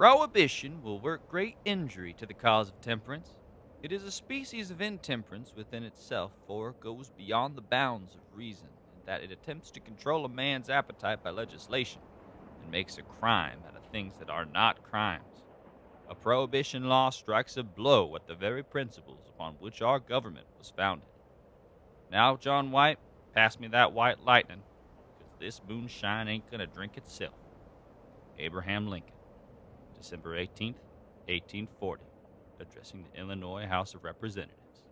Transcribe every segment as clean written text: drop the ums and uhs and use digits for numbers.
Prohibition will work great injury to the cause of temperance. It is a species of intemperance within itself, for it goes beyond the bounds of reason, in that it attempts to control a man's appetite by legislation, and makes a crime out of things that are not crimes. A prohibition law strikes a blow at the very principles upon which our government was founded. Now, John White, pass me that white lightning, because this moonshine ain't gonna drink itself. Abraham Lincoln, December 18th, 1840, addressing the Illinois House of Representatives.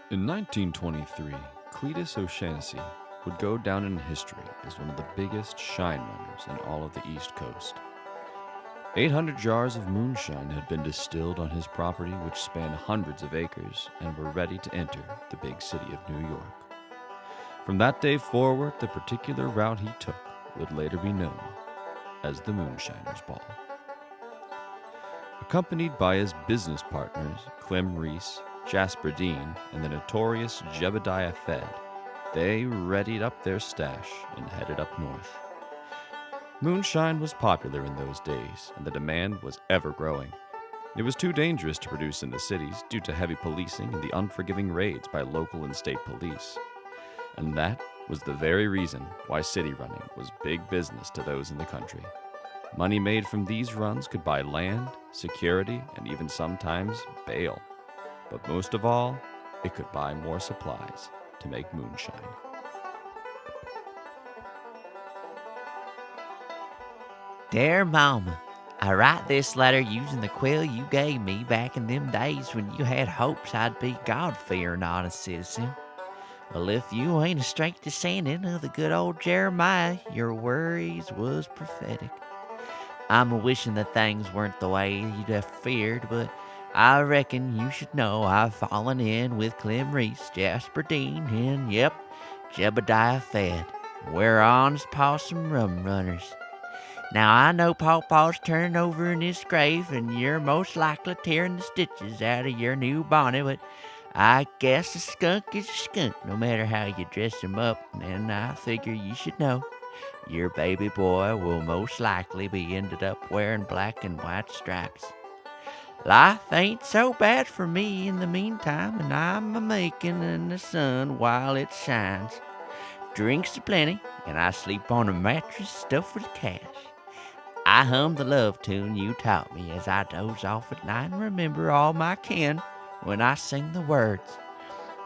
In 1923, Cletus O'Shaughnessy would go down in history as one of the biggest shine runners in all of the East Coast. 800 jars of moonshine had been distilled on his property, which spanned hundreds of acres, and were ready to enter the big city of New York. From that day forward, the particular route he took would later be known as the Moonshiner's Ball. Accompanied by his business partners, Clem Reese, Jasper Dean, and the notorious Jebediah Fed, they readied up their stash and headed up north. Moonshine was popular in those days, and the demand was ever growing. It was too dangerous to produce in the cities due to heavy policing and the unforgiving raids by local and state police. And that was the very reason why city running was big business to those in the country. Money made from these runs could buy land, security, and even sometimes bail. But most of all, it could buy more supplies to make moonshine. Dear Mama, I write this letter using the quill you gave me back in them days when you had hopes I'd be God-fearing honest citizen. Well, if you ain't a straight descendant of the good old Jeremiah, your worries was prophetic. I'm a-wishing that things weren't the way you'd have feared, but I reckon you should know I've fallen in with Clem Reese, Jasper Dean, and, yep, Jebediah Fed. We're honest possum rum runners. Now, I know Pawpaw's turning over in his grave, and you're most likely tearing the stitches out of your new bonnet, but I guess a skunk is a skunk, no matter how you dress him up, and I figure you should know. Your baby boy will most likely be ended up wearing black and white stripes. Life ain't so bad for me in the meantime, and I'm a-making in the sun while it shines. Drinks aplenty, and I sleep on a mattress stuffed with cash. I hum the love tune you taught me as I doze off at night and remember all my kin when I sing the words.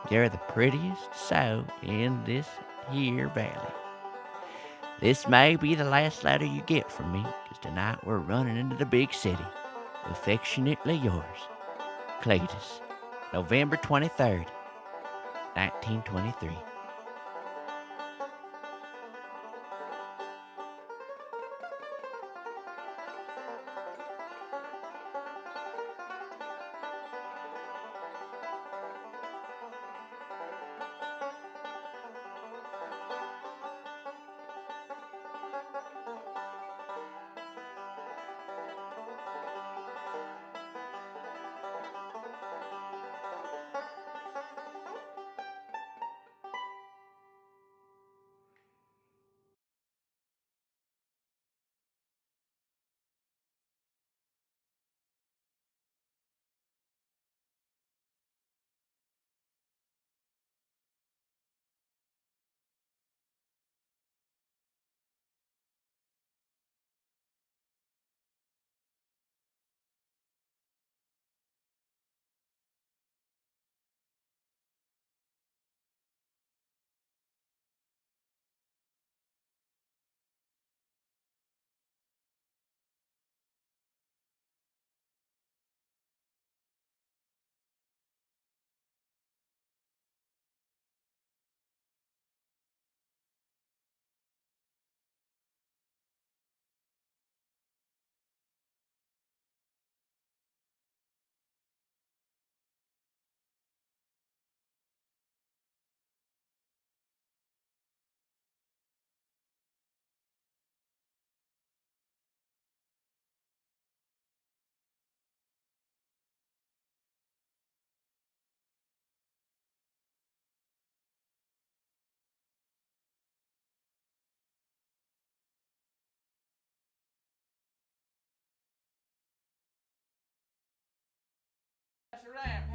You're the prettiest soul in this here valley. This may be the last letter you get from me, 'cause tonight we're running into the big city. Affectionately yours, Cletus. November 23rd, 1923.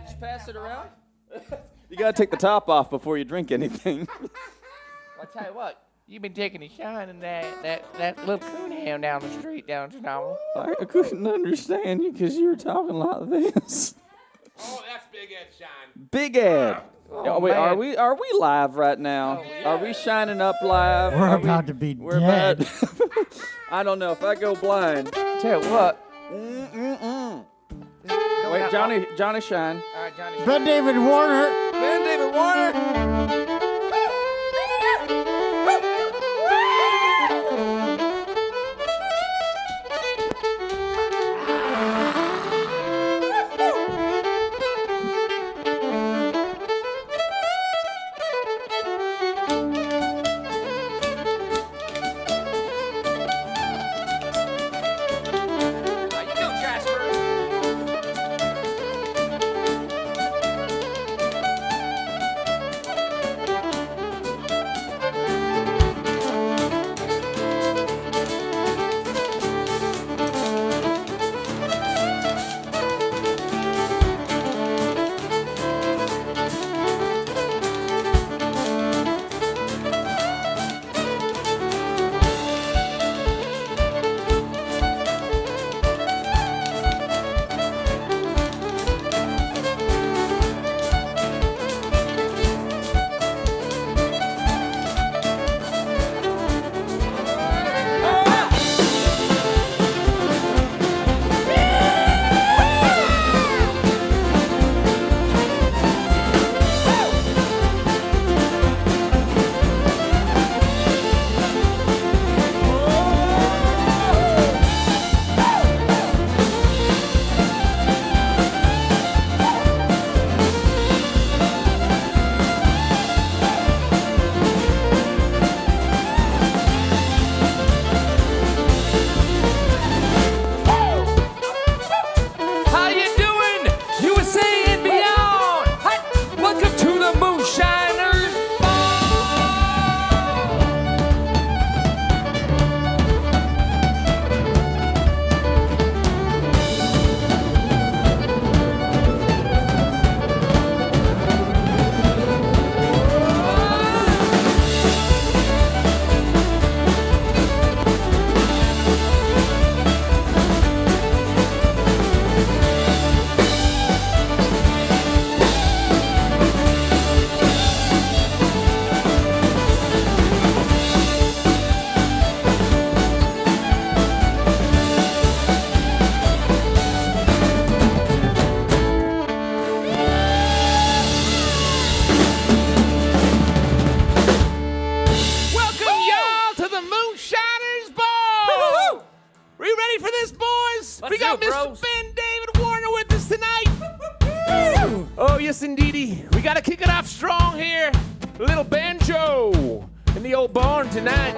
Just pass it around. You gotta take the top off before you drink anything. I'll tell you what, you've been taking a shine in that little coonhound down the street down to now. I couldn't understand you because you were talking like this. Oh, that's Big Ed Shine. Big Ed. Oh, Wait, man. are we live right now? Oh, yeah. Are we shining up live? We're about to be dead. I don't know if I go blind. Tell you what. Wait, Johnny Shine. All right, Johnny. Ben David Warner. Ben David Warner. How you doing, USA and beyond? Hi, welcome to the Moonshiner's Welcome y'all to the Moonshiner's Ball! Are you ready for this, boys? Let's We got do it, Mr. bros. Ben David Warner with us tonight. Oh, yes, indeedy. We got to kick it off strong here. A little banjo in the old barn tonight.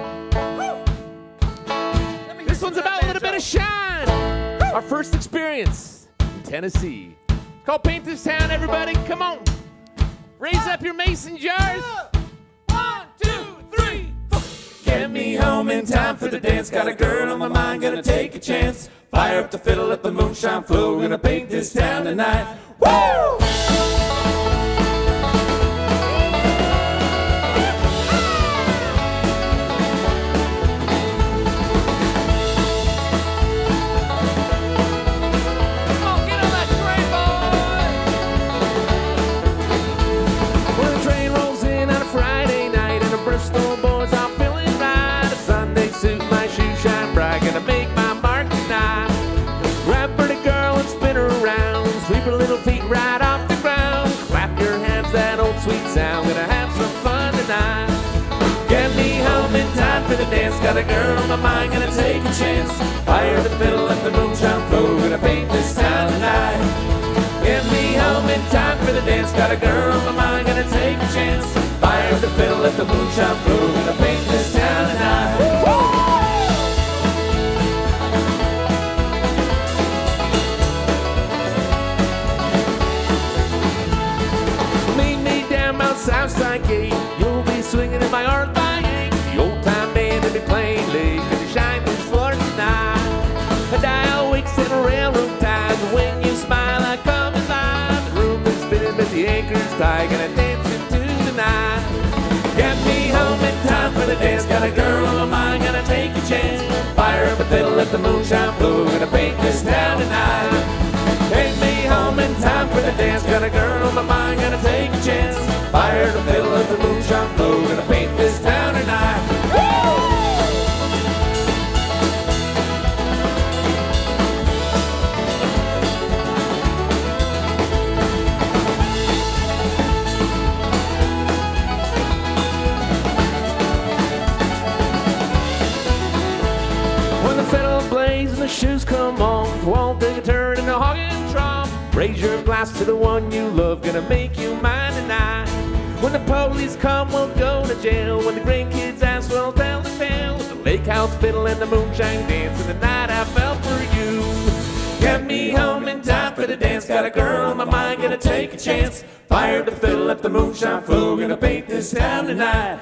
This one's about a little bit of shine. Our first experience in Tennessee. It's called Paint This Town, everybody. Come on. Raise up your mason jars. 1, 2, 3, 4. Get me home in time for the dance. Got a girl on my mind, gonna take a chance. Fire up the fiddle, let the moonshine flow. Gonna paint this town tonight. Woo! Come on, get on that train, boy. When the train rolls in on a Friday night and the Bristol boys are feeling right, a Sunday suit, my shoes shine bright, gonna make my mark tonight. Grab a pretty girl and spin her around, sweep her little feet right off the ground. Clap your hands, that old sweet sound, gonna have some fun tonight. Get me home in time for the dance. Got a girl on my mind, gonna take a chance. Fire the fiddle, let the moonshine flow. Gonna paint this town tonight. Get me home in time for the dance. Got a girl on my mind, gonna take a chance. Fire the fiddle, let the moonshine flow. Gonna paint this town tonight. Meet me down Mount Southside Gate. You'll be swinging in my art by eight. The old time band will be playing late. Gonna shine this floor tonight. A dial wakes and a railroad ties. When you smile, I come alive. shoes tied, gonna dance into the night. Get me home in time for the dance, got a girl on my mind, gonna take a chance. Fire up a fiddle, let the moonshine flow, gonna paint this town tonight. Take me home in time for the dance, got a girl on my mind, gonna take a chance. Fire up a fiddle, let the moonshine flow, gonna paint this town tonight. The shoes come on, won't take a turn in the hogging tromp. Raise your glass to the one you love, gonna make you mine tonight. When the police come, we'll go to jail. When the grandkids ask, we'll tell the tale. The lake house fiddle and the moonshine dance, and the night I fell for you. Get me home in time for the dance, got a girl on my mind, gonna take a chance. Fire the fiddle, let the moonshine flow, gonna paint this town tonight.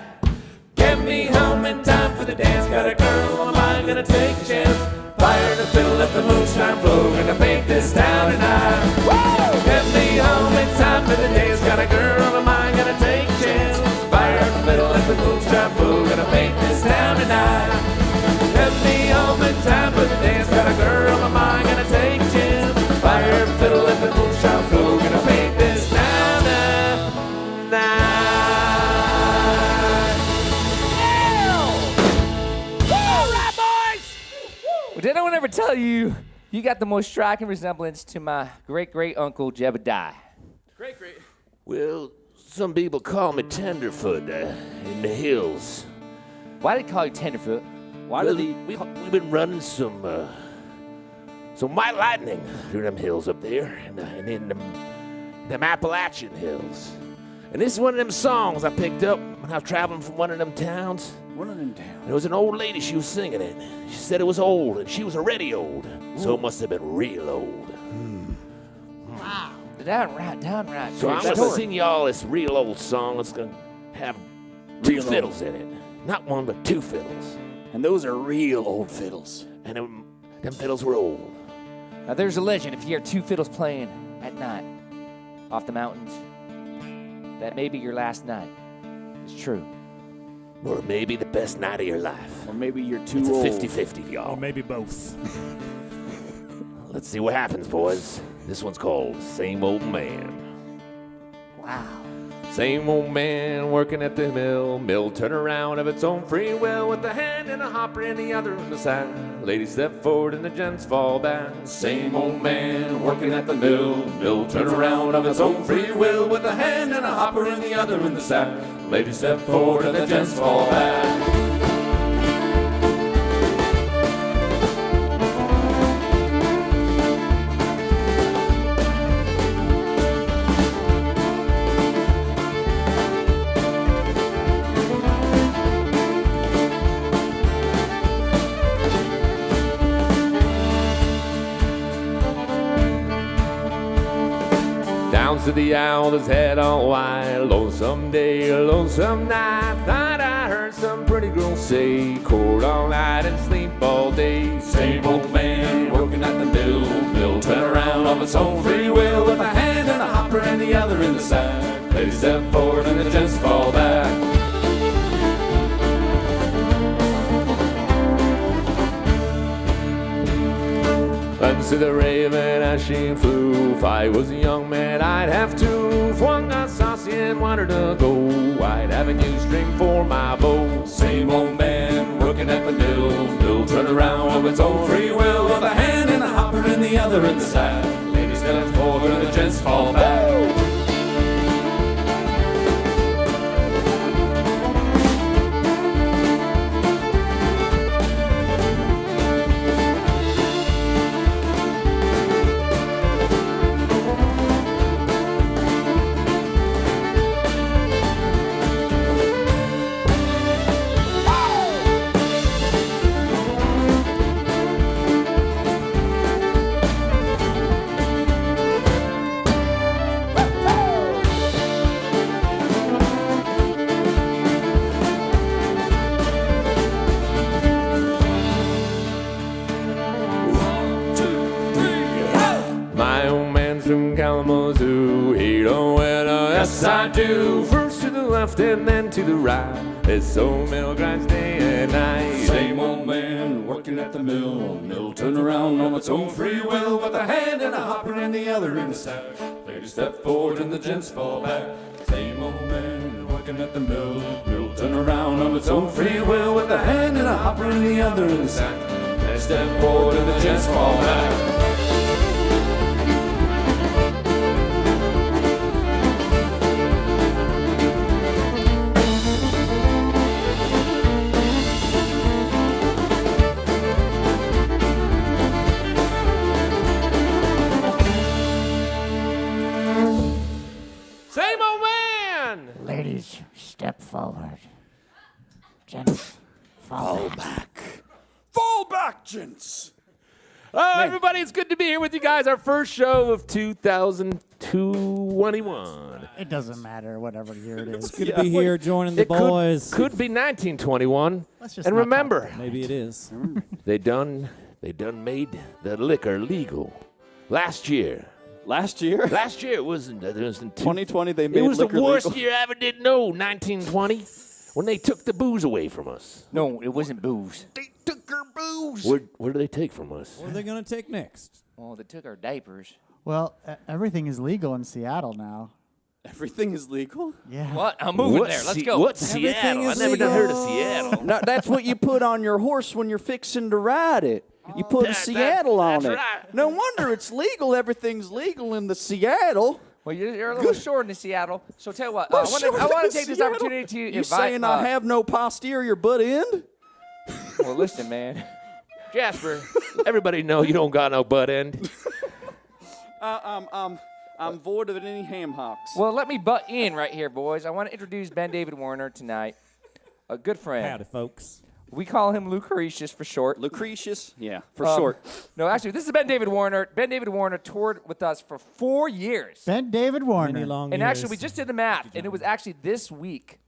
Get me home in time for the dance, got a girl on my mind, gonna take a chance. Fire the fiddle, let the moonshine flow, gonna paint this town tonight. Woo! Get me home in time for the dance, got a girl on my mind, gonna take a chance. Fire the fiddle, let the moonshine flow, gonna paint this town tonight. Get me home in time for the dance, got a girl on my mind, gonna take a chance. Fire the fiddle, let the moonshine flow, gonna paint this town tonight. Did anyone ever tell you you got the most striking resemblance to my great-great-uncle Jebediah? Great. Well, some people call me Tenderfoot in the hills. Why did they call you Tenderfoot? Why Well, did we've been running some white lightning through them hills up there, and in them Appalachian hills. And this is one of them songs I picked up when I was traveling from one of them towns. one of them down? There was an old lady, she was singing it. She said it was old, and she was already old, so it must have been real old. Wow. Downright. So I'm going to sing y'all this real old song. It's going to have two Real fiddles in it. Not one, but two fiddles. And those are real old fiddles. And them fiddles were old. Now there's a legend, if you hear two fiddles playing at night off the mountains, that may be your last night. It's true. Or maybe the best night of your life. Or maybe you're too It's old. a 50-50, y'all. Or maybe both. Let's see what happens, boys. This one's called Same Old Man. Wow. Same old man working at the mill. Mill turn around of its own free will with a hand in a hopper and the other in the side. Ladies step forward and the gents fall back. Same old man working at the mill. Mill turn around of its own free will with a hand in a hopper and the other in the sack. Ladies step forward and the gents fall back. Down to the owl, his head all wide. Lonesome day, lonesome night. Thought I heard some pretty girls say, court all night and sleep all day. Same old man working at the mill. Mill turn around of its own free will with a hand in a hopper and the other in the sack. Ladies step forward and the gents fall back. Unto the raven as she flew. If I was a young man, I'd have to. If one got saucy and wanted to go, I'd have a new string for my bow. Same old man working at the mill. Mill turn around of its own free will with a hand in the hopper and the other in the sack. Ladies step forward and the gents fall back. Yes, I do. First to the left and then to the right. This old mill grinds day and night. Same old man working at the mill. Mill turn around on its own free will, with a hand in a hopper and the other in the sack. Ladies step forward and the gents fall back. Same old man working at the mill. Mill turn around on its own free will, with a hand in a hopper and the other in the sack. Ladies step forward and the gents fall back. Same old man. Ladies, step forward. Gents, fall back. Fall back, gents. Oh, everybody, it's good to be here with you guys. Our first show of 2021. It doesn't matter, whatever year it is. Good to be here joining the It boys. could be 1921. Let's just And not remember, talk about Maybe it is. they done made the liquor legal last year. Last year, Last year it was in 2020, they made It was the liquor worst legal. year I ever did know, 1920, when they took the booze away from us. No, it wasn't booze. They took our booze. Where do they take from us? What are they going to take next? Oh, they took our diapers. Well, everything is legal in Seattle now. Everything is legal? Yeah. What? I'm moving there. Let's go. What Seattle? I is never done heard of legal. Seattle. No, that's what you put on your horse when you're fixing to ride it. You put a Seattle on that's it. right. No wonder it's legal. Everything's legal in the Seattle. Well, you're a little short in Seattle. So tell you what, Well, I sure, want to take Seattle. this opportunity to You invite. saying I have no posterior butt end? Well, listen, man. Jasper, everybody know you don't got no butt end. I'm void of any ham hocks. Well, let me butt in right here, boys. I want to introduce Ben David Warner tonight, a good friend. Howdy, folks. We call him Lucretius for short. Lucretius? Yeah, for Um, short. No, actually, this is Ben David Warner. Ben David Warner toured with us for 4 years. Ben David Warner. Many long And years. actually, we just did the math, and it was actually this week,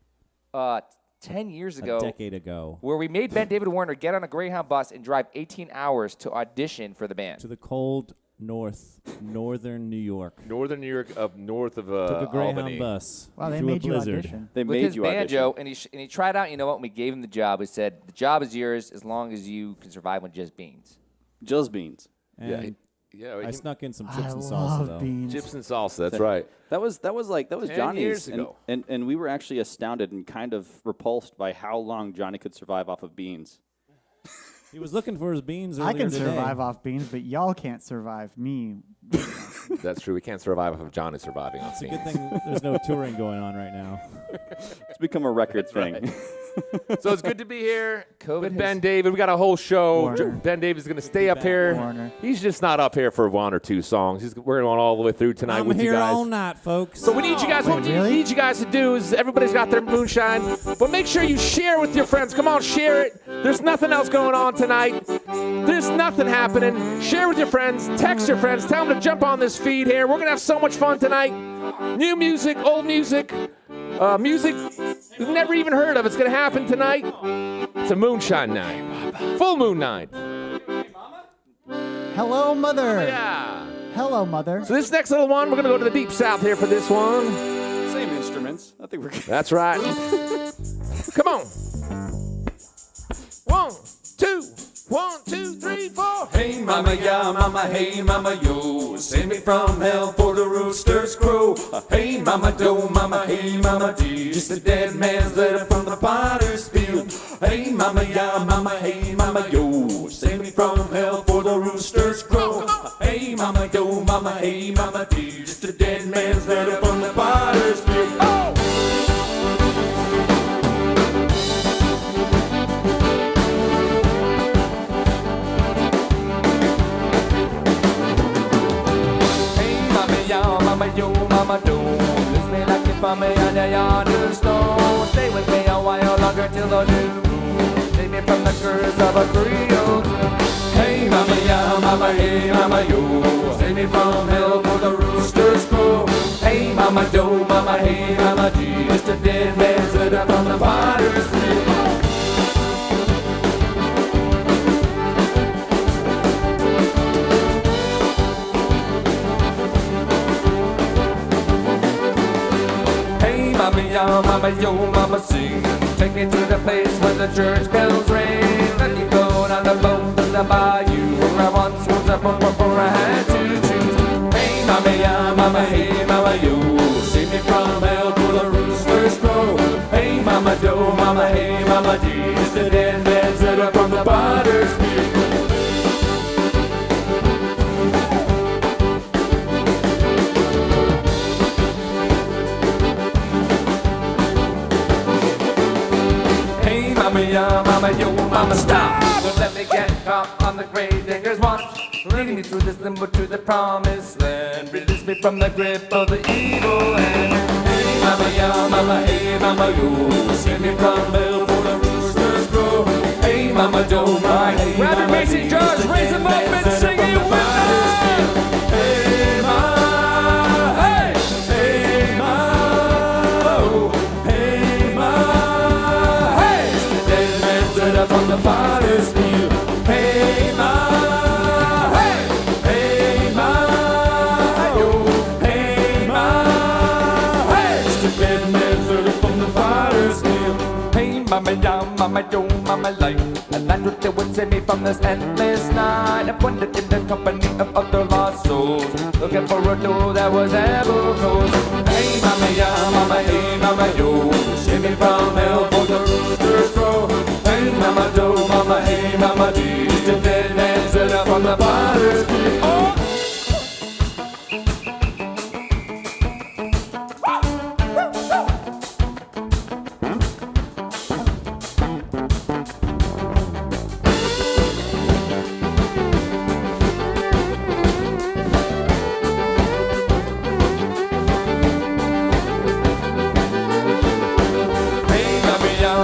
10 years ago, a decade ago, where we made Ben David Warner get on a Greyhound bus and drive 18 hours to audition for the band. to the cold northern New York. Northern New York, up north of Took a Greyhound Albany. bus. Wow, they through a made you blizzard. audition. They With made his you banjo, audition. and he tried out. You know what? When we gave him the job, we said, the job is yours as long as you can survive on just beans. Just beans. And Yeah, I snuck in some I chips and salsa, love though. beans. chips and salsa. That's right. That was 10 Johnny's. years ago. And we were actually astounded and kind of repulsed by how long Johnny could survive off of beans. He was looking for his beans earlier I can today. survive off beans, but y'all can't survive me. That's true. We can't survive off of Johnny surviving on It's a beans. good thing there's no touring going on right now. It's become a record thing. So it's good to be here COVID with has- Ben David. We got a whole show. Warner. Ben David's going to stay up here. Warner. He's just not up here for one or two songs. We're going all the way through tonight I'm with you here guys. all night, folks. So we need you guys. What Wait, we really? need you guys to do is everybody's got their moonshine, but make sure you share with your friends. Come on, share it. There's nothing else going on tonight. There's nothing happening. Share with your friends. Text your friends. Tell them to jump on this feed here. We're gonna have so much fun tonight. New music, old music, music you've never even heard of. It's gonna happen tonight. It's a moonshine night, full moon night. Hello, mother. Yeah. Hello, mother. So this next little one, we're gonna go to the deep south here for this one. Same instruments. I think we're good. That's right. Come on. 1, 2, 1, 2, 3, 4. Hey mama, yeah, mama, hey mama, yo, save me from hell for the roosters crow. Hey mama, do, mama, hey mama, dee, just a dead man's letter from the potter's field. Hey mama, yeah, mama, hey mama, yo, save me from hell for the roosters crow. Hey mama, do, mama, hey mama, dee, just a dead man's letter from the potter's field. Oh! Mama, yo, mama, do. Kiss me like you found me on the yard of snow. Stay with me a while longer till the new moon. Save me from the curse of a Creole tune. Hey, mama, yeah, mama, hey, mama, yo. Save me from hell for the rooster's crow. Hey, mama, do, mama, hey, mama, dee. Just a dead man's letter from the potter's field. mama, yo, mama, yo, mama, sing. Take me to the place where the church bells ring. Let me go down the boat to the bayou, where I once was a bumper before I had to choose. Hey, mama, yeah, mama, hey, mama, yo, see me from hell till the roosters crow. Hey, mama, do, mama, hey, mama, dee, just a dead man set up from the potter's wheel. Mama, yeah, mama, yo, mama, stop! Don't let me get caught on the grave digger's watch. Leading me through this limbo to the promised land. Release me from the grip of the evil hand. Hey, mama, yeah, mama, hey, mama, yo. Save me from hell for the roosters crow. Hey, mama, don't mind. Hey, Grab your mama, mason jars, raise them up and sing it with us! Hey, ma, hey, hey, ma, oh, hey, ma, hey. Dead man set up on the potter's wheel. Hey, ma, hey, hey, ma, yo, hey, ma, hey. Dead man set up on the potter's wheel. Hey, mama, yeah, mama, yo, mama, like a land that would save me from this endless night. I wandered in the company of other lost souls, looking for a door that was ever closed. Hey, mama, yeah, mama, hey, mama, yo, save me from hell for the roosters crow. Hey, mama, do, mama, hey, mama, dee, just a dead man set up on the potter's wheel. Oh!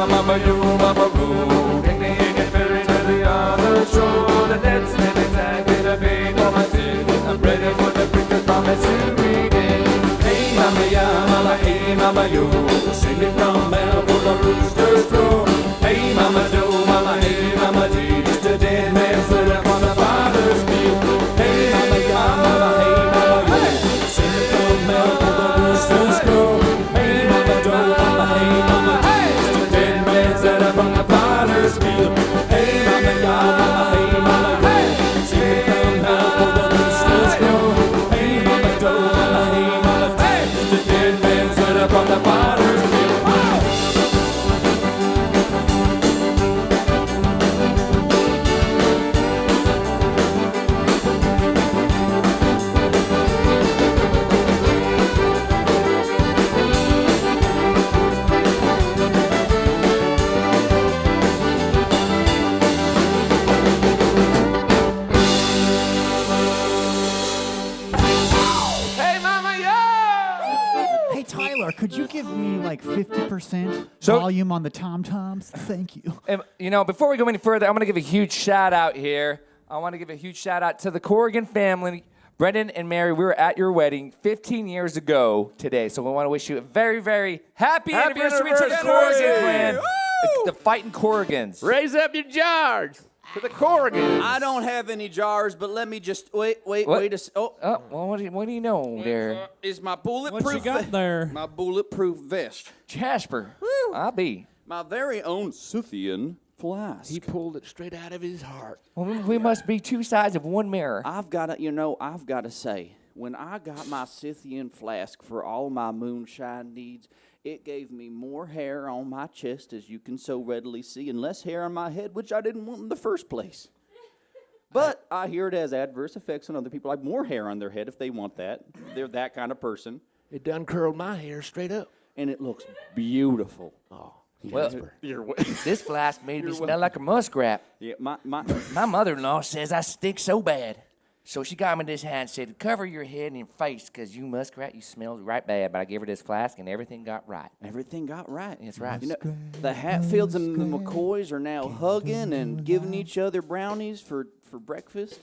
Mama, you, mama, roo. Take me in and ferry to the other shore. The dead standing tag with a big on my tin. I'm ready for the preacher's promise to begin. Hey, mama, yeah, mama, hey, mama, you. Sing it from hell for the roosters crow. Hey, mama, do, mama, hey, mama, dee. Just a dead man set up on the potter's wheel. Hey, mama, yeah, mama, hey, mama, you. Sing it from hell for the roosters crow. Hey, mama, do, mama, hey, mama, set up on the potter's wheel. Hey, mama, yeah, mama, hey, mama, hey. Sing it from hell for the roosters crow. Hey, mama, do, mama, hey, mama, hey. The dead man set up on the potter's wheel. Hey, Tyler, could you give me like 50% So- volume on the tom-toms? Thank you. You know, before we go any further, I'm going to give a huge shout out here. I want to give a huge shout out to the Corrigan family. Brendan and Mary, we were at your wedding 15 years ago today, so we want to wish you a very, very happy anniversary to the Corrigan clan. The fighting Corrigans. Raise up your jars to the Corrigans. I don't have any jars, but let me just wait What? a oh. Oh, well, what do you know there? Is my bulletproof What you got there? my bulletproof vest. Jasper. I'll be. My very own Scythian flask. He pulled it straight out of his heart. Well, we must be two sides of one mirror. I've got to say, when I got my Scythian flask for all my moonshine needs, it gave me more hair on my chest, as you can so readily see, and less hair on my head, which I didn't want in the first place. But I hear it has adverse effects on other people. Like more hair on their head if they want that. They're that kind of person. It done curled my hair straight up. And it looks beautiful. Oh, Well, this flask made me smell like a muskrat. Yeah, My mother-in-law says I stink so bad. So she got me this hat and said, cover your head and your face, because you muskrat, you smell right bad. But I gave her this flask, and everything got right. everything got right. That's right. You know, the Hatfields and the McCoys are now hugging and giving each other brownies for breakfast.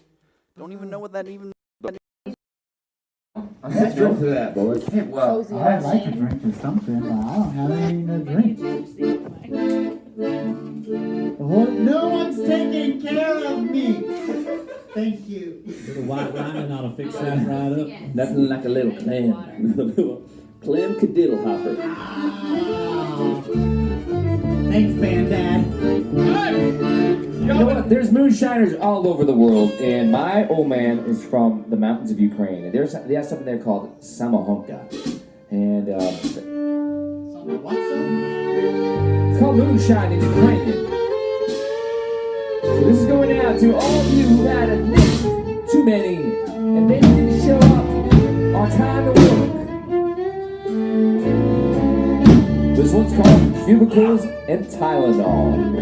Don't even know what that even. Let's drink to that, boys. Well, I'd like to drink to something, but I don't have anything to drink. No one's taking care of me. Thank you. Little white lining ought to fix that right up. Nothing like a little clam. Clem Cadiddlehopper. Thanks, Bandad. You know what? There's moonshiners all over the world, and my old man is from the mountains of Ukraine, and they have something there called samahonka, and it's called moonshine in Ukrainian. So this is going out to all of you who had a nick too many, and maybe didn't show up on time to work. This one's called Cubicles and Tylenol.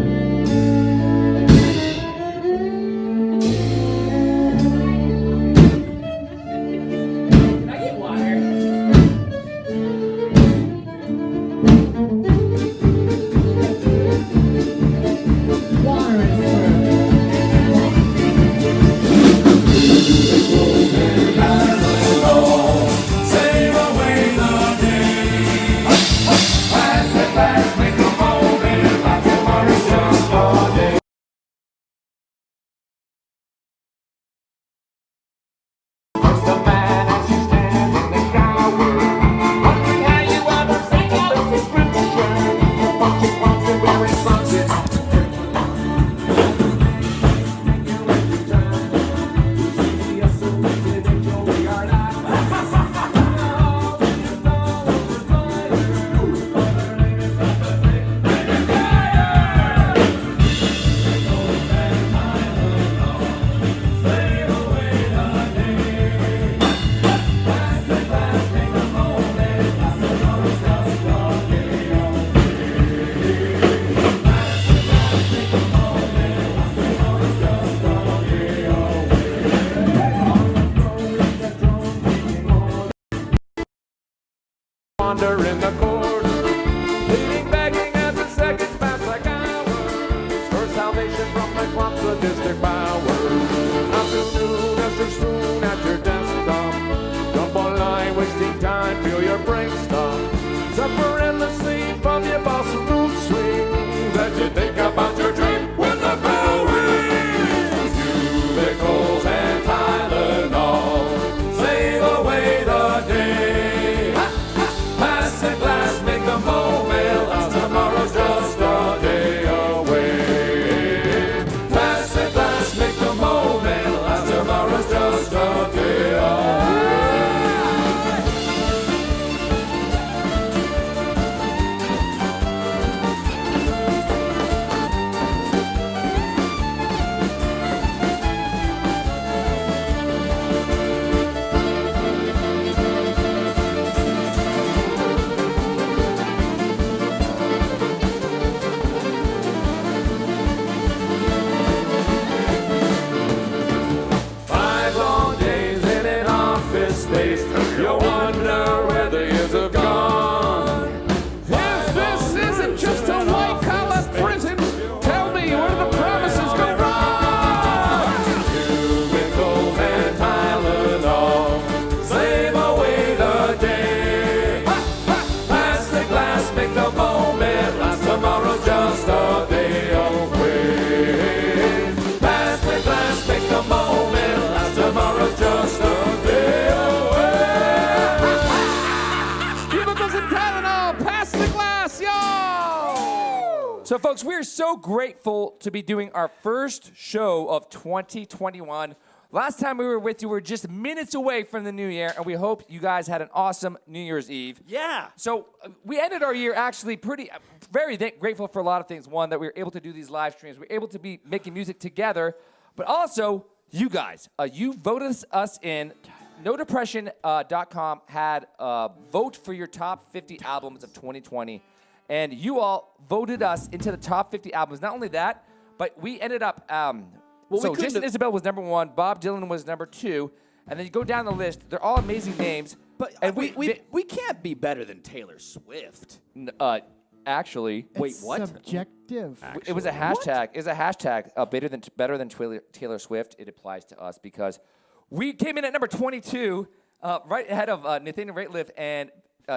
Wander in the corner, leading, begging as the seconds pass like hours. For salvation from the clumps of distant powers. Afternoon as you swoon at your desktop. Jump online, wasting time, feel your brain stop. Suffer endlessly from your boss's mood swings as you think about your dream with the bell rings. Cubicles and Tylenol save away the day. Make the moment, as tomorrow's just a day away. Pass the glass, make the moment, as tomorrow's just a day away. You wonder where the years have gone. If this isn't just a white-collar prison, tell me where the promises go wrong. Cubicles and Tylenol save away the day. Pass the glass, make the moment last. Tomorrow's just a day away. Pass the glass, make the moment last. Tomorrow's just a day away. So, folks, we are so grateful to be doing our first show of 2021. Last time we were with you, we were just minutes away from the new year, and we hope you guys had an awesome New Year's Eve. Yeah. So we ended our year actually very grateful for a lot of things. One, that we were able to do these live streams. We were able to be making music together, but also you guys. You voted us in. NoDepression.com had a vote for your top 50 albums of 2020. And you all voted us into the top 50 albums. Not only that, but we ended up. So Jason Isabel was number 1. Bob Dylan was number 2. And then you go down the list. They're all amazing names. But and we can't be better than Taylor Swift. Actually, wait, what? Subjective. It was a hashtag. What? It was a hashtag. Better than Taylor Swift. It applies to us because we came in at number 22, right ahead of Nathaniel Rateliff and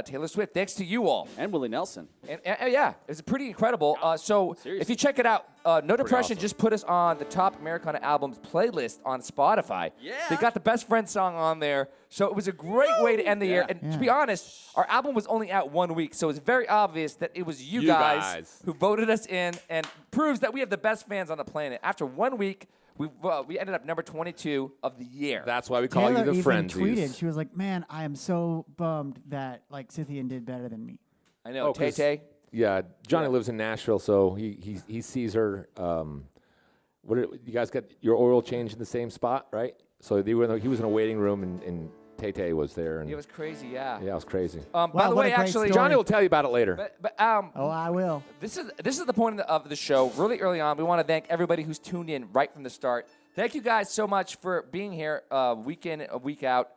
Taylor Swift, thanks to you all. And Willie Nelson. And yeah, it's pretty incredible. So if you check it out, No Depression just put us on the top Americana albums playlist on Spotify. Yeah. They got the Best Friend song on there. So it was a great way to end the year. And to be honest, our album was only out 1 week, so it's very obvious that it was you guys who voted us in and proves that we have the best fans on the planet. After 1 week, we ended up number 22 of the year. That's why we call Taylor you the even Frenzies. tweeted. She was like, "Man, I am so bummed that like Scythian did better than me." I know, Tay-Tay. Yeah, Johnny lives in Nashville, so he sees her. You guys got your oil change in the same spot, right? So he was in a waiting room, and Tay-Tay was there. And It was crazy, yeah. yeah, it was crazy. By the what way, a great actually, story. Johnny will tell you about it later. Oh, I will. This is the point of the show. Really early on, we want to thank everybody who's tuned in right from the start. Thank you guys so much for being here week in, week out,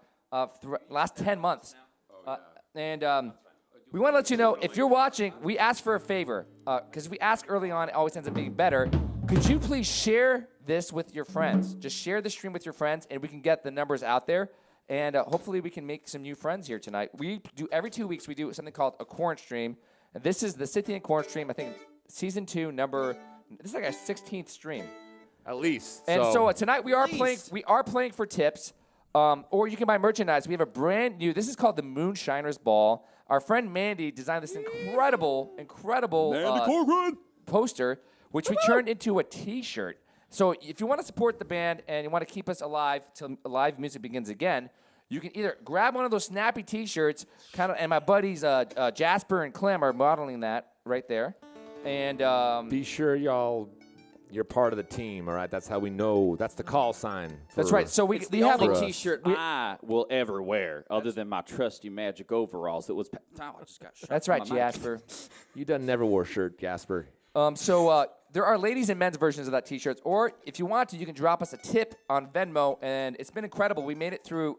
last 10 months. And we want to let you know, if you're watching, we ask for a favor. Because if we ask early on, it always ends up being better. Could you please share this with your friends? Just share the stream with your friends, and we can get the numbers out there. And hopefully we can make some new friends here tonight. We do every 2 weeks, we do something called a QUARANSTREAM. And this is the SCYTHIAN QUARANSTREAM, I think, season 2, this is like our 16th stream. At least. And so tonight we are playing for tips, or you can buy merchandise. We have a brand new. This is called the Moonshiner'S ball. Our friend Mandy designed this incredible poster, which we turned into a T-shirt. So if you want to support the band and you want to keep us alive till live music begins again, you can either grab one of those snappy T-shirts, and my buddies Jasper and Clem are modeling that right there. And be sure you're part of the team, all right? That's how we know. That's the call sign. That's right. So we The have only T-shirt I will ever wear, other than my trusty magic overalls. That was. I just got shot. That's right, Jasper. You done never wore a shirt, Jasper. So there are ladies and men's versions of that T-shirts, or if you want to, you can drop us a tip on Venmo, and it's been incredible. We made it through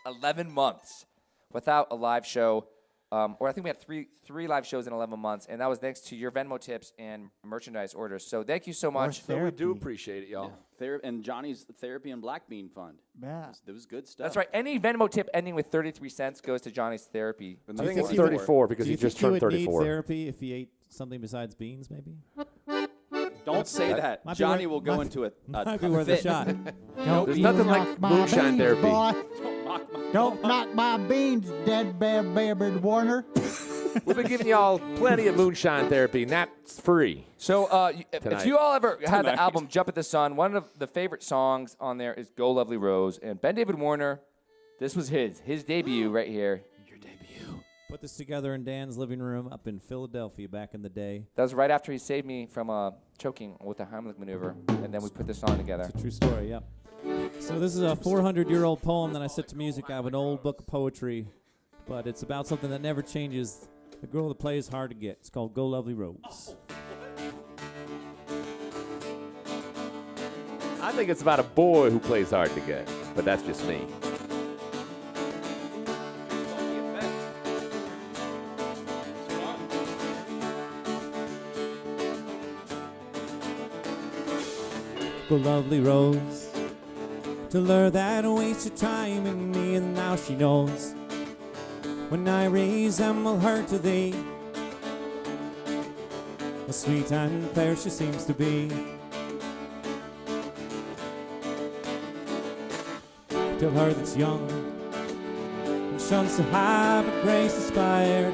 11 months without a live show, or I think we had three live shows in 11 months, and that was thanks to your Venmo tips and merchandise orders. So thank you so much. So we do appreciate it, y'all. And Johnny's Therapy and Black Bean Fund. Yeah. That was good stuff. That's right. Any Venmo tip ending with 33 cents goes to Johnny's therapy. I think it's 34 because he just turned 34. Do you think you would need therapy if he ate something besides beans, maybe? Don't say that. Johnny will go into a Might be worth a shot. There's nothing like moonshine therapy. Boy. Don't knock my beans, dead bear-bearded Warner. We've been giving y'all plenty of moonshine therapy, and that's free. So if you all ever had the Tonight. album Jump at the Sun, one of the favorite songs on there is Go Lovely Rose. And Ben David Warner, this was his debut right here. your debut. Put this together in Dan's living room up in Philadelphia back in the day. That was right after he saved me from choking with the Heimlich maneuver. And then we put this song together. It's a true story, yep. So this is a 400-year-old poem that I set to music out of an old book of poetry, but it's about something that never changes. The girl that plays hard to get. It's called Go Lovely Rose. I think it's about a boy who plays hard to get, but that's just me. Go lovely Rose, to her that wasted time in me, and now she knows when I resemble her to thee, how sweet and fair she seems to be. Till her that's young and shuns to have a grace aspired,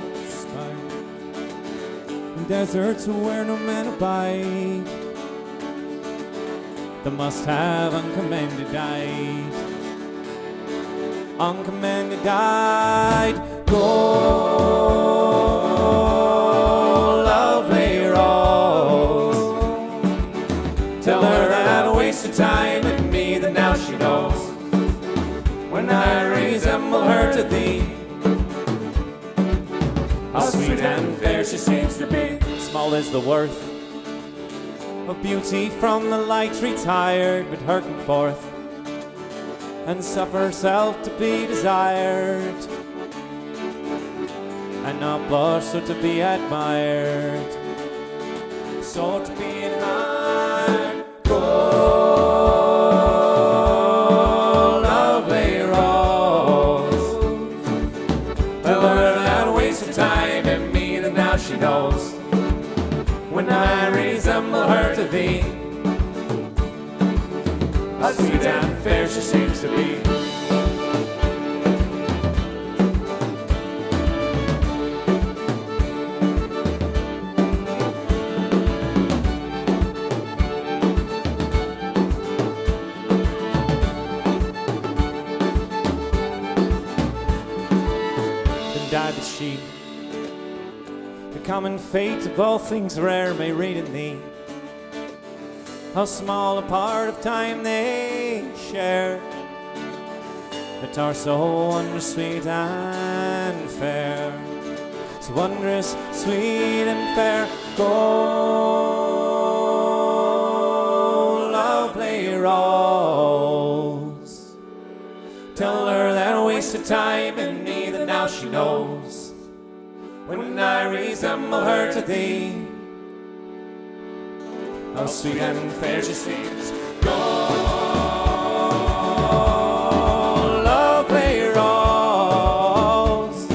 in deserts where no man abide, the must have uncommanded died, uncommanded died. Go, lovely Rose, tell her that I wasted time in me, that now she knows when I resemble her to thee, how sweet and fair she seems to be. Small is the worth of beauty from the light retired, but hearken forth and suffer herself to be desired, and not blush so to be admired, so to be admired. Go, lovely Rose, tell her that knows. When I resemble her to thee, how sweet and fair she seems to be. Then died the sheep. The common fate of all things rare may read in thee. How small a part of time they share, that are so wondrous sweet and fair, so wondrous sweet and fair. Go, lovely rose, tell her that wasted time in me that now she knows. When I resemble her to thee, how sweet and fair she seems. Go, lovely rose,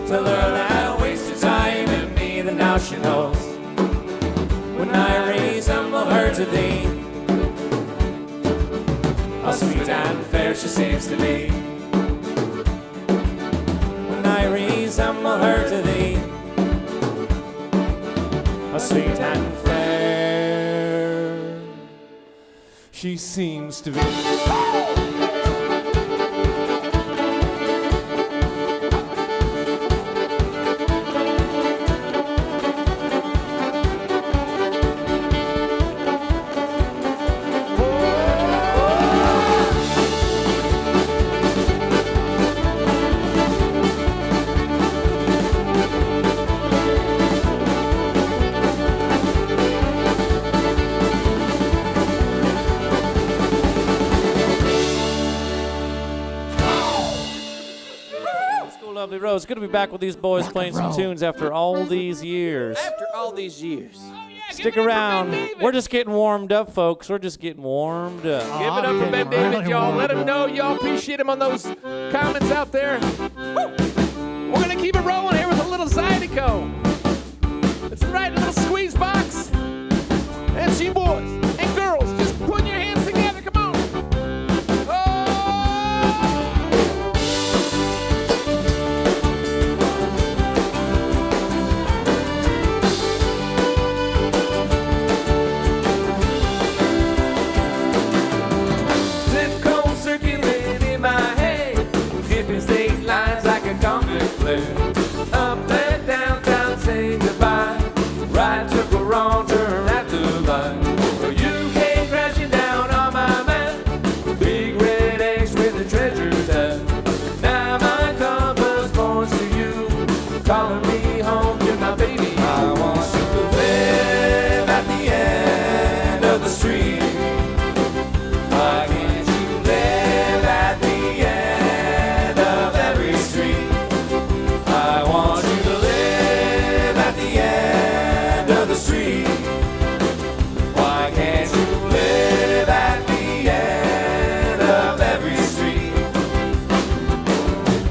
tell her that wasted time in me that now she knows. When I resemble her to thee, how sweet and fair she seems to be. When I resemble her to thee, how sweet and fair she seems to be. Lovely Rose. Good to be back with these boys playing some tunes after all these years. After all these years. Stick around. We're just getting warmed up, folks. We're just getting warmed up. Give it up for Ben David, y'all. Let him know y'all appreciate him on those comments out there. Woo! We're going to keep it rolling here with a little Zydeco. It's right in a little squeeze box. That's you boys and girls. Just put your hands together. Come on. Up and downtown, say goodbye. Right took a wrong turn at the line. Well, you came crashing down on my man. Big red eggs with the treasures at. Now my compass points to you, calling me home to my baby. I want you to live at the end of the street. Why can't you live at the end of every street? I want you to live at the end of the street. Why can't you live at the end of every street?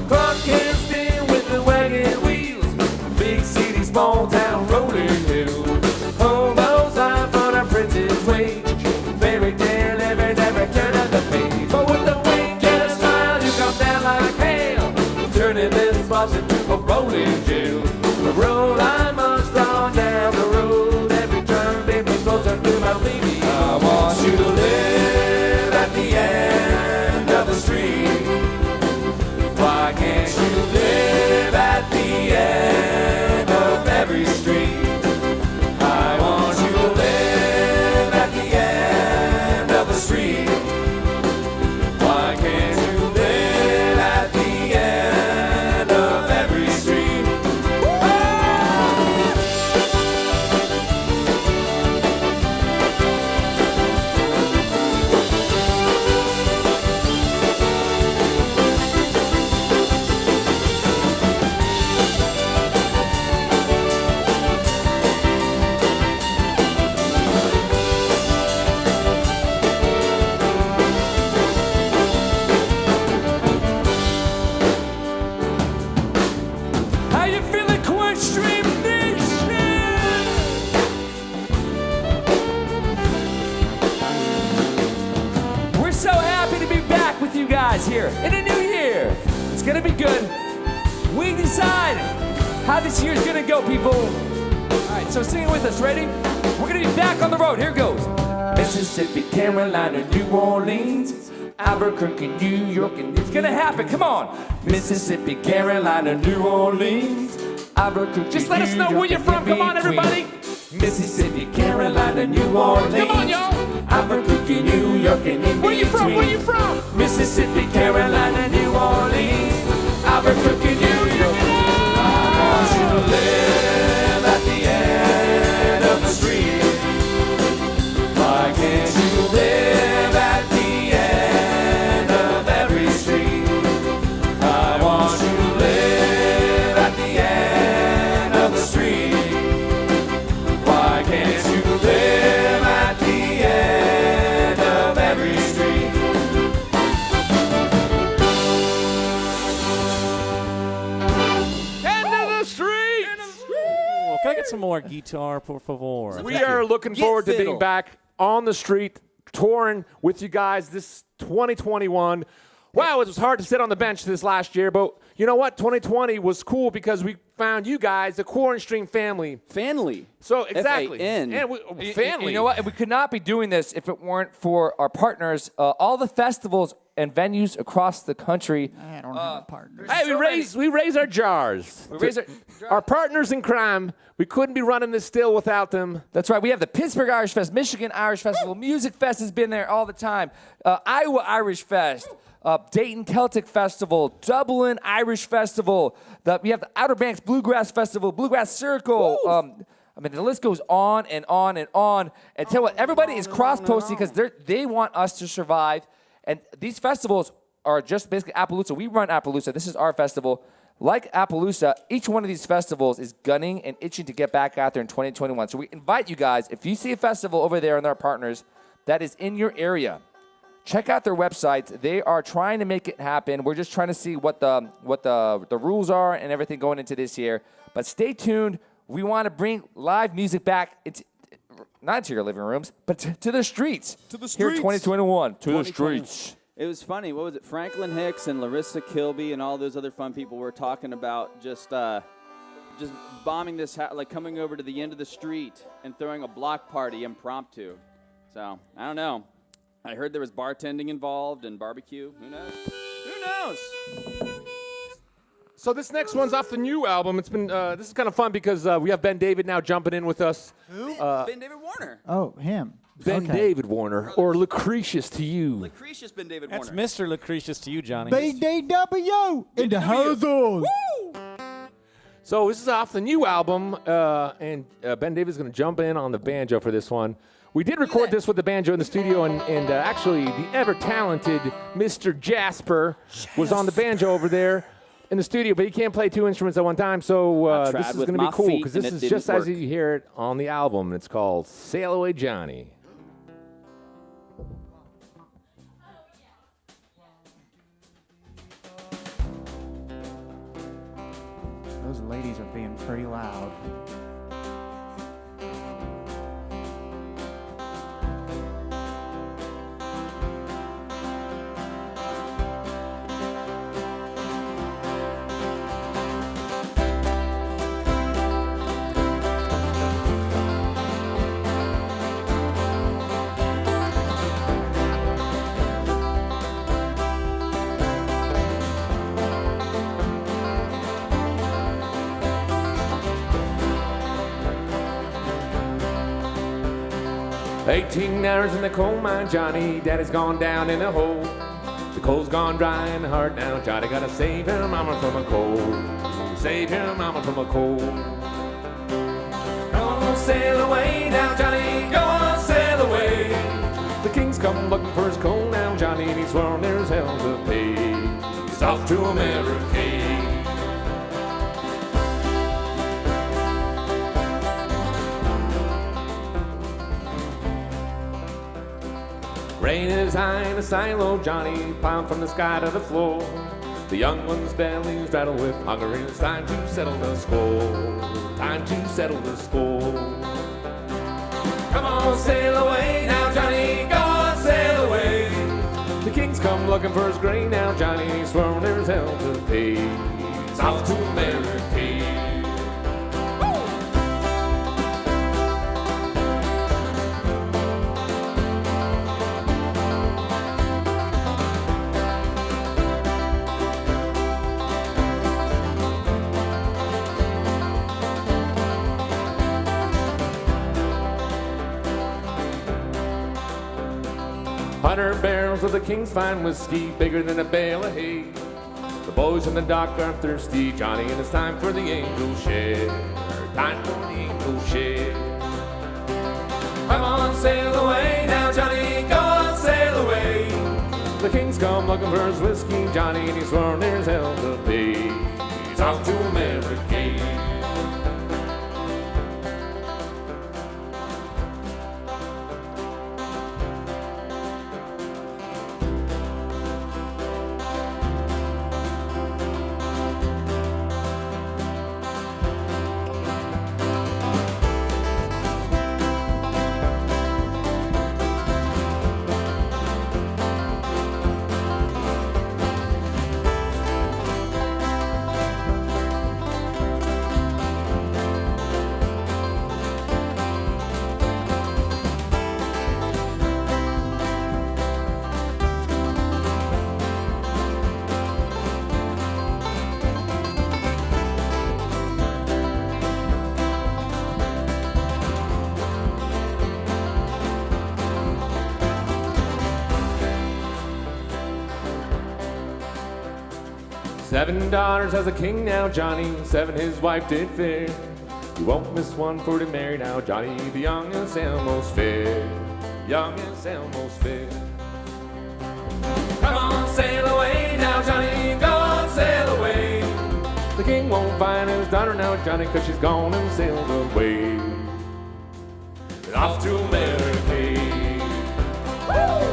Clock can spin with the wagon wheels. Big city, small town, rolling hills. Hobos life on a prince's wage. Fairy tale, every turn of the page. But with a wink and a smile, you come down like hail, turning this box into a rolling jail. The road I must run down the road. Every turn, baby, closer to my baby. I want you to live at the end of the street. Why can't you live at the end of every street? guys here in a new year. It's gonna be good. We decide how this year's gonna go, people. All right, so sing it with us. Ready? We're gonna be back on the road. Here it goes. Mississippi, Carolina, New Orleans, Albuquerque, New York, and it's gonna happen. Come on. Mississippi, Carolina, New Orleans, Albuquerque. Just let us know where you're from. Come on, everybody. Mississippi, Carolina, New Orleans. Come on, y'all. Albuquerque, New York, and in Where you from? Where you from? Mississippi, Carolina, New Orleans, Albuquerque, New York. I want you to live at the end of the street. Why can't you live at the end of every street? I want you to live at the end of the street. Why can't you live at the end of every street? End of the street! Oh, can I get some more guitar, por favor? We are looking forward to being back on the street, touring with you guys this 2021. Wow, it was hard to sit on the bench this last year, but you know what? 2020 was cool because we found you guys, the QUARANSTREAM family. Family. So, exactly. F-A-N. And family. You know what? We could not be doing this if it weren't for our partners, all the festivals and venues across the country. I don't have a partner. Hey, we raise our jars. We raise our partners in crime. We couldn't be running this still without them. That's right. We have the Pittsburgh Irish Fest, Michigan Irish Festival, Music Fest has been there all the time, Iowa Irish Fest, Dayton Celtic Festival, Dublin Irish Festival. We have the Outer Banks Bluegrass Festival, Bluegrass Circle. I mean, the list goes on and on and on. And tell you what, everybody is cross-posting because they want us to survive. And these festivals are just basically Appaloosa. We run Appaloosa. This is our festival. Like Appaloosa, each one of these festivals is gunning and itching to get back out there in 2021. So we invite you guys, if you see a festival over there and their partners that is in your area, check out their websites. They are trying to make it happen. We're just trying to see what the rules are and everything going into this year. But stay tuned. We want to bring live music back. Not to your living rooms, but to the streets. To the streets. Here 2021. To the streets. It was funny. What was it? Franklin Hicks and Larissa Kilby and all those other fun people were talking about just bombing this, like coming over to the end of the street and throwing a block party impromptu. So, I don't know. I heard there was bartending involved and barbecue. Who knows? Who knows? So this next one's off the new album. It's been this is kind of fun because we have Ben David now jumping in with us. Who? Ben David Warner. Oh, him. Ben David Warner, or Lucretius to you. Lucretius Ben David That's Warner. Mr. Lucretius to you, Johnny. BDW in the household. So this is off the new album, and Ben David's going to jump in on the banjo for this one. We did record this with the banjo in the studio, and actually the ever-talented Mr. Jasper was on the banjo over there in the studio, but he can't play two instruments at one time, so this is going to be cool, because this is just as you hear it on the album, and it's called Sail Away Johnny. Those ladies are being pretty loud. $18 in the coal mine, Johnny. Daddy's gone down in a hole. The coal's gone dry and hard now. Johnny gotta save her mama from a cold. Save her mama from a cold. Go on, sail away now, Johnny. Go on, sail away. The king's come looking for his coal now, Johnny, and he's sworn there's hell to pay. He's off to America. Rain is high in a silo, Johnny, pound from the sky to the floor. The young one's bellies rattle with hunger, and it's time to settle the score. Time to settle the score. Come on, sail away now, Johnny, go on, sail away. The king's come looking looking for his grain now. Johnny's swearing there's hell to pay. He's off to America. 100 barrels of the King's fine whiskey, bigger than a bale of hay. The boys in the dock are thirsty, Johnny, and it's time for the angel shed. Time for the angel shed. Come on, sail away now, Johnny, go on, sail away. The King's come looking for his whiskey, Johnny, and he's sworn there's hell to pay. He's off to America. 7 daughters has a king now, Johnny, 7 his wife did fair. You won't miss one for to marry now, Johnny, the youngest and most fair. Youngest and most fair. Come on, sail away now, Johnny, go on, sail away. The king won't find his daughter now, Johnny, 'cause she's gone and sailed away. Off to America. Woo!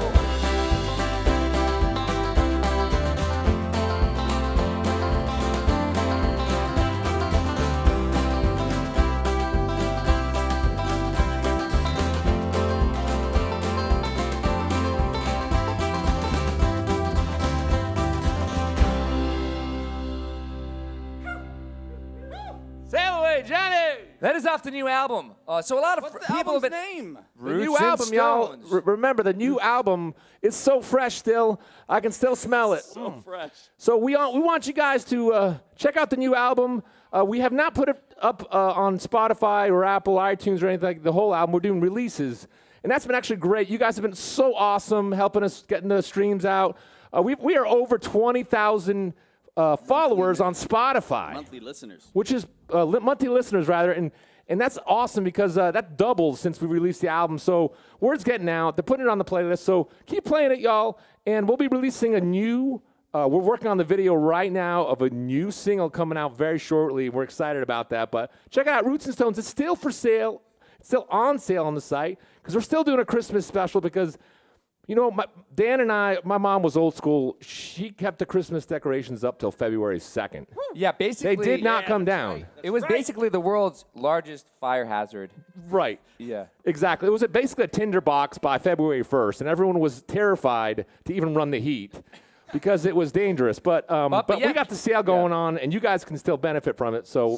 That is off the new album. So a lot of people have been name? The new album, y'all. Remember, the new album is so fresh still. I can still smell it. So fresh. So we want you guys to check out the new album. We have not put it up on Spotify or Apple, iTunes, or anything like the whole album. We're doing releases. And that's been actually great. You guys have been so awesome helping us getting the streams out. We are over 20,000 followers on Spotify. Monthly listeners. Which is monthly listeners, rather. And that's awesome because that doubles since we released the album. So word's getting out. They're putting it on the playlist. So keep playing it, y'all. And we'll be releasing a new, we're working on the video right now of a new single coming out very shortly. We're excited about that. But check it out, Roots and Stones. It's still for sale. It's still on sale on the site because we're still doing a Christmas special because, you know, Dan and I, my mom was old school. She kept the Christmas decorations up till February 2nd. Yeah, basically. They did not come down. Right. It was basically the world's largest fire hazard. Right. Yeah. Exactly. It was basically a tinderbox by February 1st, and everyone was terrified to even run the heat because it was dangerous. But yeah. we got the sale going on, and you guys can still benefit from it. So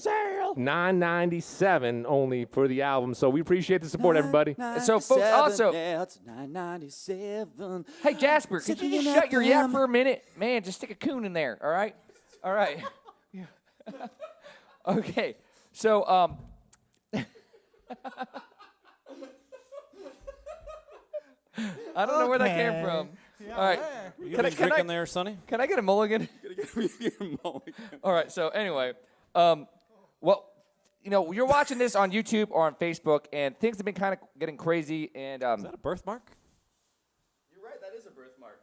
$9.97 only for the album. So we appreciate the support, everybody. So, folks, also. Yeah, it's $9.97. Hey, Jasper, could you just shut your yap for a minute? Man, just stick a coon in there, all right? All right. Okay. So, I don't know where that came from. Yeah, all right. You been drinking there, Sonny? Can I get a mulligan? All right. So anyway, well, you know, you're watching this on YouTube or on Facebook, and things have been kind of getting crazy. And Is that a birthmark? You're right, that is a birthmark.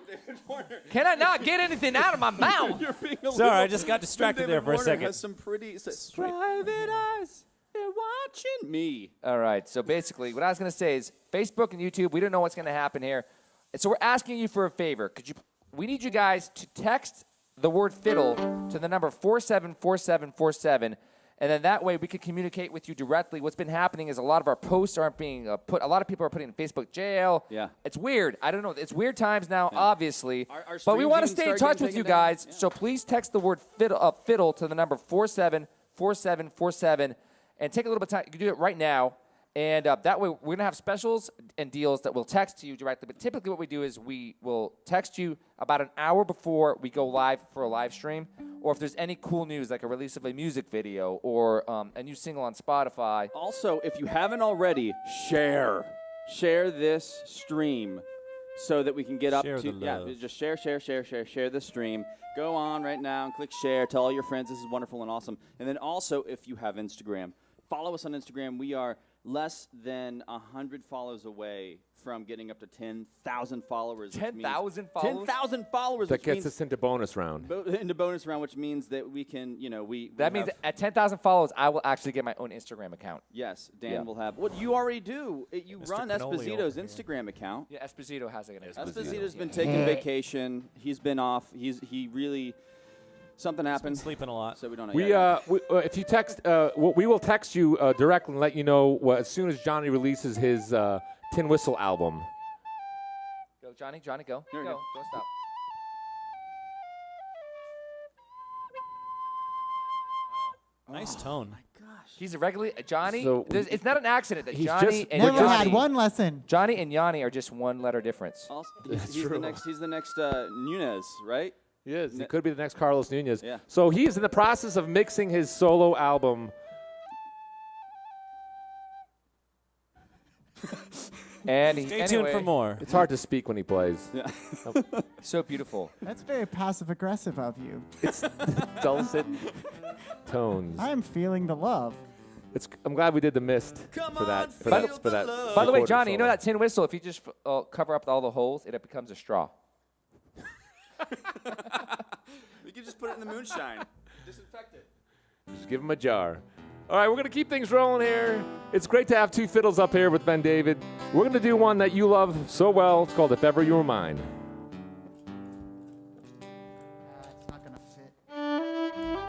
David Warner. Can I not get anything out of my mouth? You're being a Sorry, I just got distracted David there for a Warner second. Has some pretty private eyes. They're watching me. All right. So basically, what I was going to say is Facebook and YouTube, we don't know what's going to happen here. And so we're asking you for a favor. We need you guys to text the word fiddle to the number 474747. And then that way we can communicate with you directly. What's been happening is a lot of our posts aren't being put. A lot of people are putting in Facebook jail. Yeah. It's weird. I don't know. It's weird times now, obviously. Our But we streams want to even stay in start touch getting with you taken down. guys. So please text the word fiddle to the number 474747 and take a little bit of time. You can do it right now. And that way, we're going to have specials and deals that we'll text to you directly. But typically what we do is we will text you about an hour before we go live for a live stream. Or if there's any cool news, like a release of a music video or a new single on Spotify. Also, if you haven't already, share this stream so that we can get up Share to the love. just share the stream. Go on right now and click share. Tell all your friends this is wonderful and awesome. And then also, if you have Instagram, follow us on Instagram. We are less than 100 follows away from getting up to 10,000 followers. 10,000 followers? 10,000 followers. That which gets means us into bonus round. into bonus round, which means that we can, That means at 10,000 followers, I will actually get my own Instagram account. Yes, Dan Yeah. will have. Well, you already do. You Mr. run Cannoli Esposito's over here. Instagram account. Yeah, Esposito has it. Esposito's been taking vacation. He's been off. He really something Been happened. sleeping a lot. So we don't know. We, yet. if you text, we will text you directly and let you know as soon as Johnny releases his Tin Whistle album. Go, Johnny. Johnny, go. There we Go. go. Don't stop. Nice tone. He's a regular Johnny. So it's not an accident that he's Johnny just- and Never Johnny, had one lesson. Johnny and Yanni are just one letter difference. Also, he's the next. He's the next Nunez, right? He is. He could be the next Carlos Nunez. Yeah. So he's in the process of mixing his solo album. And Stay tuned for more. It's hard to speak when he plays. Yeah. So beautiful. That's very passive aggressive of you. It's dulcet tones. I am feeling the love. I'm glad we did the mist for that. For that. By the way, recorded Johnny, you know solo. that tin whistle? If you just cover up all the holes, it becomes a straw. We can just put it in the moonshine. Disinfect it. Just give him a jar. All right, we're going to keep things rolling here. It's great to have two fiddles up here with Ben David. We're going to do one that you love so well. It's called If Ever You Were Mine. It's not gonna fit.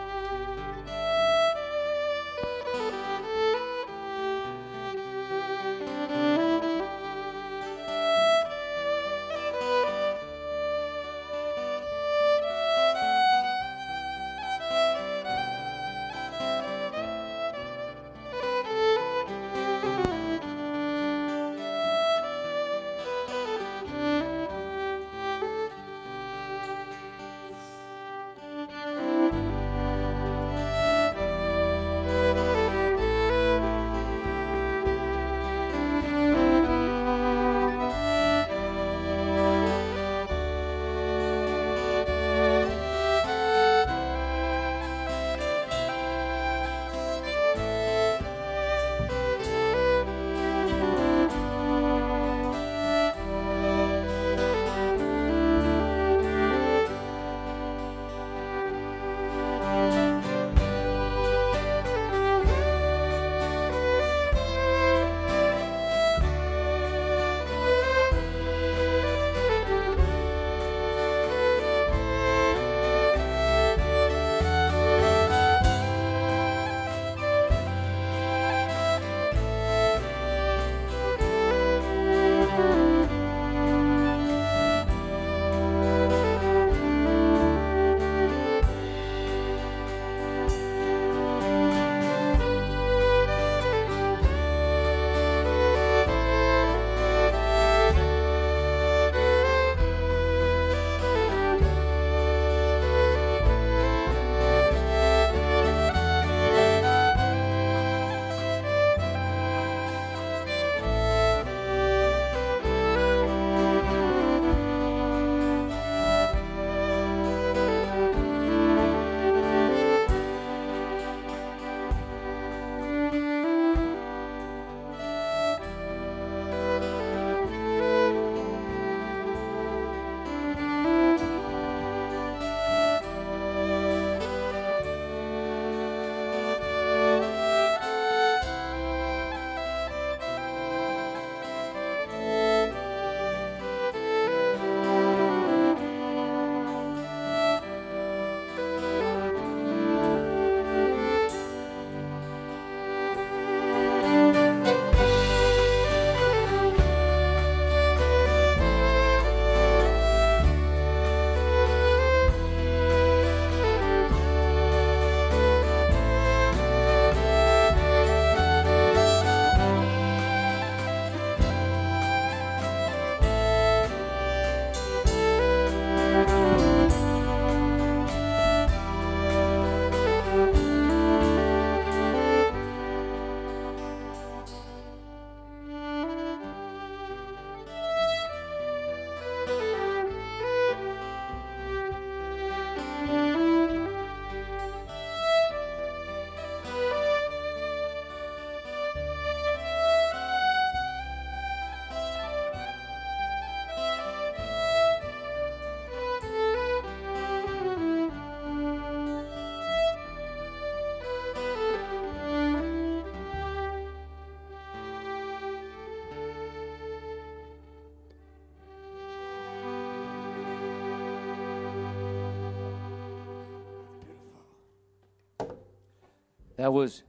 That was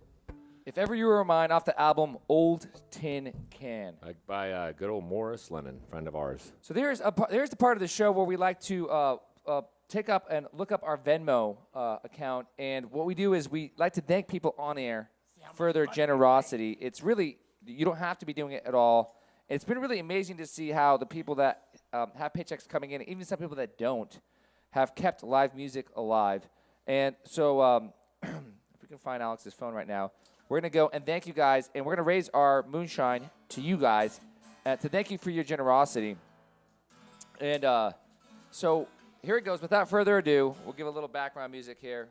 If Ever You Were Mine off the album Old Tin Can. By good old Morris Lennon, friend of ours. So there's the part of the show where we like to take up and look up our Venmo account. And what we do is we like to thank people on air for their generosity. It's really, you don't have to be doing it at all. It's been really amazing to see how the people that have paychecks coming in, even some people that don't, have kept live music alive. And so if we can find Alex's phone right now, we're going to go and thank you guys, and we're going to raise our moonshine to you guys to thank you for your generosity. And so here it goes. Without further ado, we'll give a little background music here.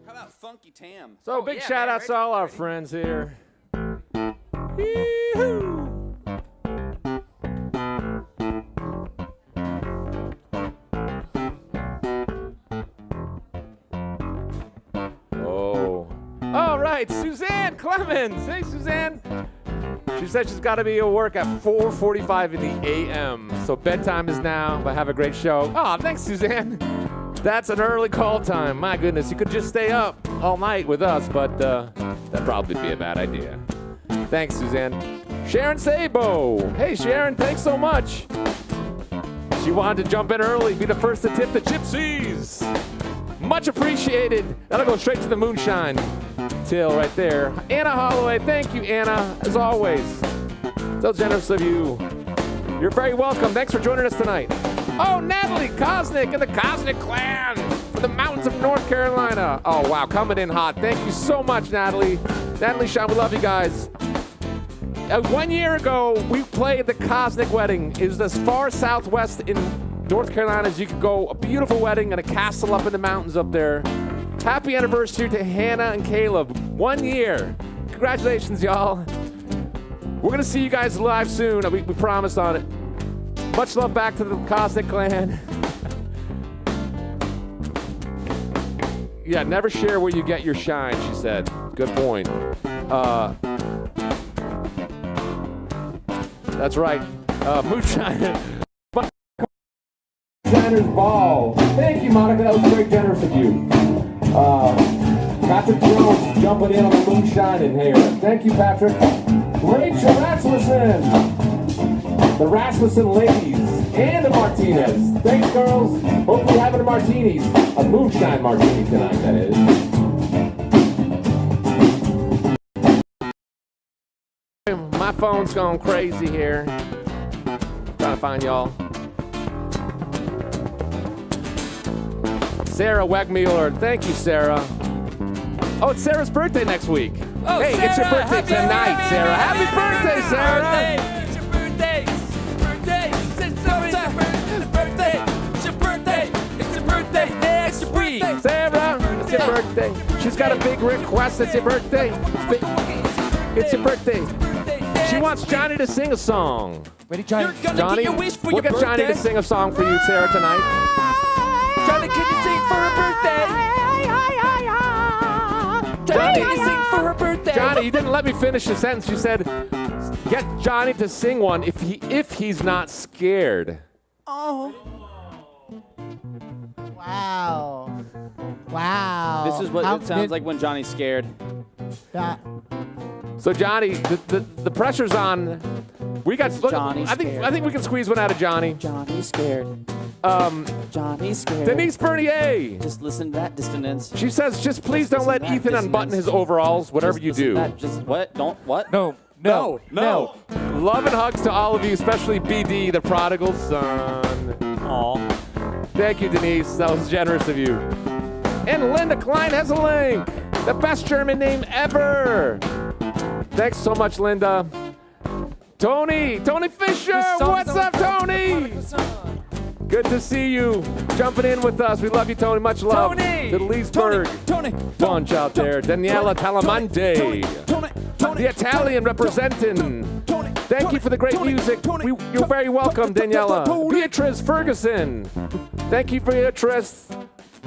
How about Funky Tam? So big shout outs to all our friends here. Yee-hoo! All right, Suzanne Clemens. Hey, Suzanne. She said she's got to be at work at 4:45 in the a.m. So bedtime is now, but have a great show. Oh, thanks, Suzanne. That's an early call time. My goodness, you could just stay up all night with us, but that'd probably be a bad idea. Thanks, Suzanne. Sharon Sabo. Hey, Sharon, thanks so much. She wanted to jump in early, be the first to tip the gypsies. Much appreciated. That'll go straight to the moonshine till right there. Anna Holloway, thank you, Anna, as always. So generous of you. You're very welcome. Thanks for joining us tonight. Oh, Natalie Kosnick and the Kosnick clan from the mountains of North Carolina. Oh, wow, coming in hot. Thank you so much, Natalie. Natalie, Sean, we love you guys. 1 year ago, we played the Kosnick wedding. It was as far southwest in North Carolina as you could go. A beautiful wedding and a castle up in the mountains up there. Happy anniversary to Hannah and Caleb. 1 year. Congratulations, y'all. We're going to see you guys live soon. We promised on it. Much love back to the Kosnick clan. Yeah, never share where you get your shine, she said. Good point. That's right. Moonshine. Moonshiner's Ball. Thank you, Monica. That was very generous of you. Patrick Jones jumping in on the moonshine in here. Thank you, Patrick. Rachel Rasmussen. The Rasmussen ladies. And the Martinez. Thanks, girls. Hope you're having a martini. A moonshine martini tonight, that is. My phone's going crazy here. Trying to find y'all. Sarah Wegmuller. Thank you, Sarah. Oh, it's Sarah's birthday next week. Oh, hey, Sarah, it's your birthday tonight, Sarah. Happy birthday, Sarah. It's your birthday. It's your birthday. It's your birthday. It's your birthday. It's your birthday next week. Sarah, it's your birthday. She's got a big request. It's your birthday. It's your birthday. She wants Johnny to sing a song. Ready, Johnny? Johnny, we'll get Johnny to sing a song for you, Sarah, tonight. Johnny, can you sing for her birthday? Johnny, can you sing for her birthday? Johnny, you didn't let me finish the sentence. You said, get Johnny to sing one if he's not scared. Oh. Wow. Wow. This is what it sounds like when Johnny's scared. So Johnny, the pressure's on. We got. Johnny's I think we can squeeze one out of Johnny. Johnny's scared. Johnny's scared. Denise Bernier. Just listen to that dissonance. She says, just please don't let Ethan unbutton his overalls, whatever you do. Just what? Don't what? No. Love and hugs to all of you, especially BD, the prodigal son. Aw. Thank you, Denise. That was generous of you. And Linda Klein has a link. The best German name ever. Thanks so much, Linda. Tony Fisher. What's up, Tony? Good to see you jumping in with us. We love you, Tony. Much love. Tony! To the Leesburg bunch out there. Daniela Talamante. The Italian representing. Thank you for the great music. You're very welcome, Daniela. Beatrice Ferguson. Thank you, Beatrice.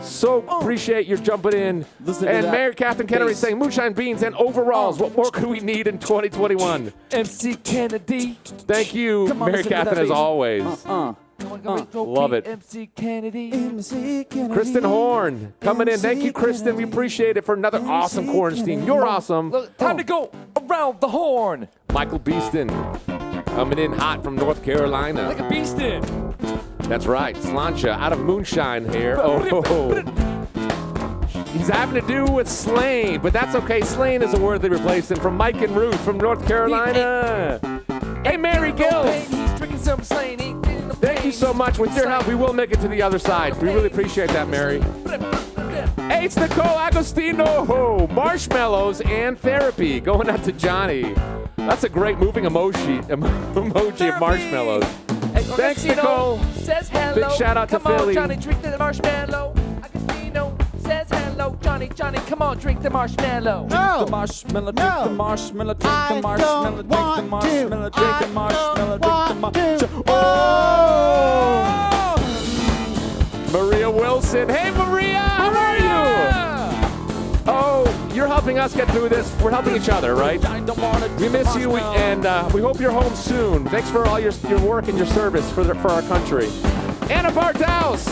So appreciate your jumping in. And Mary Catherine Kennedy saying moonshine beans and overalls. What more could we need in 2021? MC Kennedy. Thank you, Mary Catherine, as always. Love it. MC Kennedy. Kristen Horn coming in. Thank you, Kristen. We appreciate it for another awesome quarantine. You're awesome. Look, time to go around the horn. Michael Beeston coming in hot from North Carolina. Like a beastin'. That's right. Slancha out of Moonshine here. Oh. He's having to do with Slane, but that's okay. Slane is a worthy replacement from Mike and Ruth from North Carolina. Hey, Mary Gill. He's drinking some Slane. Thank you so much. With your help, we will make it to the other side. We really appreciate that, Mary. Hey, it's Nicole Agostino. Marshmallows and therapy. Going out to Johnny. That's a great moving emoji of marshmallows. Thanks, Nicole. Says hello. Big shout out to Come Philly. on, Johnny, drink the marshmallow. Agostino says hello. Johnny, come on, drink the marshmallow. No. The marshmallow, No. drink the marshmallow, drink I the marshmallow, don't drink the want marshmallow, to. drink the I marshmallow, don't drink the want marshmallow. to. Maria Wilson. Hey, Maria, how are you? Oh, you're helping us get through this. We're helping each other, right? We miss you, and we hope you're home soon. Thanks for all your work and your service for our country. Anna Barthouse.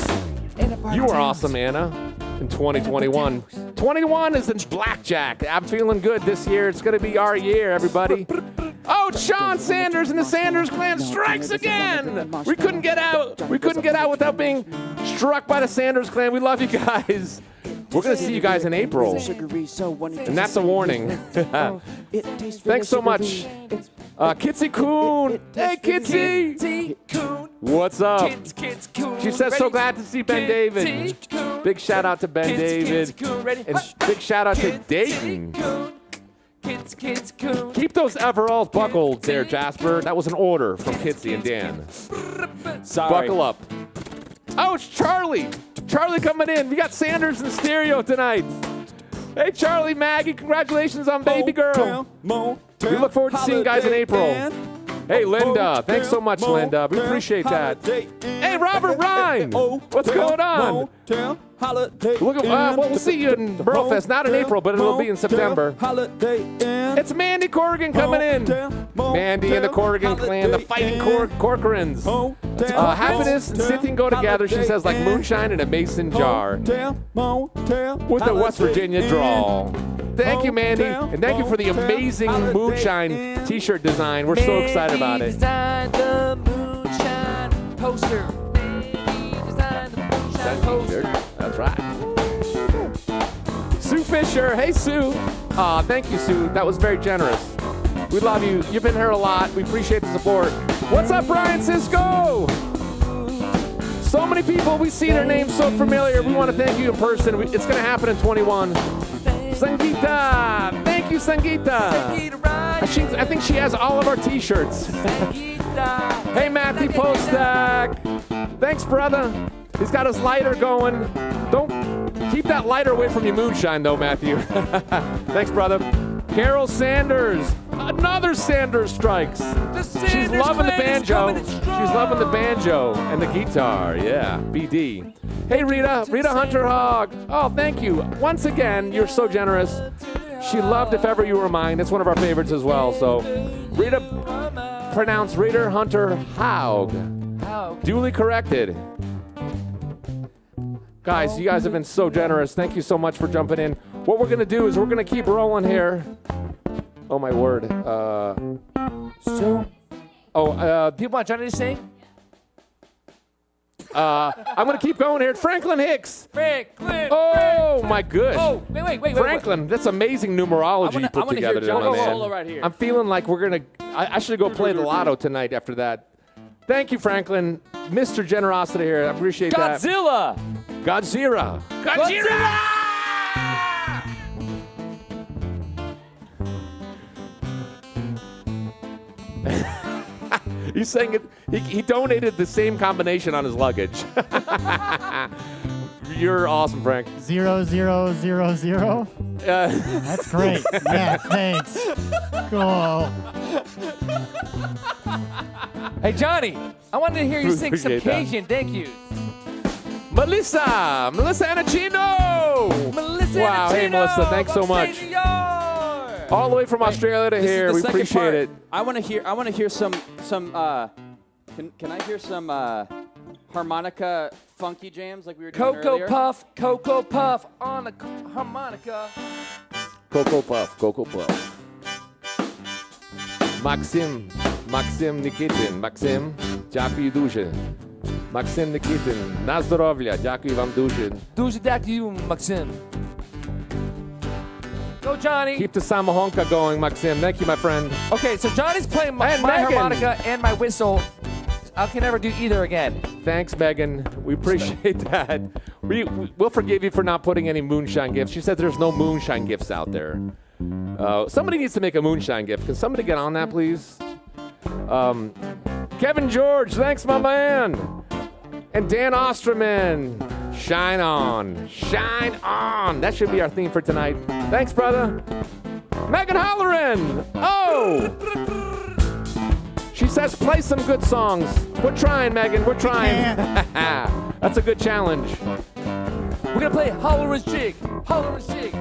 You were awesome, Anna, in 2021. 21 is in blackjack. I'm feeling good this year. It's going to be our year, everybody. Oh, Sean Sanders and the Sanders clan strikes again. We couldn't get out. We couldn't get out without being struck by the Sanders clan. We love you guys. We're going to see you guys in April. And that's a warning. Thanks so much. Kitsy Coon. Hey, Kitsy. What's up? She says, so glad to see Ben David. Big shout out to Ben David. And big shout out to Dayton. Keep those overalls buckled there, Jasper. That was an order from Kitsy and Dan. Sorry. Buckle up. Oh, it's Charlie. Charlie coming in. We got Sanders in stereo tonight. Hey, Charlie, Maggie, congratulations on baby girl. We look forward to seeing you guys in April. Hey, Linda. Thanks so much, Linda. We appreciate that. Hey, Robert Ryan. What's going on? Look at, we'll see you in Burlfest, not in April, but it'll be in September. It's Mandy Corrigan coming in. Mandy and the Corrigan clan, the fighting Corcorans. Happiness and Scythian go together, she says, like moonshine in a mason jar. With a West Virginia drawl. Thank you, Mandy, and thank you for the amazing Moonshine t-shirt design. We're so excited about it. Designed the Moonshine poster. Designed the Moonshine poster. That's right. Sue Fisher. Hey, Sue. Thank you, Sue. That was very generous. We love you. You've been here a lot. We appreciate the support. What's up, Brian Cisco? So many people. We've seen her name so familiar. We want to thank you in person. It's going to happen in 21. Sangeeta. Thank you, Sangeeta. I think she has all of our t-shirts. Hey, Matthew Postak. Thanks, brother. He's got his lighter going. Don't keep that lighter away from your moonshine, though, Matthew. Thanks, brother. Carol Sanders. Another Sanders strikes. She's loving the banjo. She's loving the banjo and the guitar. Yeah, BD. Hey, Rita Hunter Hogg. Oh, thank you. Once again, you're so generous. She loved If Ever You Were Mine. It's one of our favorites as well. So, Rita, pronounced Rita Hunter Hogg. Duly corrected. Guys, you guys have been so generous. Thank you so much for jumping in. What we're going to do is we're going to keep rolling here. Oh, my word. Do you want Johnny to sing? I'm going to keep going here. Franklin Hicks. Franklin. Oh, my gosh. Oh, wait. Franklin, that's amazing numerology you put together there, my man. Right here. I'm feeling like we're going to... I should go play the lotto tonight after that. Thank you, Franklin. Mr. Generosity here. I appreciate that. Godzilla. Godzilla. He's saying it. He donated the same combination on his luggage. You're awesome, Frank. 0000. That's great. Yeah, thanks. Cool. Hey, Johnny, I wanted to hear you sing some Appreciate that. Cajun thank yous. Melissa Anacino. Wow, hey, Melissa, thanks so much. All the way from Australia to here. We appreciate it. I want to hear some. Can I hear some harmonica funky jams like we were doing earlier? Cocoa Puff on the harmonica. Cocoa Puff. Maxim Nikitin. Maxim, дякую дуже. Maxim Nikitin, на здоров'я, дякую вам дуже. Дуже дякую, Maxim. Go, Johnny. Keep the samahonka going, Maxim. Thank you, my friend. Okay, so Johnny's playing my harmonica and my whistle. I can never do either again. Thanks, Megan. We appreciate that. We'll forgive you for not putting any moonshine gifts. She said there's no moonshine gifts out there. Somebody needs to make a moonshine gift. Can somebody get on that, please? Kevin George, thanks, my man. And Dan Osterman, shine on. Shine on. That should be our theme for tonight. Thanks, brother. Megan Halloran. Oh! She says play some good songs. We're trying, Megan. We're trying. That's a good challenge. We're going to play Holler's Jig. Holler's Jig.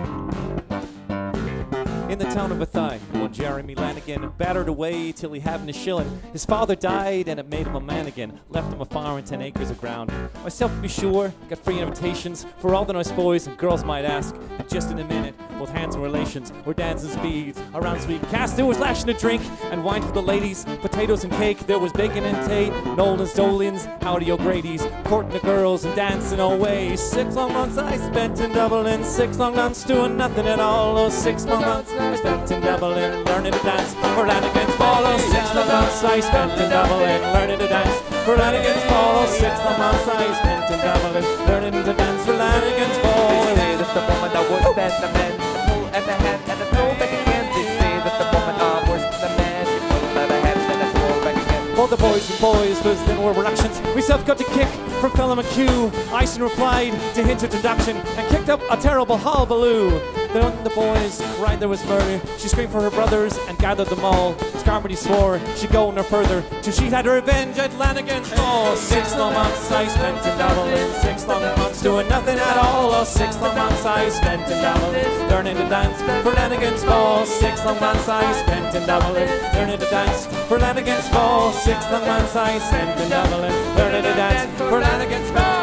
In the town of Bathai, one Jeremy Lanigan battered away till he hadn't a shilling. His father died and it made him a man again. Left him a farm and 10 acres of ground. Myself, to be sure, got free invitations for all the nice boys and girls might ask. And just in a minute, both hands and relations were dancing speeds around sweet cast. There was lashing a drink and wine for the ladies, potatoes and cake. There was bacon and tea, Nolan's, Dolan's, Howdy O'Grady's, courting the girls and dancing away. 6 long months I spent in Dublin, 6 long months doing nothing at all. Those 6 long months I spent in Dublin, learning to dance for Lanigan's ball. 6 long months I spent in Dublin, learning to dance for Lanigan's ball. 6 long months I spent in Dublin, learning to dance for Lanigan's ball. They say that the woman that was best the man, the pull at the hand and the throw back again. They say that the woman that was the man, the pull at the hand and the throw back again. All the boys and boys, was then were reactions. Myself got the kick from Fella McHugh. Ison replied to his introduction and kicked up a terrible hullabaloo. Then the boys cried there was murder. She screamed for her brothers and gathered them all. Scarmody swore she'd go no further till she'd had her revenge at Lanigan's ball. 6 long months I spent in Dublin, 6 long months doing nothing at all. 6 long months I spent in Dublin, learning to dance for Lanigan's ball. 6 long months I spent in Dublin, learning to dance for Lanigan's ball. 6 long months I spent in Dublin, learning to dance for Lanigan's ball.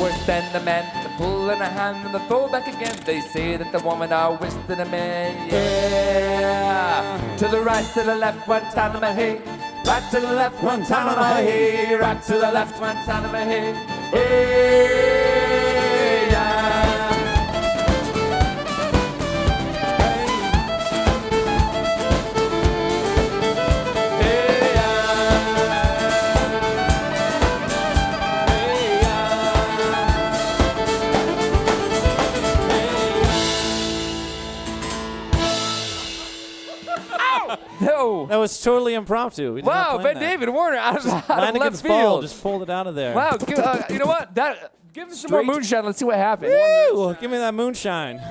Worse than the man, the pull in a hand and the throw back again. They say that the woman are worse than a man, yeah. To the right, to the left, one time of my hey. Right to the left, one time of my hey. Right to the left, one time of my hey. Hey, yeah. No. That was totally impromptu. We did not Wow, plan Ben that. David Warner out of left Lanigan's ball field. just pulled it out of there. Wow, you know what? Give him some more moonshine. Let's see what happens. Woo! Give me that moonshine.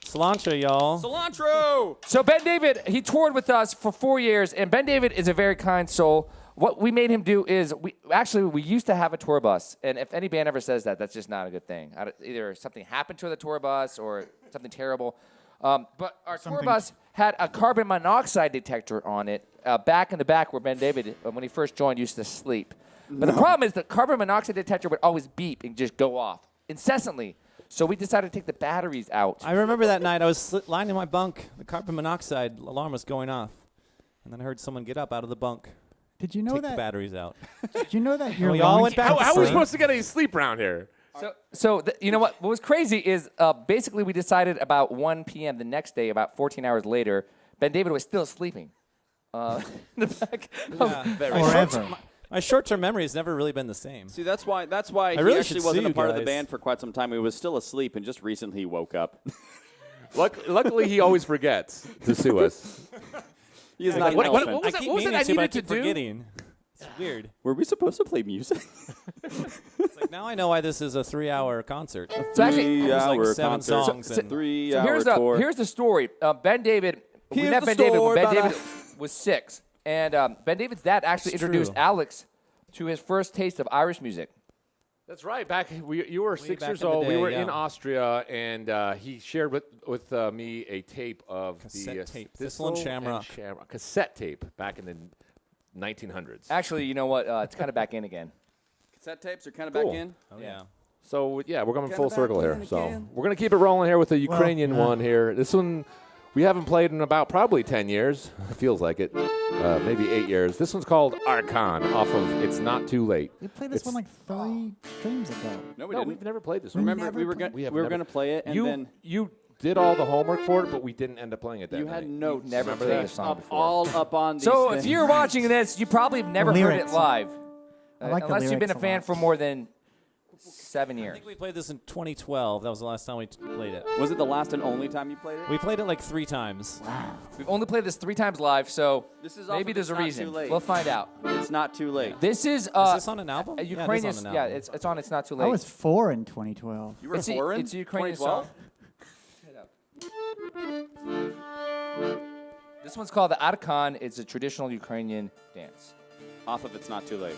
Cilantro, y'all. Cilantro! So Ben David, he toured with us for 4 years, and Ben David is a very kind soul. What we made him do is, we used to have a tour bus, and if any band ever says that, that's just not a good thing. Either something happened to the tour bus or something terrible. But our tour bus had a carbon monoxide detector on it back in the back where Ben David, when he first joined, used to sleep. But the problem is the carbon monoxide detector would always beep and just go off incessantly. So we decided to take the batteries out. I remember that night I was lying in my bunk. The carbon monoxide alarm was going off. And then I heard someone get up out of the bunk. Did you know take that? the batteries out. Did you know that your we all lungs- went back How to are we sleep. supposed to get any sleep around here? So you know what? What was crazy is basically we decided about 1 p.m. the next day, about 14 hours later, Ben David was still sleeping. In the back Forever. My short-term memory has never really been the same. See, that's why he really actually should wasn't sue a part you of the guys. band for quite some time. He was still asleep, and just recently he woke up. Luckily, he always forgets to sue us. He is Yeah, not what- an what- elephant. what was I it- keep what was it meaning I to, but I needed to keep do? forgetting. It's weird. Were we supposed to play music? It's like, now I know why this is a 3-hour concert. So actually, There's like 3-hour 7 concert. songs. So- and 3-hour tour. Here's the story. Ben David, we Here's met the Ben David when story Ben about David was 6. And Ben David's dad actually It's introduced true. Alex to his first taste of Irish music. That's right. You were 6 back years in the old. We day, were yeah. in Austria, and he shared with me a tape of Cassette the tape. Thistle Thistle and Shamrock. cassette tape back in the 1900s. Actually, you know what? It's kind of back in again. Cassette tapes are kind of Cool. back in. Oh, yeah. So yeah, we're coming Kinda full back circle here. in So again. we're gonna keep it rolling here with the Ukrainian yeah. one here. This one we haven't played in about probably 10 years. It feels like it. Maybe 8 years. This one's called Archon off of It's Not Too Late. We played this one like 3 streams ago. No, we No, didn't. we've never played this one. Remember, never we were played- going have we were never- going to play it, and then You did all the homework for it, but we didn't end up playing it that you night. had notes. never Remember played that? a song up, before. all up on these So things. if you're watching this, you probably have never heard it lyrics. live. I like the unless you've been a lyrics a fan lot. for more than 7 I years. think we played this in 2012. That was the last time we played it. Was it the last and only time you played it? We played it like 3 times. We've only played this 3 times live, so This is off maybe of there's It's a Not reason. Too Late. We'll find out. It's not too late. This is Is this on an album? a Yeah, it is Ukrainian. on an Yeah, album. it's on. It's not too late. I was 4 in 2012. You were it's foreign. it's a Ukrainian 2012? song. This one's called the Arkan. It's a traditional Ukrainian dance. Off of It's Not Too Late.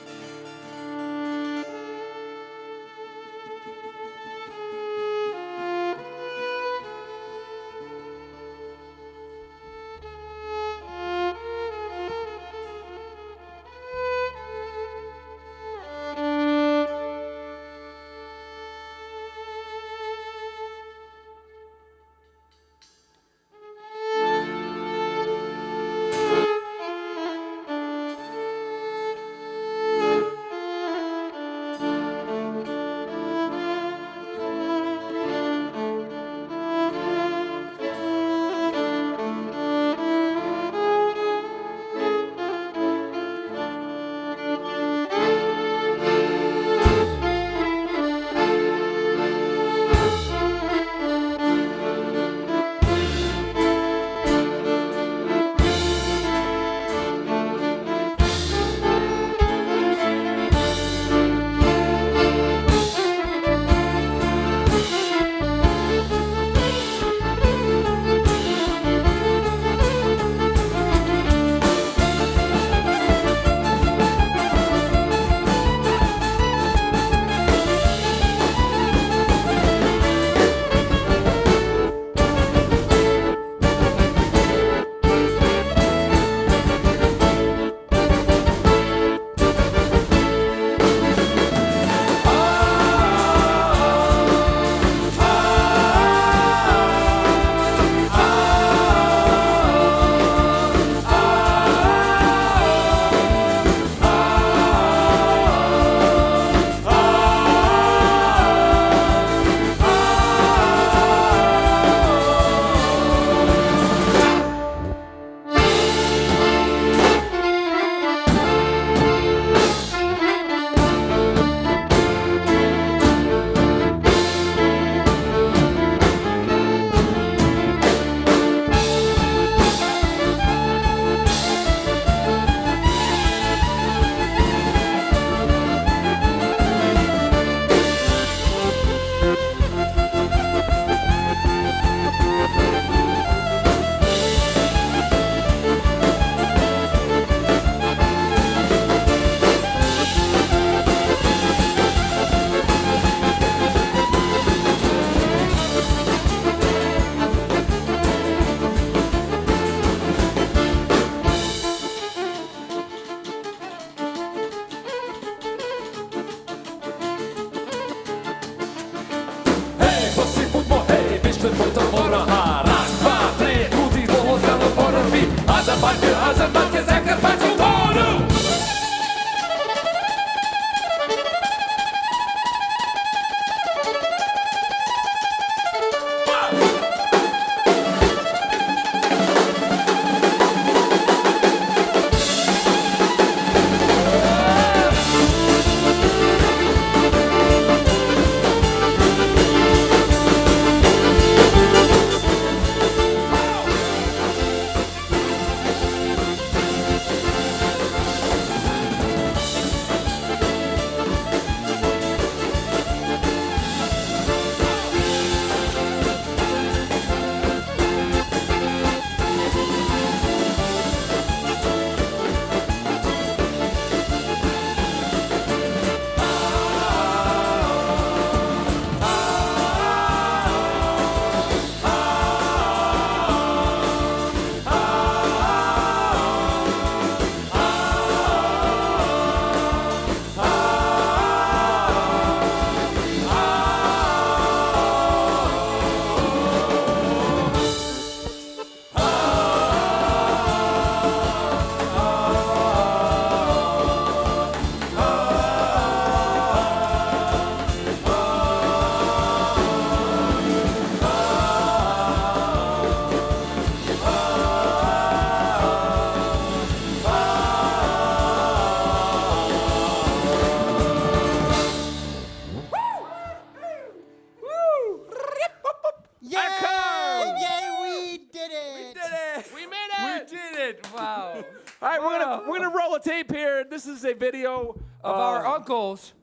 it. Wow. All right, we're gonna roll a tape here. This is a video Of our uncles.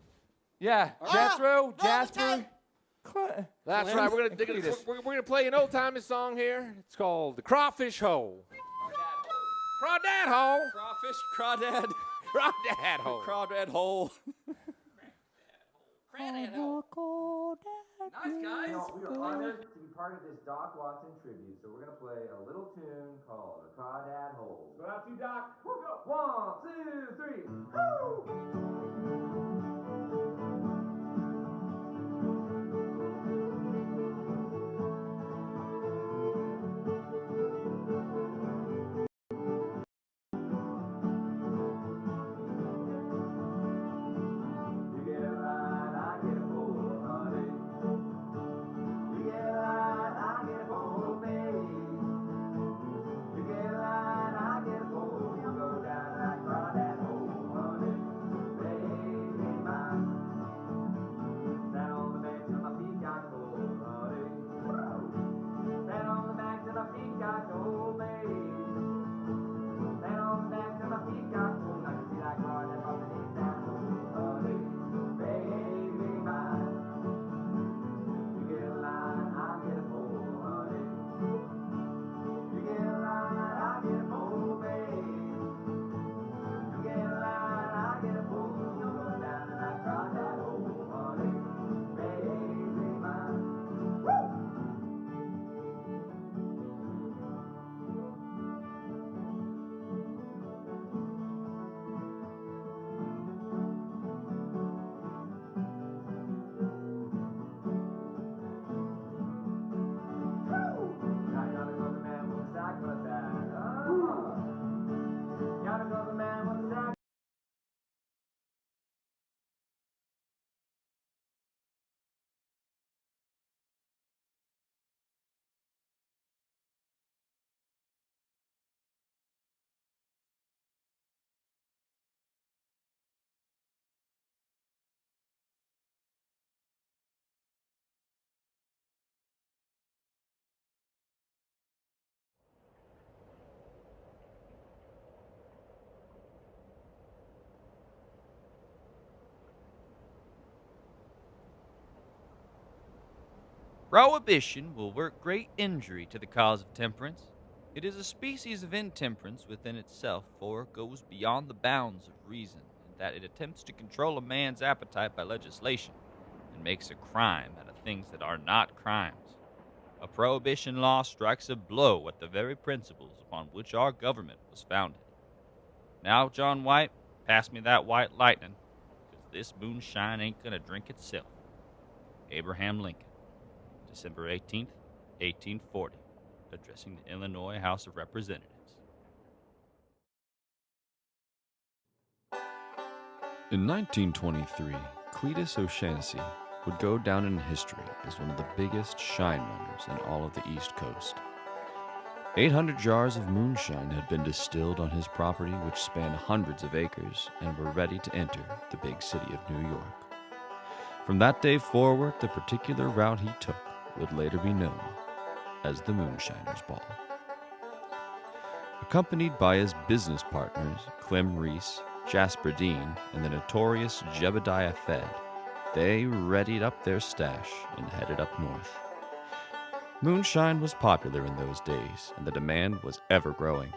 Yeah. Jethro, Jasper. That's right. We're gonna play an old timey song here. It's called "The Crawfish Hole." Crawdad hole. Crawfish, crawdad, Crawdad hole. crawdad hole. Nice, guys. We are honored to be part of this Doc Watson tribute, so we're going to play a little tune called The Crawdad Hole. Go out to you, Doc. Go. 1, 2, 3. Woo! Prohibition will work great injury to the cause of temperance. It is a species of intemperance within itself, for it goes beyond the bounds of reason, in that it attempts to control a man's appetite by legislation, and makes a crime out of things that are not crimes. A prohibition law strikes a blow at the very principles upon which our government was founded. Now, John White, pass me that white lightning, 'cause this moonshine ain't gonna drink itself. Abraham Lincoln, December 18th, 1840, addressing the Illinois House of Representatives. In 1923, Cletus O'Shaughnessy would go down in history as one of the biggest shine runners in all of the East Coast. 800 jars of moonshine had been distilled on his property, which spanned hundreds of acres, and were ready to enter the big city of New York. From that day forward, the particular route he took would later be known as the Moonshiner's Ball. Accompanied by his business partners, Clem Reese, Jasper Dean, and the notorious Jebediah Fed, they readied up their stash and headed up north. Moonshine was popular in those days, and the demand was ever growing.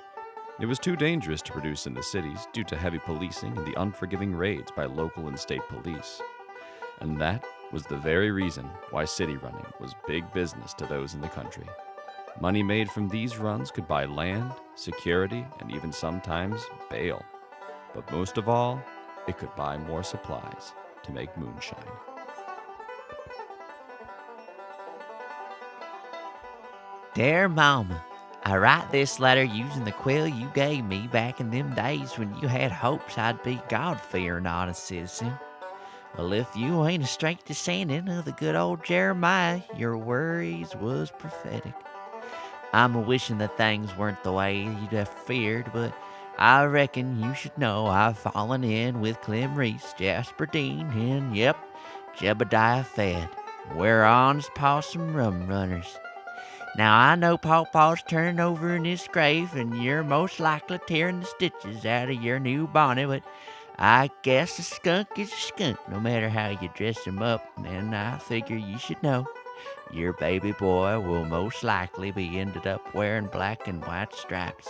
It was too dangerous to produce in the cities due to heavy policing and the unforgiving raids by local and state police. And that was the very reason why city running was big business to those in the country. Money made from these runs could buy land, security, and even sometimes bail. But most of all, it could buy more supplies to make moonshine. Dear Mama, I write this letter using the quill you gave me back in them days when you had hopes I'd be God-fearing honest citizen. Well, if you ain't a straight descendant of the good old Jeremiah, your worries was prophetic. I'm a-wishing that things weren't the way you'd have feared, but I reckon you should know I've fallen in with Clem Reese, Jasper Dean, and, yep, Jebediah Fed. We're honest possum rum runners. Now I know Pawpaw's turning over in his grave, and you're most likely tearing the stitches out of your new bonnet, but I guess a skunk is a skunk, no matter how you dress him up, and I figure you should know your baby boy will most likely be ended up wearing black and white stripes.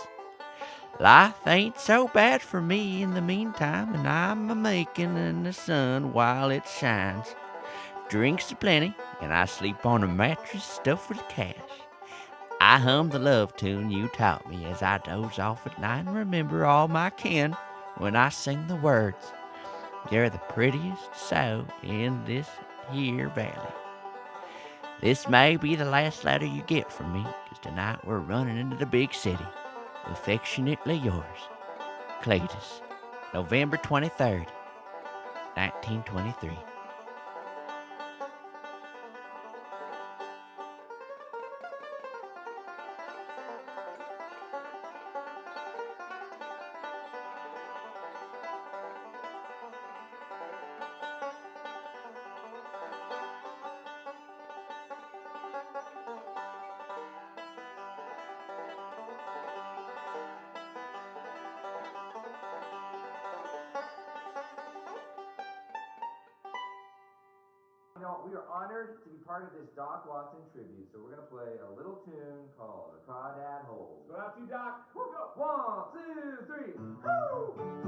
Life ain't so bad for me in the meantime, and I'm a-making in the sun while it shines. Drinks aplenty, and I sleep on a mattress stuffed with cash. I hum the love tune you taught me as I doze off at night and remember all my kin when I sing the words. You're the prettiest soul in this here valley. This may be the last letter you get from me, 'cause tonight we're running into the big city. Affectionately yours, Cletus. November 23rd, 1923. You know, we are honored to be part of this Doc Watson tribute, so we're going to play a little tune called The Crawdad Hole. Go out to you, Doc. Go. 1, 2, 3. Woo!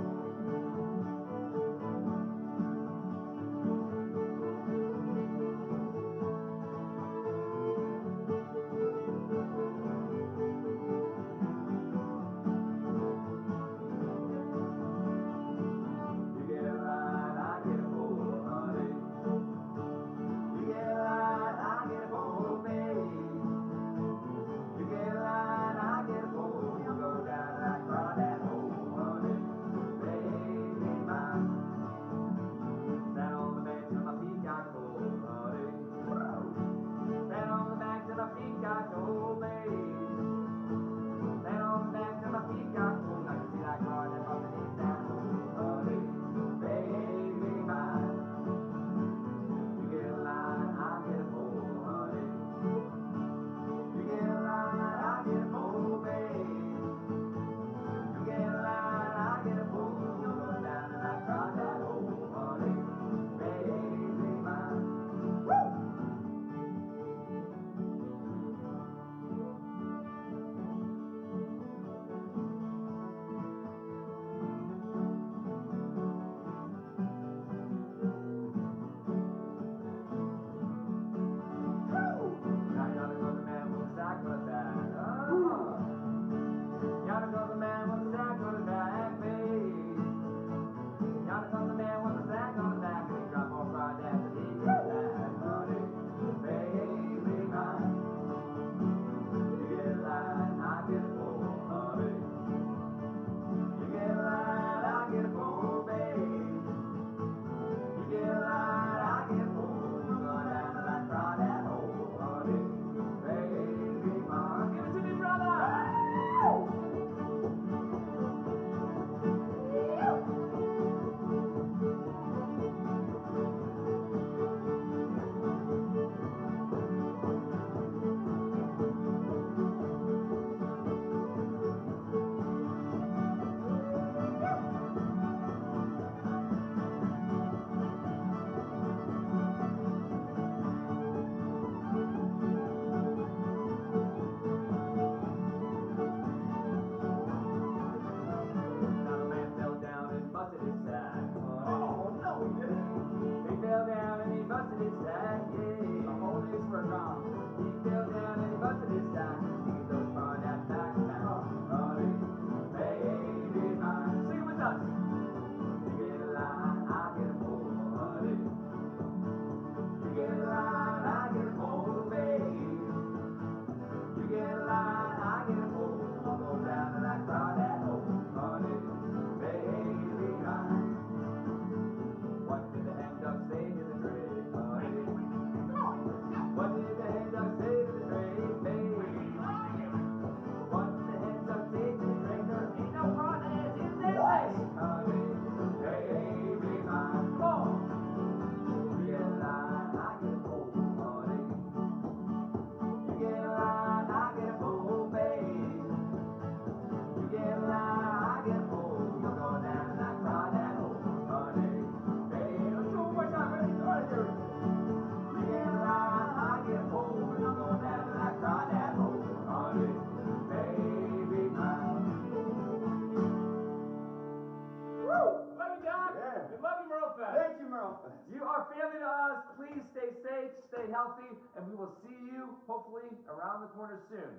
healthy, and we will see you, hopefully, around the corner soon.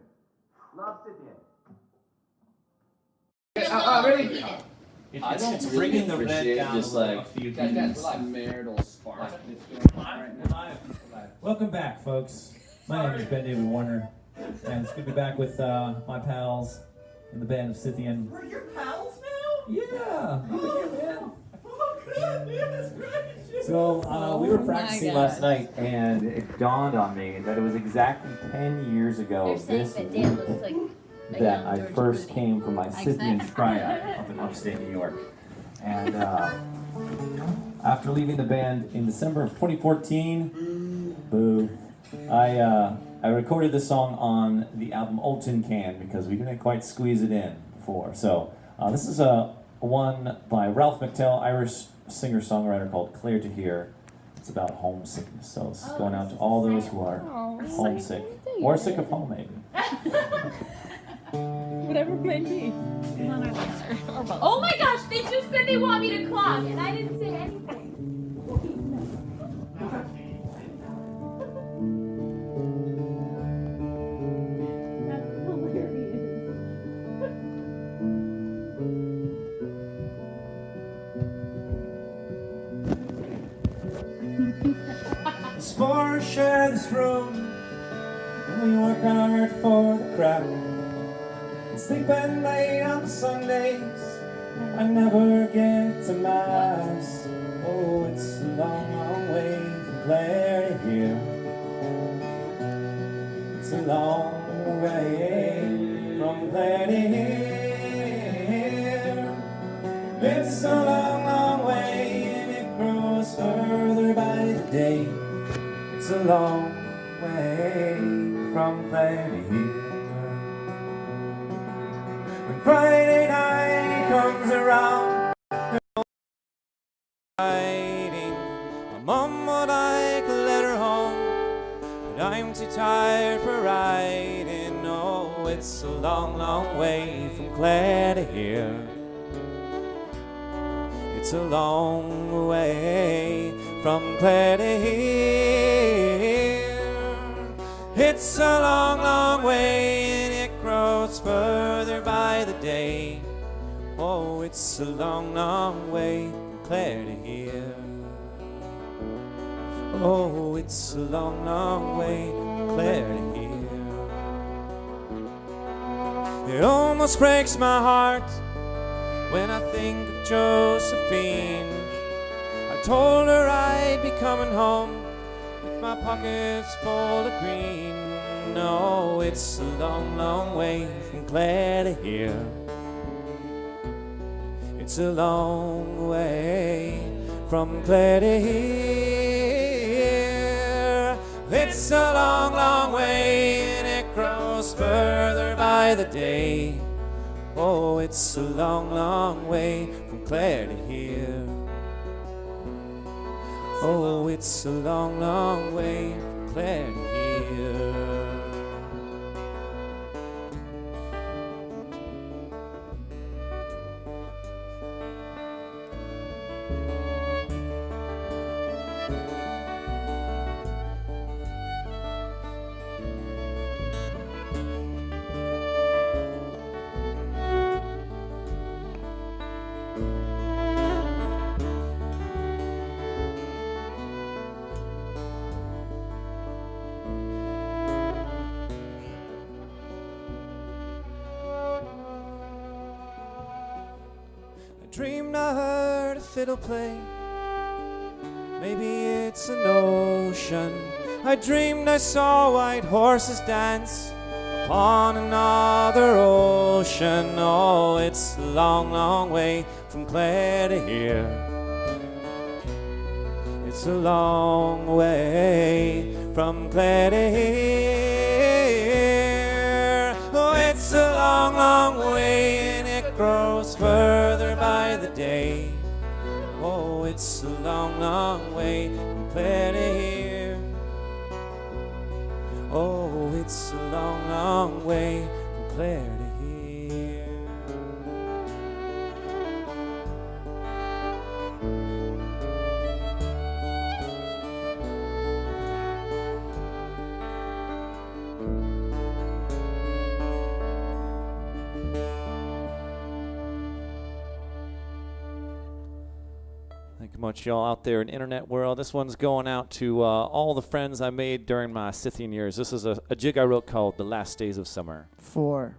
Love, Scythian. Ready? I don't really bringing the red appreciate down just a little- like a few this keys. marital spark that's going on right now. Welcome back, folks. My name is Ben David Warner, and it's good to be back with my pals in the band of Scythian. We're your pals now? Yeah, look at you, man. Oh, good, dude, that's great. So we were practicing last night, and it dawned on me that it was exactly 10 years ago this week that I first came for my Scythian tryout up in upstate New York. And after leaving the band in December of 2014, boo, I recorded this song on the album Old Tin Can because we didn't quite squeeze it in before. So this is one by Ralph McTell, Irish singer-songwriter called Clear to Hear. It's about homesickness. So this is going out to all those who are homesick or sick of home, maybe. Whatever it may be. Oh my gosh, they just said they want me to clog, and I didn't say anything. That's hilarious. It's for to share this room, and we work hard for the crowd. And sleeping late on Sundays, I never get to mass. Oh, it's a long, long way from Clare to here. It's a long way from Clare to here. It's a long, long way, and it grows further by the day. It's a long way from Clare to here. When Friday night comes around, writing, my mom would like a letter home, but I'm too tired for writing. Oh, it's a long, long way from Clare to here. It's a long way from Clare to here. It's a long, long way, and it grows further by the day. Oh, it's a long, long way from Clare to here. Oh, it's a long, long way from Clare to here. It almost breaks my heart when I think of Josephine. I told her I'd be coming home with my pockets full of green. No, it's a long, long way from Clare to here. It's a long way from Clare to here. It's a long, long way, and it grows further by the day. Oh, it's a long, long way from Clare to here. Oh, it's a long, long way from Clare to here. Dreamed I heard a fiddle play. Maybe it's an ocean. I dreamed I saw white horses dance upon another ocean. Oh, it's a long, long way from Clare to here. It's a long way from Clare to here. Oh, it's a long, long way, and it grows further by the day. Oh, it's a long, long way from Clare to here. Oh, it's a long, long way from Clare to here. much, y'all out there in internet world. This one's going out to all the friends I made during my Scythian years. This is a jig I wrote called The Last Days of Summer. 4.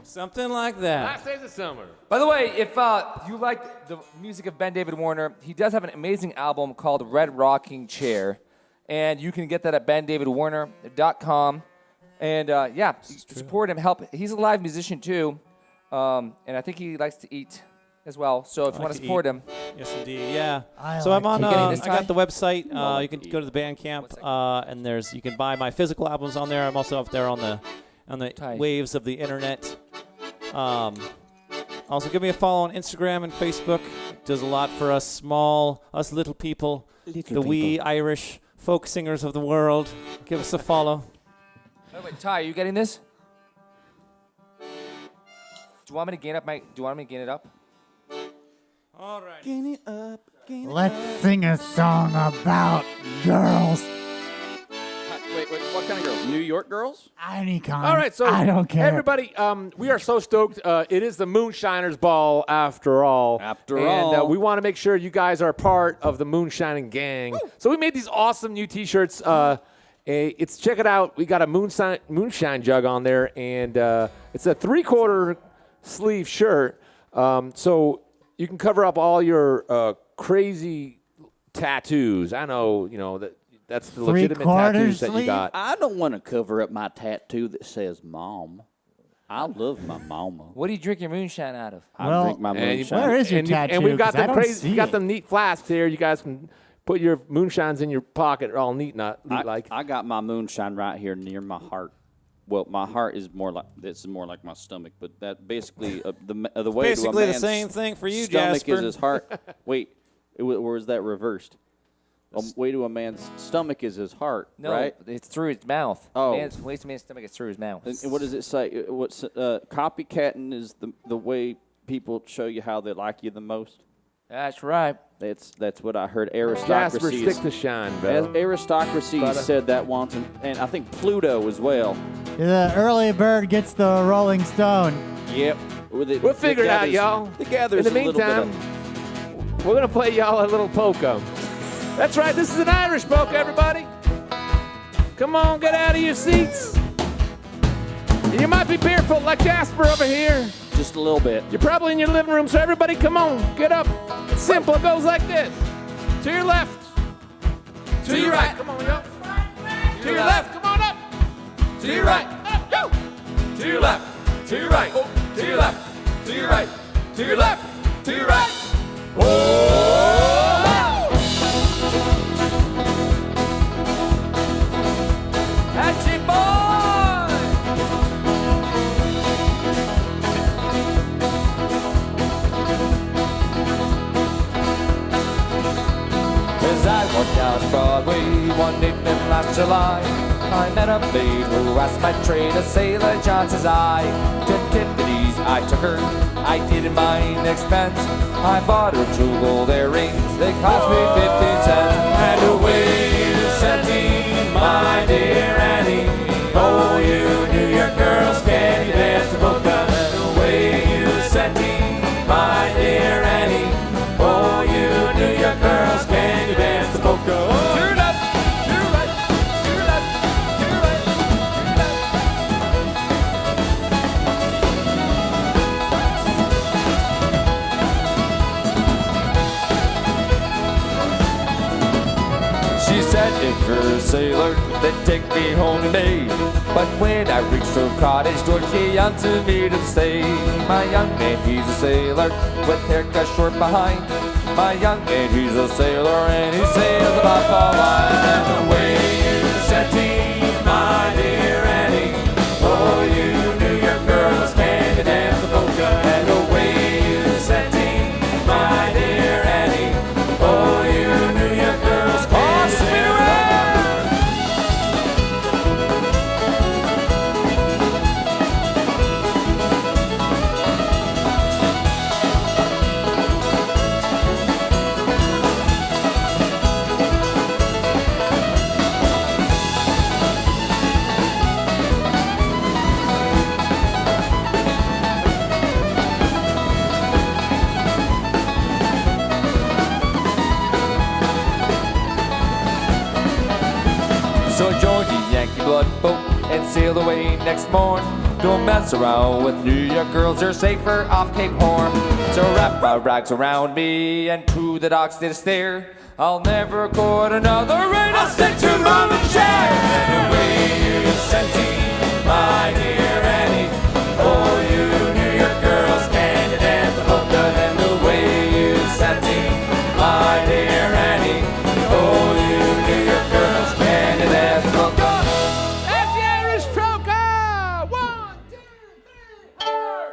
Something like that. Last Days of Summer. By the way, if you like the music of Ben David Warner, he does have an amazing album called Red Rocking Chair, and you can get that at bendavidwarner.com. And yeah, support him, help. He's a live musician too, and I think he likes to eat as well. So if you want to support him, yes, indeed, yeah. I So like I'm on. to I eat. got the website. You can go to the Bandcamp, and you can buy my physical albums on there. I'm also up there on the waves of the internet. Also, give me a follow on Instagram and Facebook. It does a lot for us little people, wee Irish folk singers of the world. Give us a follow. Wait, Ty, are you getting this? Do you want me to gain it up? All right. Gain it up. Let's sing a song about girls. Wait, what kind of girls? New York girls? Any kind. All right, so I don't care. everybody, we are so stoked. It is the Moonshiner's Ball after all. And we want to make sure you guys are part of the Moonshining gang. Woo! So we made these awesome new T-shirts. Check it out. We got a moonshine jug on there, and it's a 3/4 sleeve shirt. So you can cover up all your crazy tattoos. I know, that's the legitimate tattoos that you got. I don't want to cover up my tattoo that says Mom. I love my mama. What do you drink your moonshine out of? I drink my moonshine. Where is your tattoo? And we've got 'Cause I them don't crazy. You see got it. them neat flasks here. You guys can put your moonshines in your pocket, all neat like. I got my moonshine right here near my heart. Well, my heart is more like my stomach, but that basically the way Basically to a the man's same thing for you, stomach Jasper. is his heart. Wait, or is that reversed? Way to a man's stomach is his heart, No, right? it's through his mouth. Oh. Way to man's stomach is through his mouth. And what does it say? What's copycatting is the way people show you how they like you the most. That's right. That's what I heard. Jasper, Aristocracy. stick to shine, bro. Aristocracy said that once, and I think Pluto as well. The early bird gets the rolling stone. Yep. We'll figure it out, y'all. The gathers In the a little bit meantime, we're going to play y'all a little polka. That's right, this is an Irish polka, everybody. Come on, get out of your seats. And you might be barefoot like Jasper over here. Just a little bit. You're probably in your living room, so everybody come on, get up. It's simple, it goes like this. To your left. To your right. Come on, yo. To your left. Come on up. To your right. Up, go. To your left. To your right. To your left. To your right. To your left. To your right. Hatchet boy! As I walked down Broadway one evening last July, I met a maid who asked my trade, a sailor Johnson's eye. To Tiffany's I took her, I didn't mind expense. I bought her 2 gold earrings, they cost me 50 cents. And away to Santine, my dear Annie. Oh, you New York girls, can you dance the polka? And away you Santine, my dear Annie. Oh, you New York girls, can you dance the polka? To your left, to your right, to your left, to your right, to your left. She said if you're a sailor, then take me home today. But when I reached her cottage door, she answered me to say, my young man, he's a sailor, with hair cut short behind. My young man, he's a sailor, and he sails about the line. And away you Santine, my dear Annie. Oh, you New York girls, can you dance the polka? And away you Santine, my dear Annie. Oh, you New York girls, can you dance the polka? So join the Yankee blood boat and sail away next morn. Don't mess around with New York girls, they're safer off Cape Horn. So wrap my rags around me and to the docks did stare. I'll never court another rain, I'll stick to mom and chair. And away you Santine, my dear Annie. Oh, you New York girls, can you dance the polka? And away you Santine, my dear Annie. Oh, you New York girls, can you dance the polka? That's the Irish polka. 1, 2, 3, 4.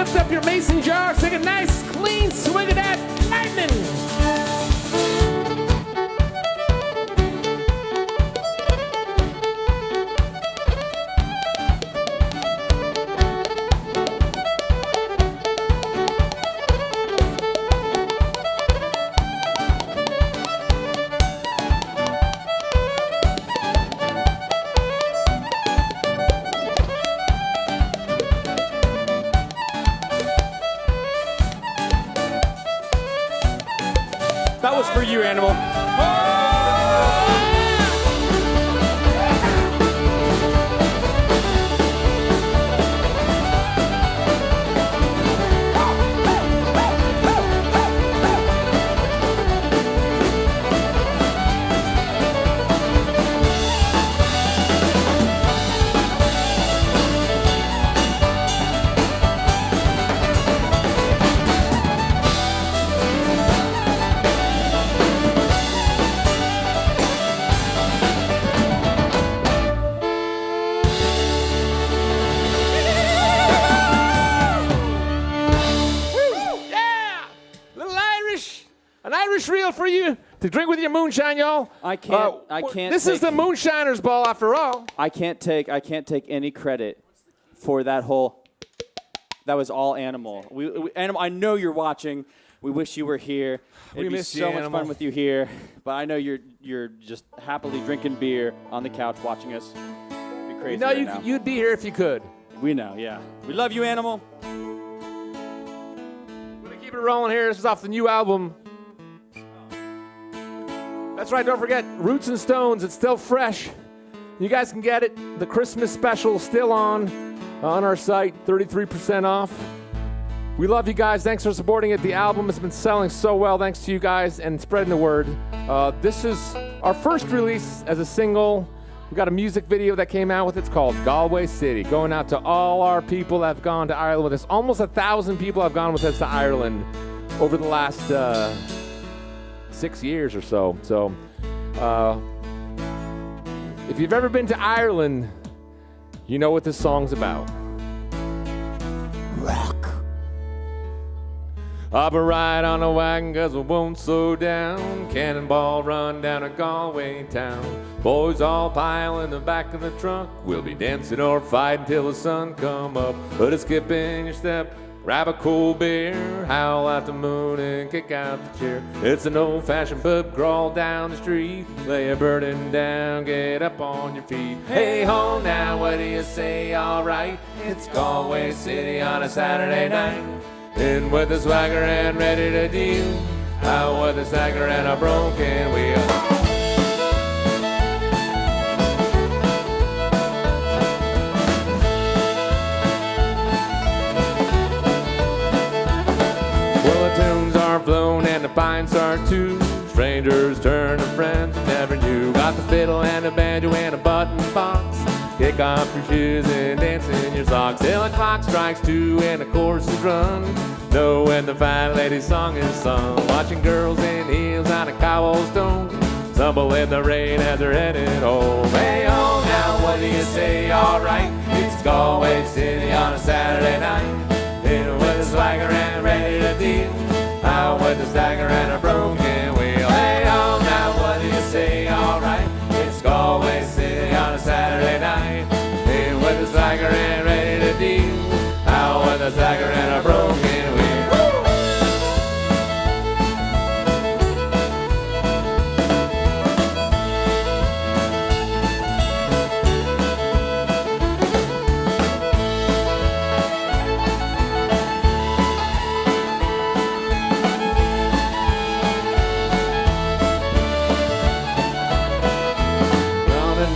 lift up your mason jars, take a nice clean swig of that lightning. That was for you, animal. Reel for you to drink with your moonshine, y'all. I can't. This is the Moonshiner's ball, after all. I can't take any credit for that whole. That was all Animal. Animal. I know you're watching. We wish you were here. It'd be so much fun with you here. But I know you're just happily drinking beer on the couch watching us. It'd be crazy. We know you'd be here if you could. We know. Yeah. We love you, Animal. We're gonna keep it rolling here. This is off the new album. That's right, don't forget, Roots and Stones, it's still fresh. You guys can get it. The Christmas special is still on our site, 33% off. We love you guys. Thanks for supporting it. The album has been selling so well, thanks to you guys and spreading the word. This is our first release as a single. We've got a music video that came out with it. It's called Galway City, going out to all our people that have gone to Ireland with us. Almost 1,000 people have gone with us to Ireland over the last 6 years or so. So, if you've ever been to Ireland, you know what this song's about. Rock. Up a ride on a wagon 'cause we won't slow down. Cannonball run down a Galway town. Boys all pile in the back of the trunk. We'll be dancing or fighting till the sun come up. Put a skip in your step. Grab a cool beer, howl at the moon and kick out the chair. It's an old-fashioned pub crawl down the street. Lay a burden down, get up on your feet. Hey ho now, what do you say? All right, it's Galway City on a Saturday night. In with the swagger and ready to deal. Out with the stagger and a broken wheel. Tunes are flown and the pines are too. Strangers turn to friends you never knew. Got the fiddle and the banjo and a button box. Kick off your shoes and dance in your socks. Till the clock strikes 2 and the chorus is run. Know when the fine lady's song is sung. Watching girls in heels on a cobblestone stumble in the rain as they're headed home. Hey ho now, what do you say? All right, it's Galway City on a Saturday night. In with a swagger and ready to deal. Out with a stagger and a broken wheel. Hey ho now, what do you say? All right, it's Galway City on a Saturday night. In with a swagger and ready to deal. Out with a stagger and a broken wheel.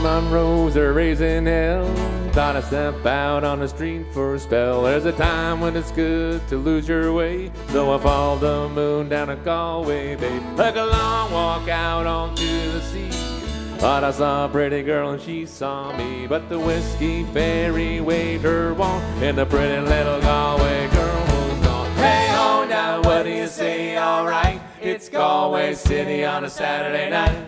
Monroe's are raising hell. Thought I'd step out on the street for a spell. There's a time when it's good to lose your way. So I followed the moon down a Galway Bay. Took a long walk out onto the sea. Thought I saw a pretty girl and she saw me. But the whiskey fairy waved her wand and the pretty little Galway girl was gone. Hey ho now, what do you say? Alright, it's Galway City on a Saturday night.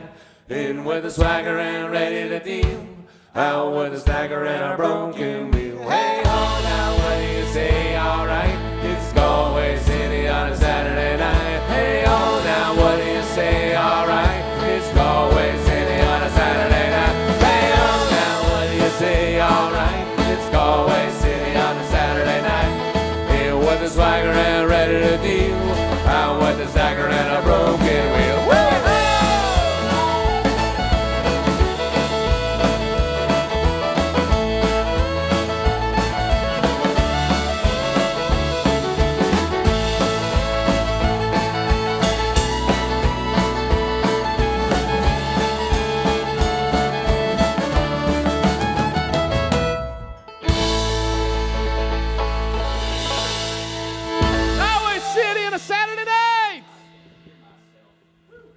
In with a swagger and ready to deal. Out with a stagger and a broken wheel. Hey ho now, what do you say? Alright, Galway City on a Saturday night. Hey, oh, now what do you say? Alright, it's Galway City on a Saturday night. Hey, oh, now what do you say? Alright, it's Galway City on a Saturday night. Here with the swagger and ready to deal. Out with the stagger and a broken wheel. Woo!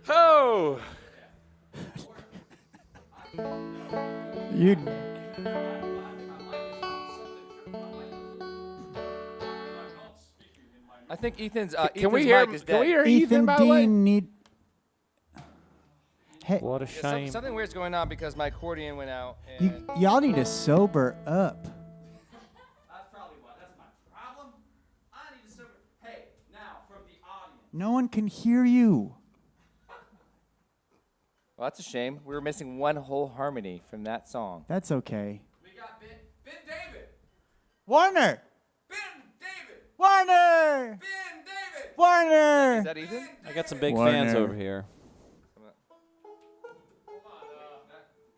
Oh! You. I think Ethan's. Can we hear? Mic is Can we dead. hear Ethan? By the way. Need. Hey, What a Yeah, shame. something weird's going on because my accordion went out. And y'all need to sober up. That's probably what. That's my problem. I need to sober. Hey, now from the audience. No one can hear you. well, that's a shame. We were missing one whole harmony from that song. That's okay. We got Ben David. Warner! Ben David. Warner! Ben David. Warner! Is that Ethan? I got some big Warner. fans over here.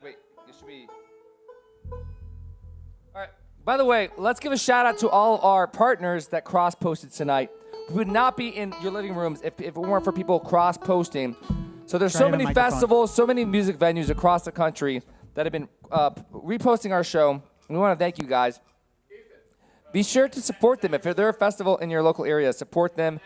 Wait, it should be. All right. By the way, let's give a shout out to all our partners that cross-posted tonight. We would not be in your living rooms if it weren't for people cross-posting. So there's Try so to have a many microphone. festivals, so many music venues across the country that have been reposting our show. We want to thank you guys. Be sure to support them. If they're a festival in your local area, support them.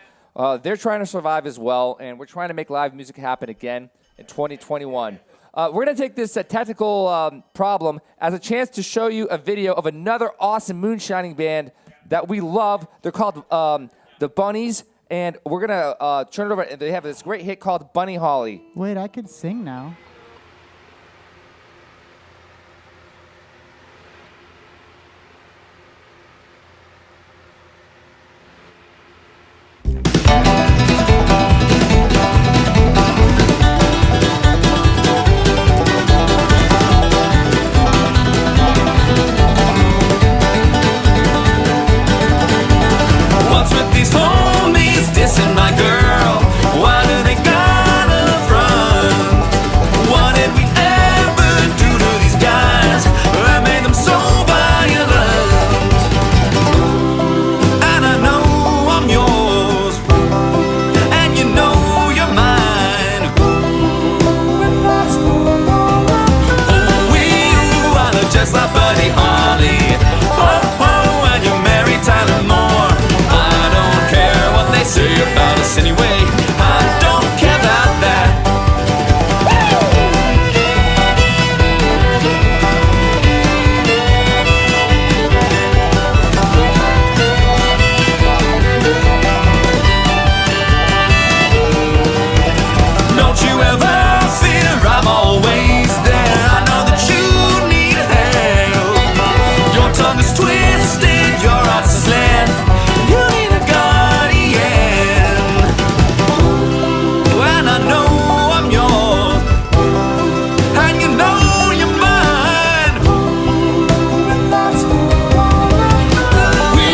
They're trying to survive as well, and we're trying to make live music happen again in 2021. We're going to take this technical problem as a chance to show you a video of another awesome moonshining band that we love. They're called the Bunnies, and we're going to turn it over. And they have this great hit called Bunny Holly. Wait, I could sing now. What's with these homies dissing my girl? Why do they gotta front? What did we ever do to these guys that made them so violent? And I know I'm yours, and you know you're mine. Oh, we are just like Buddy Holly. Oh, oh, and you marry Tyler Moore. I don't care what they say about us anyway. I don't care about that. Don't you ever fear, I'm always there. I know that you need help. Your tongue is twisted, your eyes are slant. You need a guardian. And I know I'm yours, and you know you're mine. We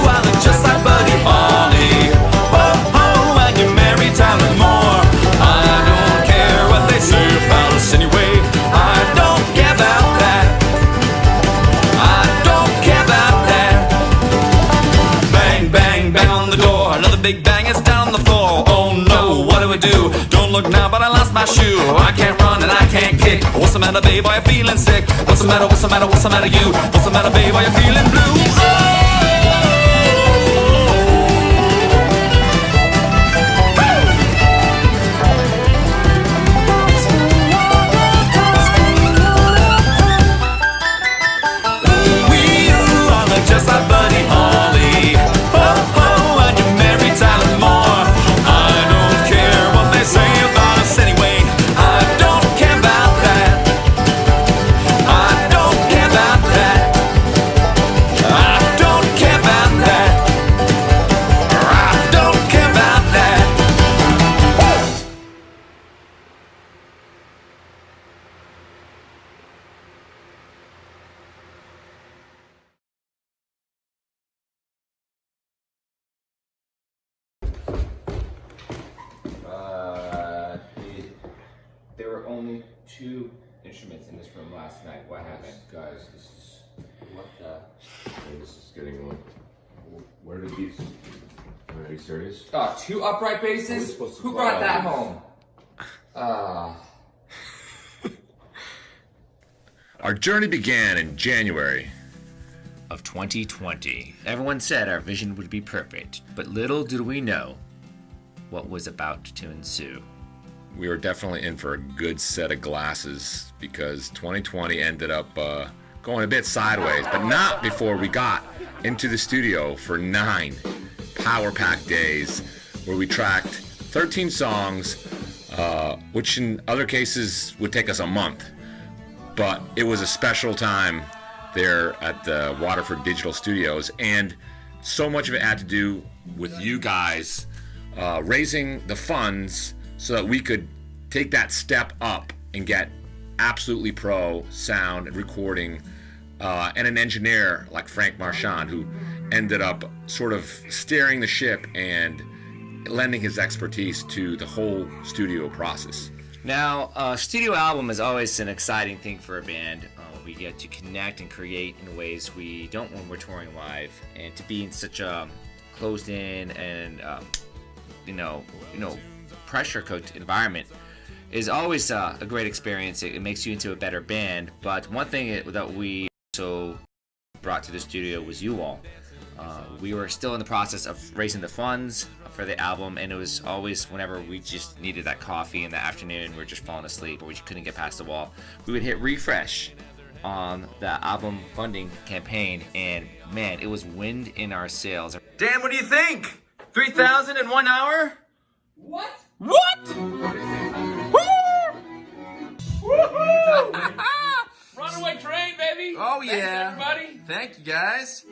are just like Buddy Holly. Oh, oh, and you marry Tyler Moore. I don't care what they say about us anyway. I don't care about that. I don't care about that. Bang, bang, bang on the door. Another big bang is down on the floor. Oh no, what do we do? Don't look now, but I lost my shoe. I can't run and I can't kick. What's the matter, babe? Are you feeling sick? What's the matter? What's the matter? What's the matter, you? What's the matter, babe? Are you feeling blue? We are just like Buddy Holly. Oh, oh, and you marry Tyler Moore. I don't care what they say about us anyway. I don't care about that. I don't care about that. I don't 2 instruments in this room last night. What happened? Guys, this is getting like, where did these, are you serious? Oh, 2 upright basses? Who brought that home? Our journey began in January of 2020. Everyone said our vision would be perfect, but little did we know what was about to ensue. We were definitely in for a good set of glasses because 2020 ended up going a bit sideways, but not before we got into the studio for 9 power-packed days where we tracked 13 songs, which in other cases would take us a month. But it was a special time there at the Waterford Digital Studios, and so much of it had to do with you guys raising the funds so that we could take that step up and get absolutely pro sound and recording, and an engineer like Frank Marchand, who ended up sort of steering the ship and lending his expertise to the whole studio process. Now, a studio album is always an exciting thing for a band. We get to connect and create in ways we don't when we're touring live, and to be in such a closed-in and pressure-cooked environment is always a great experience. It makes you into a better band. But one thing that we also brought to the studio was you all. We were still in the process of raising the funds for the album, and it was always whenever we just needed that coffee in the afternoon, we were just falling asleep or we just couldn't get past the wall, we would hit refresh on the album funding campaign, and man, it was wind in our sails. Dan, what do you think? 3,000 in 1 hour? What? Runaway train, baby! Oh, yeah. Thanks, everybody! Thank you, guys.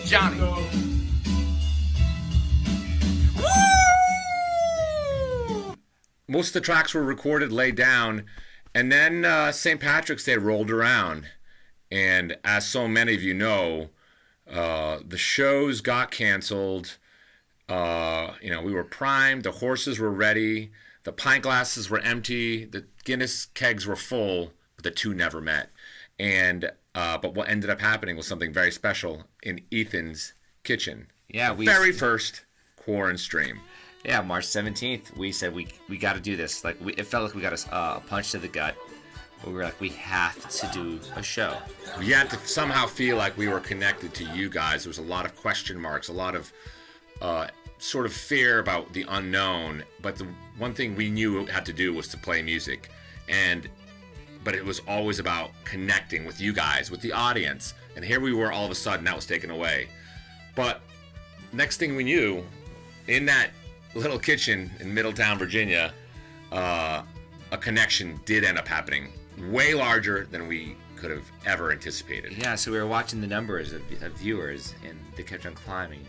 Johnny. Most of the tracks were recorded, laid down, and then St. Patrick's Day rolled around. And as so many of you know, the shows got canceled. We were primed, the horses were ready, the pint glasses were empty, the Guinness kegs were full, but the two never met. And but what ended up happening was something very special in Ethan's kitchen. Yeah, very first QUARANSTREAM. Yeah, March 17th, we said we got to do this. Like it felt like we got a punch to the gut, but we were like, we have to do a show. We had to somehow feel like we were connected to you guys. There was a lot of question marks, a lot of sort of fear about the unknown. But the one thing we knew had to do was to play music, but it was always about connecting with you guys, with the audience. And here we were, all of a sudden, that was taken away. But next thing we knew, in that little kitchen in Middletown, Virginia, a connection did end up happening, way larger than we could have ever anticipated. Yeah, so we were watching the numbers of viewers, and they kept on climbing.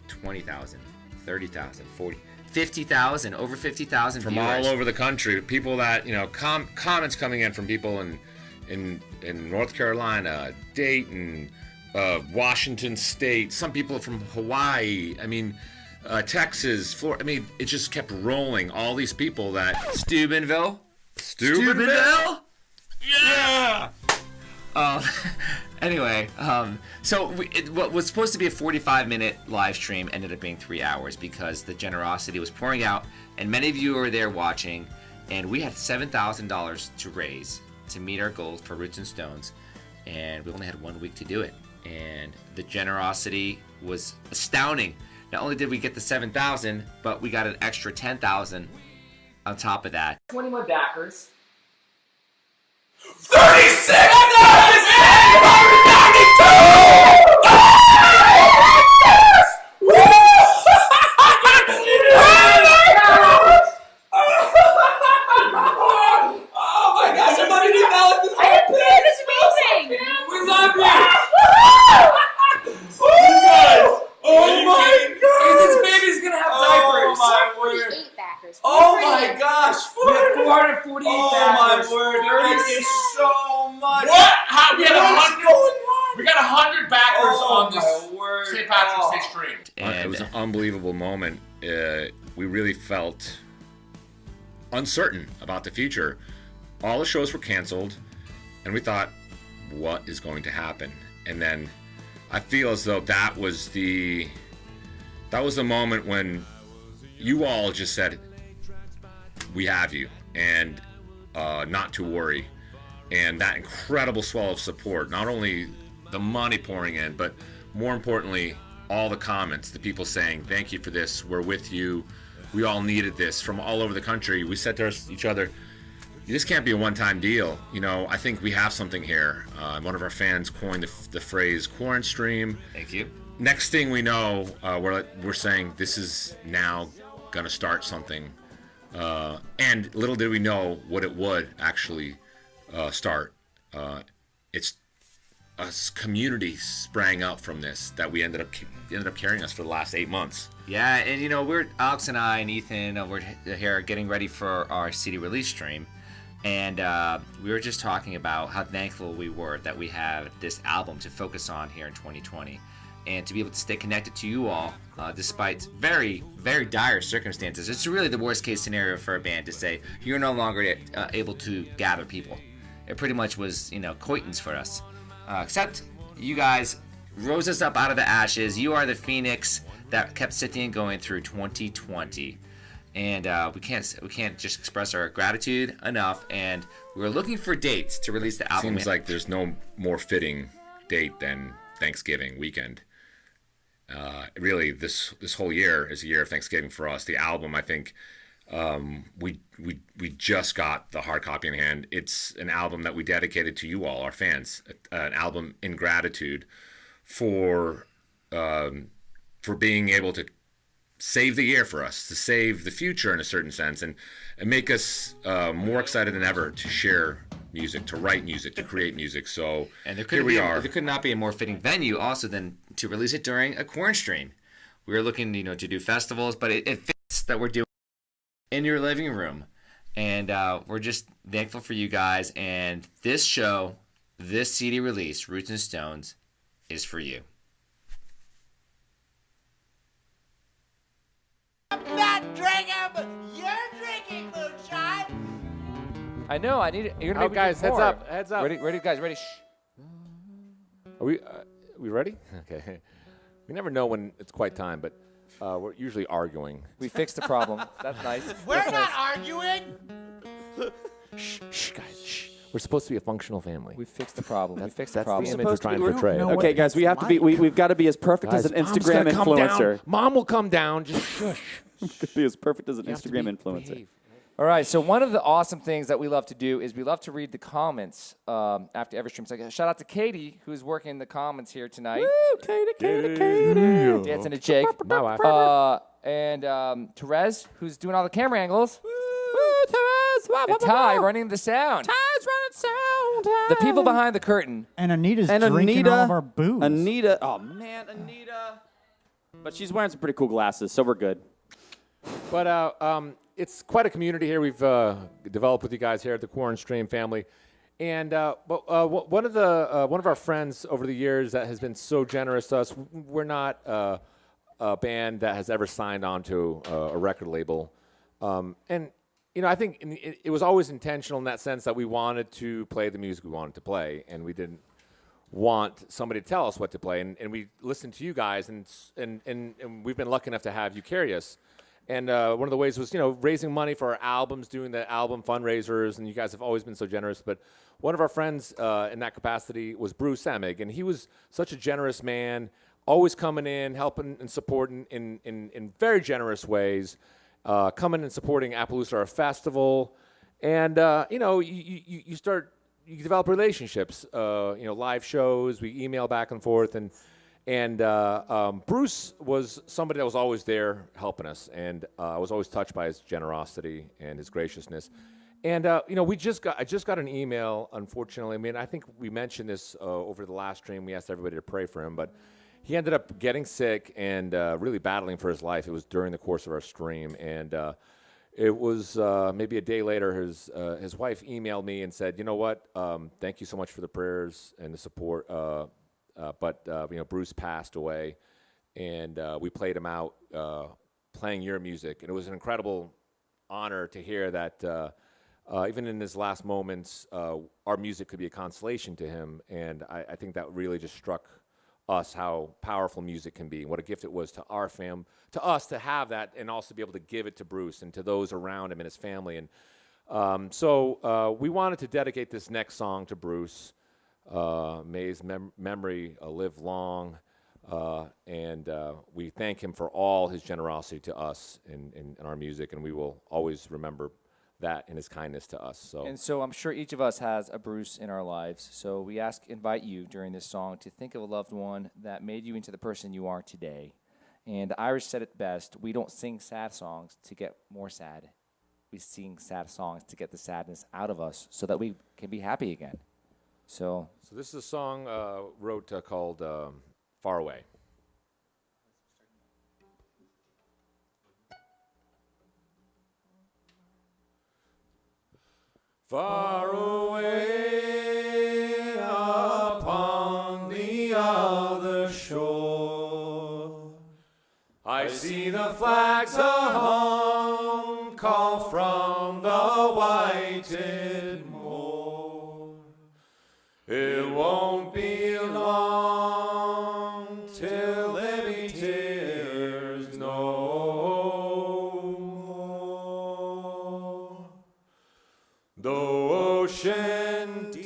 20,000, 30,000, 40, 50,000, over 50,000 from viewers. all over the country. People that, comments coming in from people in North Carolina, Dayton, Washington State, some people from Hawaii, Texas, Florida. It just kept rolling. All these people that... Steubenville? Yeah! Anyway, so what was supposed to be a 45-minute live stream ended up being 3 hours because the generosity was pouring out, and many of you were there watching, and we had $7,000 to raise to meet our goals for Roots and Stones, and we only had 1 week to do it, and the generosity was astounding. Not only did we get the $7,000, but we got an extra $10,000 on top of that. 21 backers. 448 backers. We got 100 backers on this St. Patrick's Day stream. It was an unbelievable moment. We really felt uncertain about the future, all the shows were canceled, and we thought, what is going to happen? And then I feel as though that was the moment when you all just said, we have you, and not to worry. And that incredible swell of support, not only the money pouring in, but more importantly, all the comments, the people saying, thank you for this, we're with you, we all needed this, from all over the country. We said to each other, this can't be a one-time deal. You know, I think we have something here. One of our fans coined the phrase QUARANSTREAM. Thank you. Next thing we know, we're saying this is now gonna start something. And little did we know what it would actually start. It's a community sprang up from this that we ended up carrying us for the last 8 months. Yeah, and you know, Alex and I and Ethan over here getting ready for our CD release stream, and we were just talking about how thankful we were that we have this album to focus on here in 2020, and to be able to stay connected to you all despite very, very dire circumstances. It's really the worst case scenario for a band to say you're no longer able to gather people. It pretty much was, you know, Coitons for us. Except you guys rose us up out of the ashes. You are the phoenix that kept SCYTHIAN going through 2020, and we can't just express our gratitude enough. And we're looking for dates to release the album. Seems like there's no more fitting date than Thanksgiving weekend. Really, this whole year is a year of Thanksgiving for us. The album, I think, we just got the hard copy in hand. It's an album that we dedicated to you all, our fans. An album in gratitude for being able to save the year for us, to save the future in a certain sense, and make us more excited than ever to share music, to write music, to create music. So and here we are. There could not be a more fitting venue also than to release it during a QUARANSTREAM. We were looking, you know, to do festivals, but it fits that we're doing in your living room, and we're just thankful for you guys. And this show, this CD release, Roots and Stones, is for you. I'm not drinking, but you're drinking, Moonshine. I know. I need it. You're gonna Oh, make guys, me heads pour. up, heads up. Ready, guys, ready. Shh. Are we ready? Okay. We never know when it's quite time, but we're usually arguing. We fixed the problem. That's nice. We're That's not nice. arguing. Shh, guys, shh. We're supposed to be a functional family. We fixed the problem. We fixed the That's problem. the image we're trying to portray. Okay, guys, we have to be. We've got to be as perfect Guys, as an Mom's Instagram gonna come down. influencer. Mom will come down. Just shush. Be as perfect as an You have to Instagram be- influencer. behave. All right, so one of the awesome things that we love to do is we love to read the comments after every stream. So shout out to Katie, who's working the comments here tonight. Woo, Katie. Dancing a jig. My wife. And Therese, who's doing all the camera angles. And Ty running the sound. Ty's running sound. The people behind the curtain. And Anita's drinking all of our booze. Anita. Oh man, Anita. But she's wearing some pretty cool glasses, so we're good. But it's quite a community here we've developed with you guys here at the QUARANSTREAM family. And one of our friends over the years that has been so generous to us, we're not a band that has ever signed on to a record label. And, you know, I think it was always intentional in that sense that we wanted to play the music we wanted to play, and we didn't want somebody to tell us what to play. And we listened to you guys, and we've been lucky enough to have you carry us. And one of the ways was, you know, raising money for our albums, doing the album fundraisers, and you guys have always been so generous. But one of our friends in that capacity was Bruce Emig, and he was such a generous man, always coming in, helping and supporting in very generous ways, coming and supporting Appaloosa our festival. And, you know, you develop relationships, you know, live shows, we email back and forth, and Bruce was somebody that was always there helping us, and I was always touched by his generosity and his graciousness. And you know, I just got an email. Unfortunately, I mean, I think we mentioned this over the last stream. We asked everybody to pray for him, but he ended up getting sick and really battling for his life. It was during the course of our stream, and it was maybe a day later. His wife emailed me and said, "You know what? Thank you so much for the prayers and the support." But you know, Bruce passed away, and we played him out playing your music, and it was an incredible honor to hear that even in his last moments, our music could be a consolation to him. And I think that really just struck us how powerful music can be, and what a gift it was to our to us to have that, and also be able to give it to Bruce and to those around him and his family. And so we wanted to dedicate this next song to Bruce. May his memory live long, and we thank him for all his generosity to us in our music, and we will always remember that and his kindness to us. So I'm sure each of us has a Bruce in our lives. So we invite you during this song to think of a loved one that made you into the person you are today. And Irish said it best: we don't sing sad songs to get more sad. We sing sad songs to get the sadness out of us so that we can be happy again. So this is a song wrote called Far Away. Far away upon the other shore, I see the flags of home call from the whited moor. It won't be long till there be tears no more. The ocean deep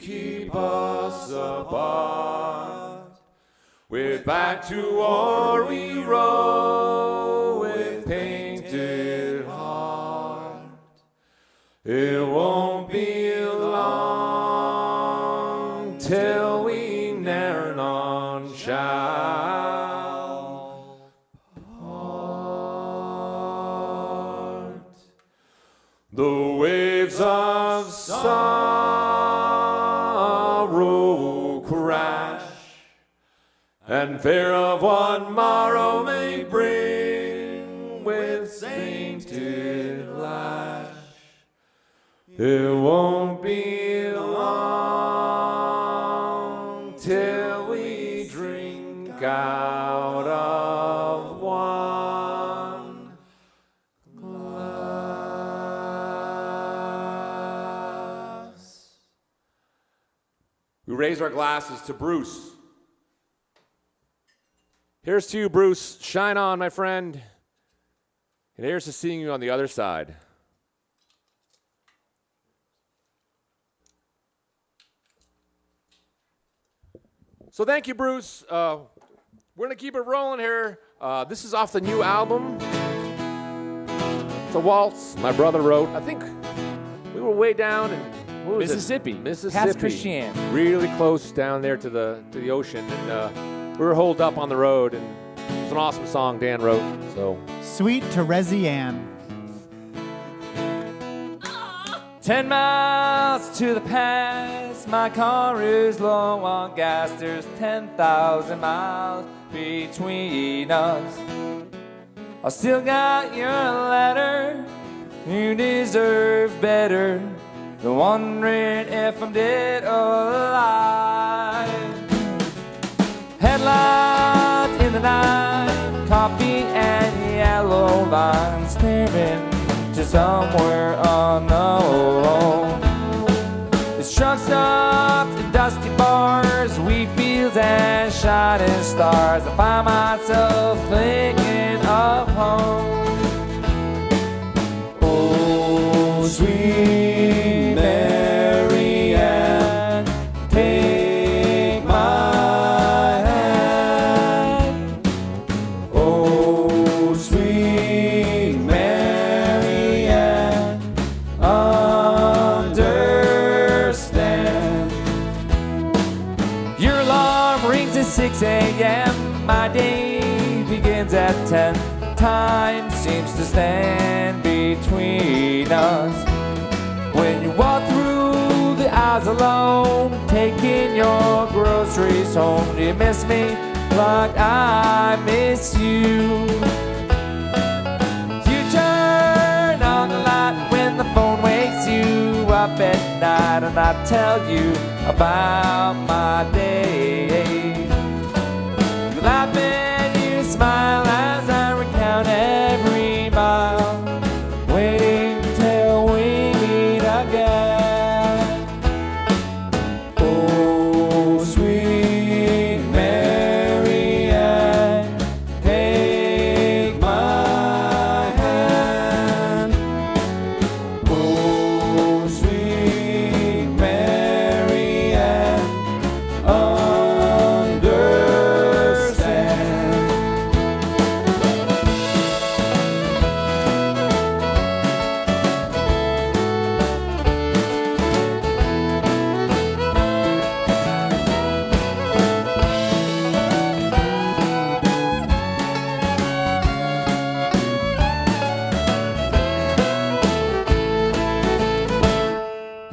keep us apart. With back to war we row with painted heart. It won't be long till we ne'er none shall part. The waves of sorrow crash, and fear of what morrow may bring with sainted lash. It won't be long till we drink out of one glass. We raise our glasses to Bruce. Here's to you, Bruce. Shine on, my friend. And here's to seeing you on the other side. So thank you, Bruce. We're going to keep it rolling here. This is off the new album. It's a waltz my brother wrote. I think we were way down in Mississippi. Past Christian. Really close down there to the ocean. And we were holed up on the road, and it was an awesome song Dan wrote. So Sweet Terezi Ann. 10 miles to the past, my car is low on gas. There's 10,000 miles between us. I still got your letter. You deserve better than wondering if I'm dead or alive. Headlights in the night, coffee and yellow lines staring to somewhere unknown. This truck stops in dusty bars, wheat fields and shining stars. I find myself thinking of home. Oh, sweet Mary Ann, take my hand. Oh, sweet Mary Ann, understand. Your alarm rings at 6 a.m. My day begins at 10. Time seems to stand between us. When you walk through the aisles alone, taking your groceries home, do you miss me like I miss you? You turn on the light when the phone wakes you up at night, and I tell you about my day. You laugh and you smile as I recount every mile, waiting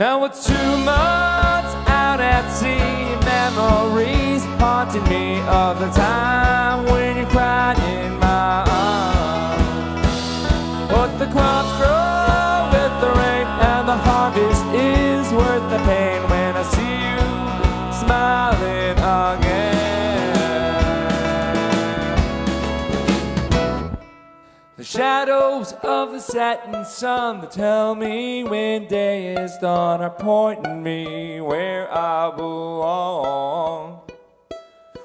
Now it's 2 months out at sea, memories haunting me of the time when you cried in my arms. But the crops grow with the rain, and the harvest is worth the pain when I see you smiling again. The shadows of the setting sun that tell me when day is done are pointing me where I belong.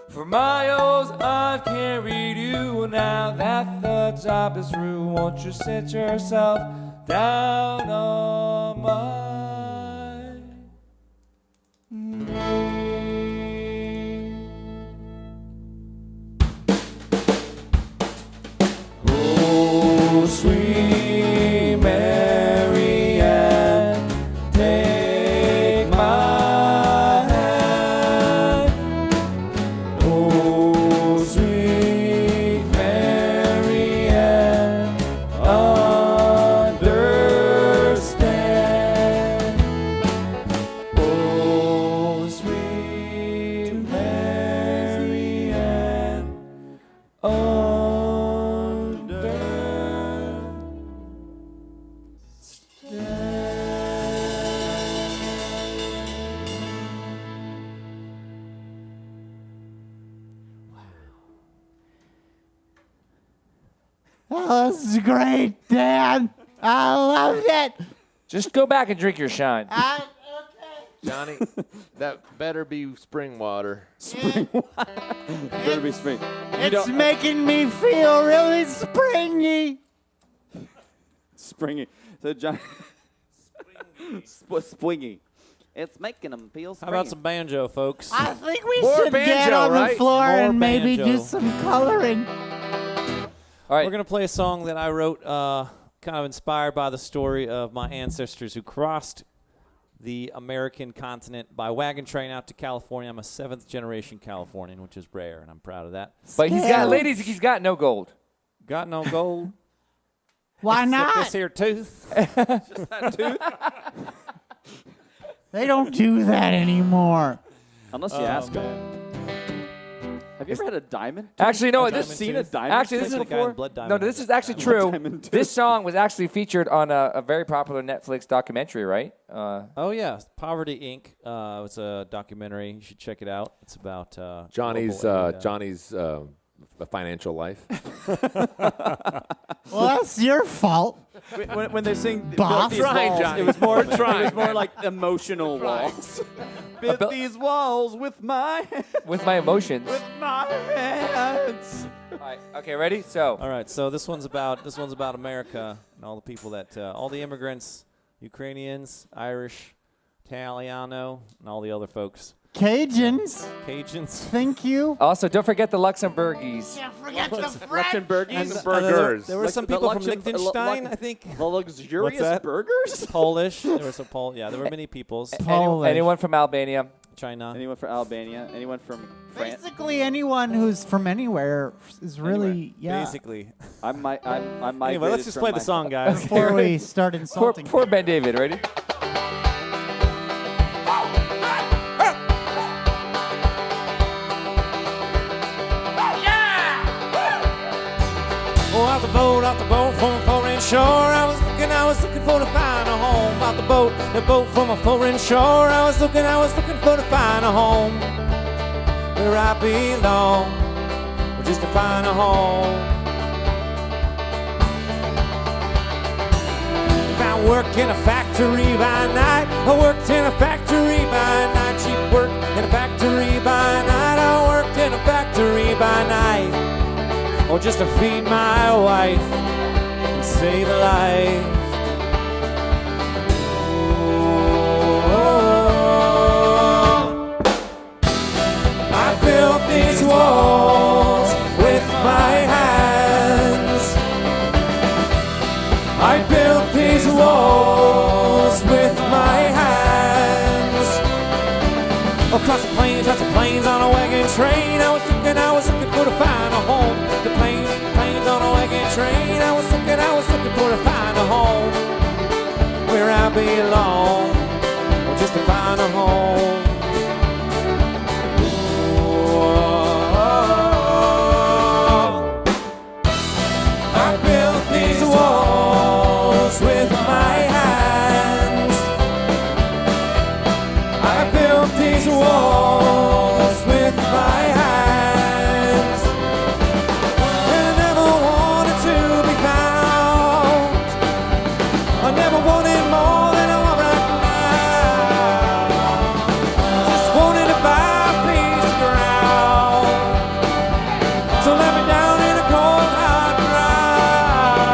For miles I've carried you, now that the job is through, won't you sit yourself down on my knee? Oh, sweet Mary Ann, take my hand. Oh, sweet Mary Ann, understand. Oh, sweet Mary Ann, Oh, this is great, Dan. I loved it. Just go back and drink your shine. Johnny, that better be spring water. Spring water. Better be spring. It's making me feel really springy. Springy. So John. Springy. It's making them feel How springy. about some banjo, folks? I think we More should get banjo, on right? the floor More and maybe banjo. do some coloring. All right. We're going to play a song that I wrote kind of inspired by the story of my ancestors who crossed the American continent by wagon train out to California. I'm a 7th generation Californian, which is rare, and I'm proud of that. But he's got, ladies, he's got no gold. Got no gold. Why Except not? this here tooth. Just that tooth? They don't do that anymore. Unless you ask them. Have you ever had a diamond? Actually, no. Have you This seen a diamond? Actually, this is Like a guy in Blood no. Diamond. This is actually Diamond true. too. This song was actually featured on a very popular Netflix documentary, right? Oh, yeah. Poverty, Inc. It's a documentary. You should check it out. It's about Johnny's global aid, Johnny's financial life. Well, that's your fault. When they sing Boss. build these Trying, walls, Johnny. it was more Trying, it was more man. like emotional walls. Build these walls with my With my emotions. with my hands. All right. Okay. Ready? So. All right, so this one's about America and all the people that all the immigrants, Ukrainians, Irish, Italiano, and all the other folks. Cajuns, Cajuns. thank you. Also, don't forget the Luxembourgies. Forget the French. Luxembourgies. the burgers. There were some people from Liechtenstein, I think. The luxurious that? burgers. Polish. There were some Yeah, there were many peoples. Polish. Anyone from Albania? China. Anyone from Albania? Anyone from France? Basically, anyone who's from anywhere is really, yeah. Basically. I migrated Anyway, let's just from play the my- song, guys. Before we start Poor, insulting. poor Ben David. Ready? Oh, out the boat from a foreign shore. I was looking for to find a home. Out the boat from a foreign shore. I was looking for to find a home where I belong, or just to find a home. If I work in a factory by night, I worked in a factory by night. Cheap work in a factory by night. I worked in a factory by night. Or just to feed my wife and save a life. Oh, I built these walls with my hands. I built these walls with my hands. Across the plains on a wagon train. I was looking for to find a home. The plains on a wagon train. I was looking for to find a home where I belong, a home. I built these walls with my hands. I built these walls with my hands. And I never wanted to be found. I never wanted more than I want right now. I just wanted to buy a piece of ground. So let me down in a cold hard ground.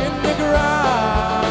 In the ground.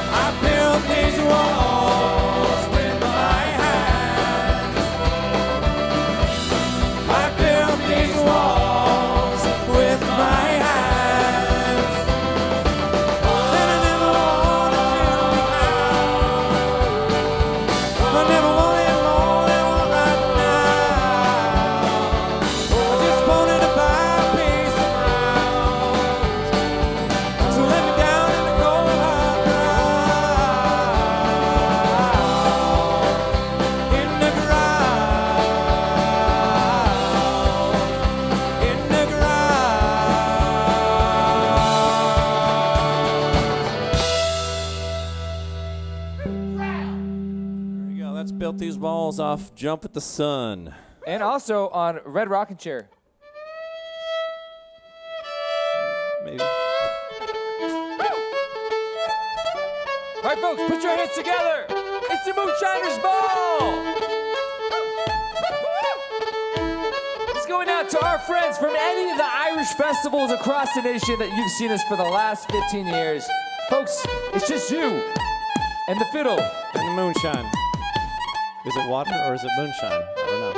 I built these walls with my hands. I built these walls with my hands. And I never wanted to be found. I never wanted more than what right now. I just wanted to buy a piece of ground. So let me down in the cold hard ground. In the ground. In the ground. There you go. That's built these walls off Jump with the Sun. And also on Red Rocking Chair. Maybe. All right, folks, put your hands together. It's the Moonshiner's Ball. It's going out to our friends from any of the Irish festivals across the nation that you've seen us for the last 15 years. Folks, it's just you and the fiddle. And the moonshine. Is it water or is it moonshine? I don't know.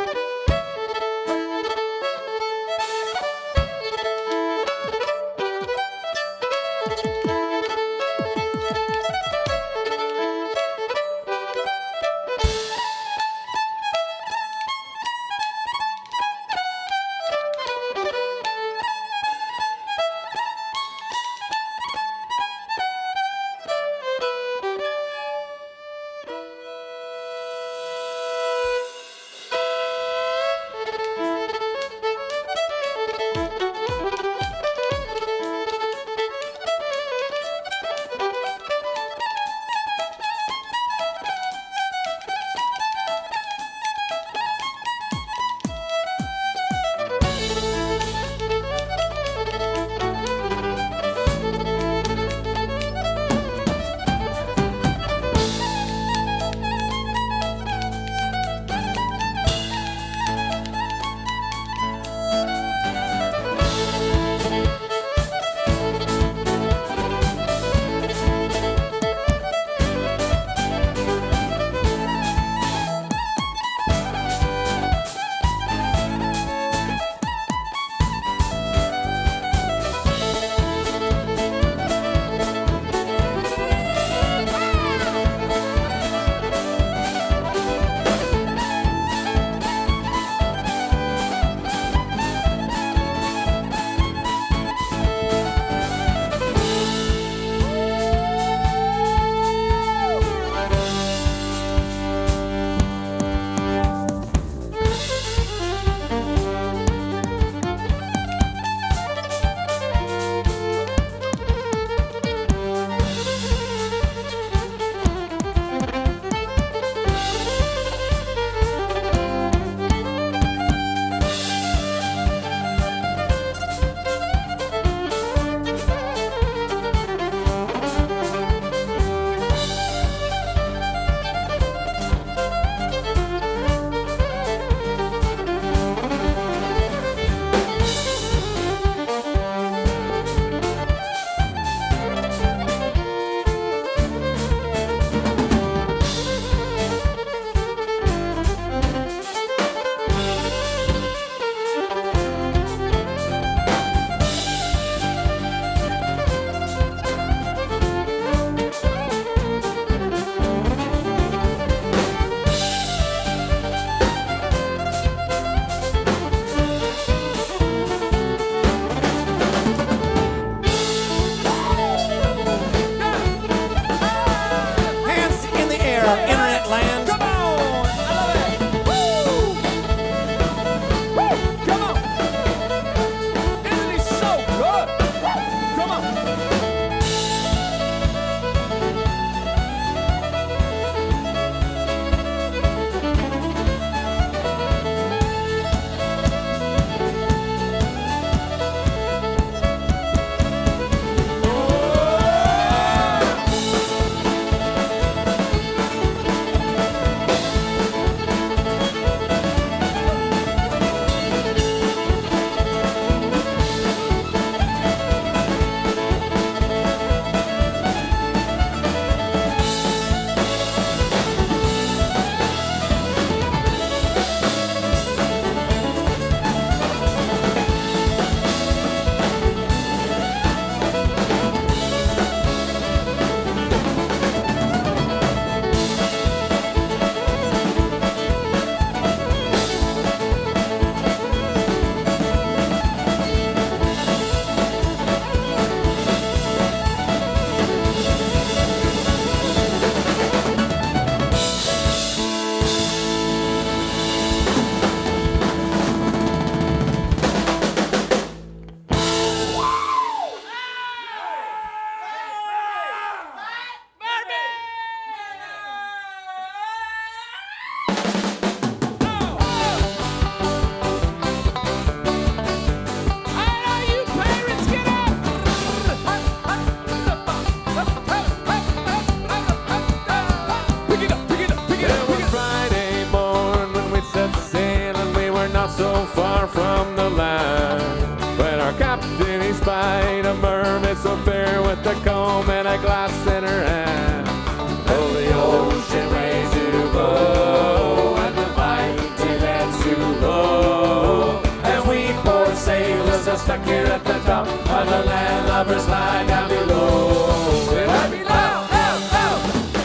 stuck here at the top, while the landlubbers lie down below. They let me low, low, low.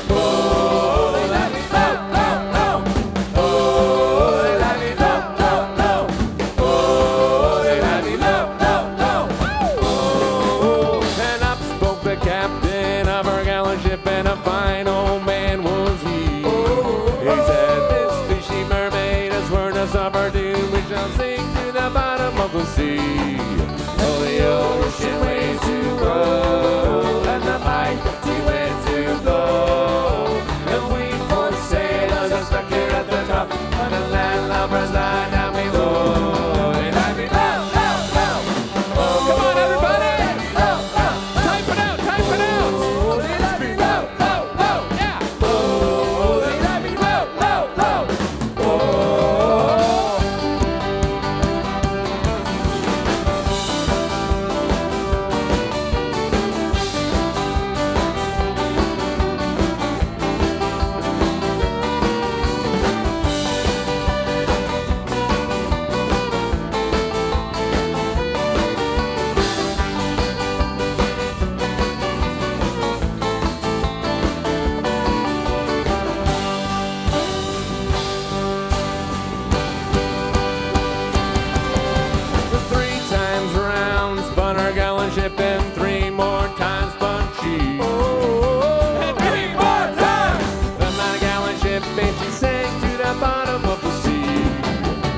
Oh, they let me low, low, low. Oh, they let me low, low, low. Oh, they let me low, low, low. Oh, and up spoke the captain of our gallant ship, and a fine old man was he. He said, this fishy mermaid has warned us of our doom. We shall sink to the bottom of the sea. Oh, the ocean waves to roll, and the mighty winds to blow. And we poor sailors are stuck here at the top, and the landlubbers lie down below. And I be low, low, low. Oh, come on, everybody! Low, low. Type it out, type it out! Oh, they let me low, low, low, yeah! Oh, they let me low, low, low! Oh. The 3 times round spun our gallant ship, and 3 more times spun she. And 3 more times! The mighty gallant ship, and she sank to the bottom of the sea.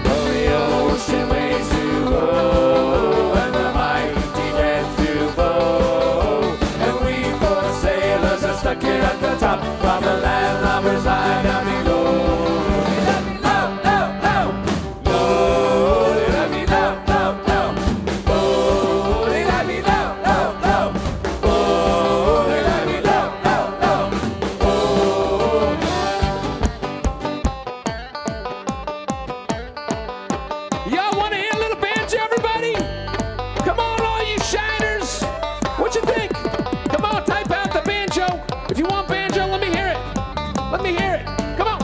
Oh, the ocean waves to roll, and the mighty winds to blow. And we poor sailors are stuck here at the top, while the landlubbers lie down below. They let me low, low, low. Low, they let me low, low, low. Oh, they let me low, low, low. Oh, they let me low, low, low. Oh. Y'all want to hear a little banjo, everybody? Come on, all you shiners. What you think? Come on, type out the banjo. If you want banjo, let me hear it. Let me hear it. Come on.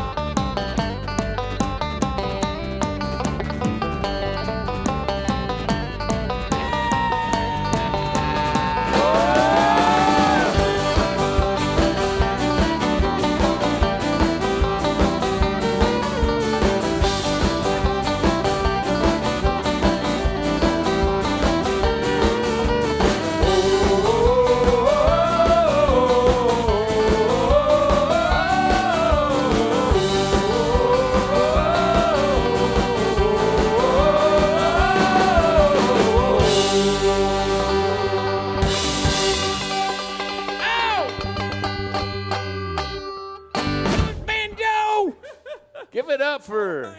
Banjo! Give it up for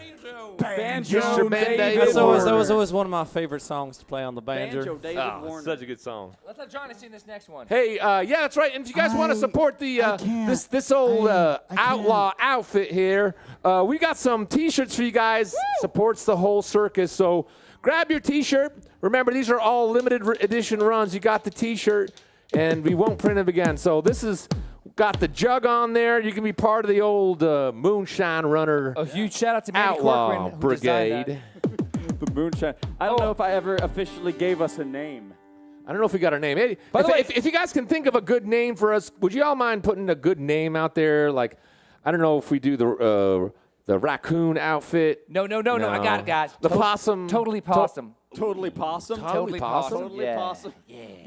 Banjo Mr. David That was Warner. always one of my favorite songs to play on the banjo. Banjo David Warner. Such a good song. Let's have Johnny sing this next one. Hey, yeah, that's right. And if you guys want to support the this old outlaw outfit here, we got some T-shirts for you guys. Supports the whole circus. So grab your T-shirt. Remember, these are all limited edition runs. You got the T-shirt, and we won't print them again. So this is got the jug on there. You can be part of the old Moonshine Runner. A huge shout out to Manny Outlaw Corcoran, who designed Brigade. The Moonshine. I don't know if I ever officially gave us a name. I don't know if we got our name. Hey, By the way- if you guys can think of a good name for us, would you all mind putting a good name out there? Like, I don't know if we do the raccoon outfit. No. I got it, guys. The possum. Totally possum. Totally possum. Totally possum. Totally Yeah. possum.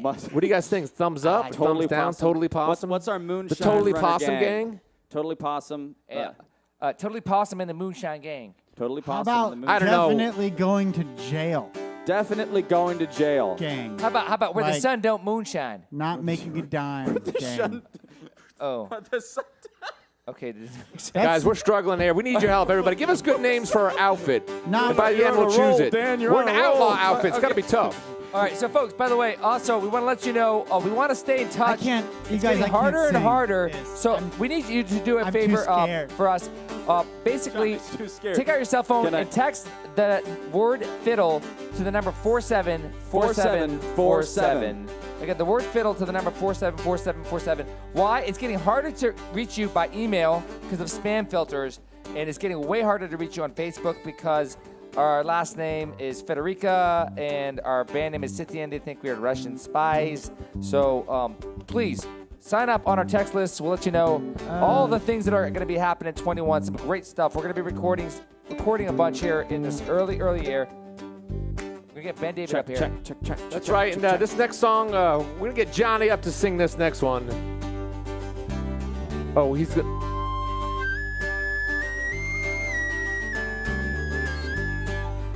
What do you guys think? Thumbs up? Totally thumbs down? possum. Totally possum? What's our Moonshine The Totally Runner Possum Gang? Totally possum. Yeah. Totally possum and the Moonshine Gang. Totally How possum. about and the Moonshine. definitely going to jail, Definitely going to jail. gang? How about where the Like- sun don't moonshine? Not making a dime, gang. Oh. The sun- Okay. This makes sense. Guys, we're struggling here. We need your help, everybody. Give us good names for our outfit. Not- And by the You're end, on we'll a roll, choose it. Dan, you're We're on an a roll. outlaw outfit. It's got to Okay. be tough. All right, so folks, by the way, also we want to let you know we want to stay in touch. You It's guys, getting I can't harder and sing harder. this. So we need you to do a I'm too favor scared. for us. Basically, Johnny's too scared. take out your cell phone Can I- and text the word fiddle to the number 474747. Again, the word fiddle to the number 474747. Why? It's getting harder to reach you by email because of spam filters, and it's getting way harder to reach you on Facebook because Our last name is Federica, and our band name is SCYTHIAN. They think we are Russian spies. So please sign up on our text list. We'll let you know all the things that are going to be happening in 21. Some great stuff. We're going to be recording a bunch here in this early year. We're going to get Ben David up here. Check. That's right. And this next song, we're going to get Johnny up to sing this next one. Oh, he's good.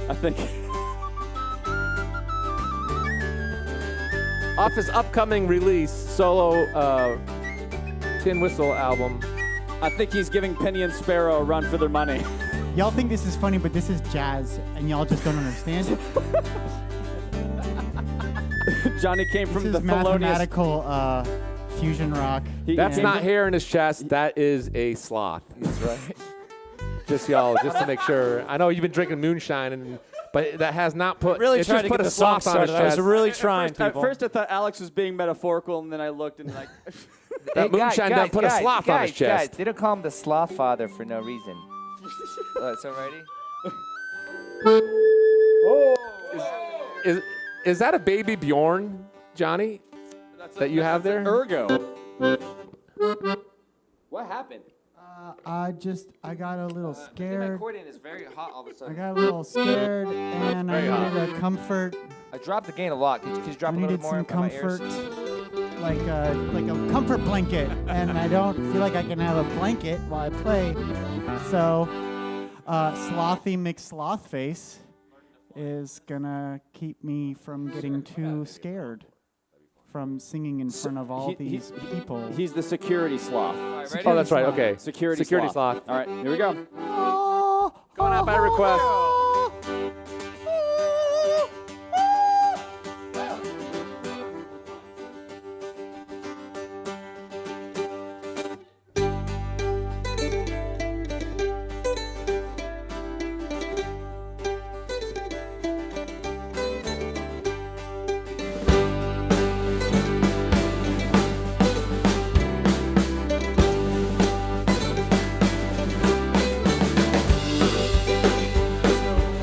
I think. Off his upcoming release, solo Tin Whistle album. I think he's giving Penny and Sparrow a run for their money. Y'all think this is funny, but this is jazz, and y'all just don't understand it. Johnny came This from is the felonious. mathematical fusion rock. That's not hair in his chest. That is a sloth. That's right. Just y'all, just to make sure. I know you've been drinking moonshine, but that has not put. Really it's trying just to put get a the song sloth on his started. I was chest. really trying, At people. first, I thought Alex was being metaphorical, and then I looked and like. That moonshine done put a sloth on his chest. Guys, they don't call him the sloth father for no reason. So ready? Is that a baby Bjorn, Johnny? That you have there? Ergo. What happened? I got a little My scared. accordion is very hot all of a I sudden. got a little scared, and I needed a comfort. I dropped the gain a lot. Could you drop I a little needed more some on my ears? comfort, like a comfort blanket, and I don't feel like I can have a blanket while I play. So, Slothy McSlothface is gonna keep me from getting too scared from singing in front of all these people. He's the security sloth. Ready? Oh, that's right. Okay. Security sloth. All right, here we go. Going out by request.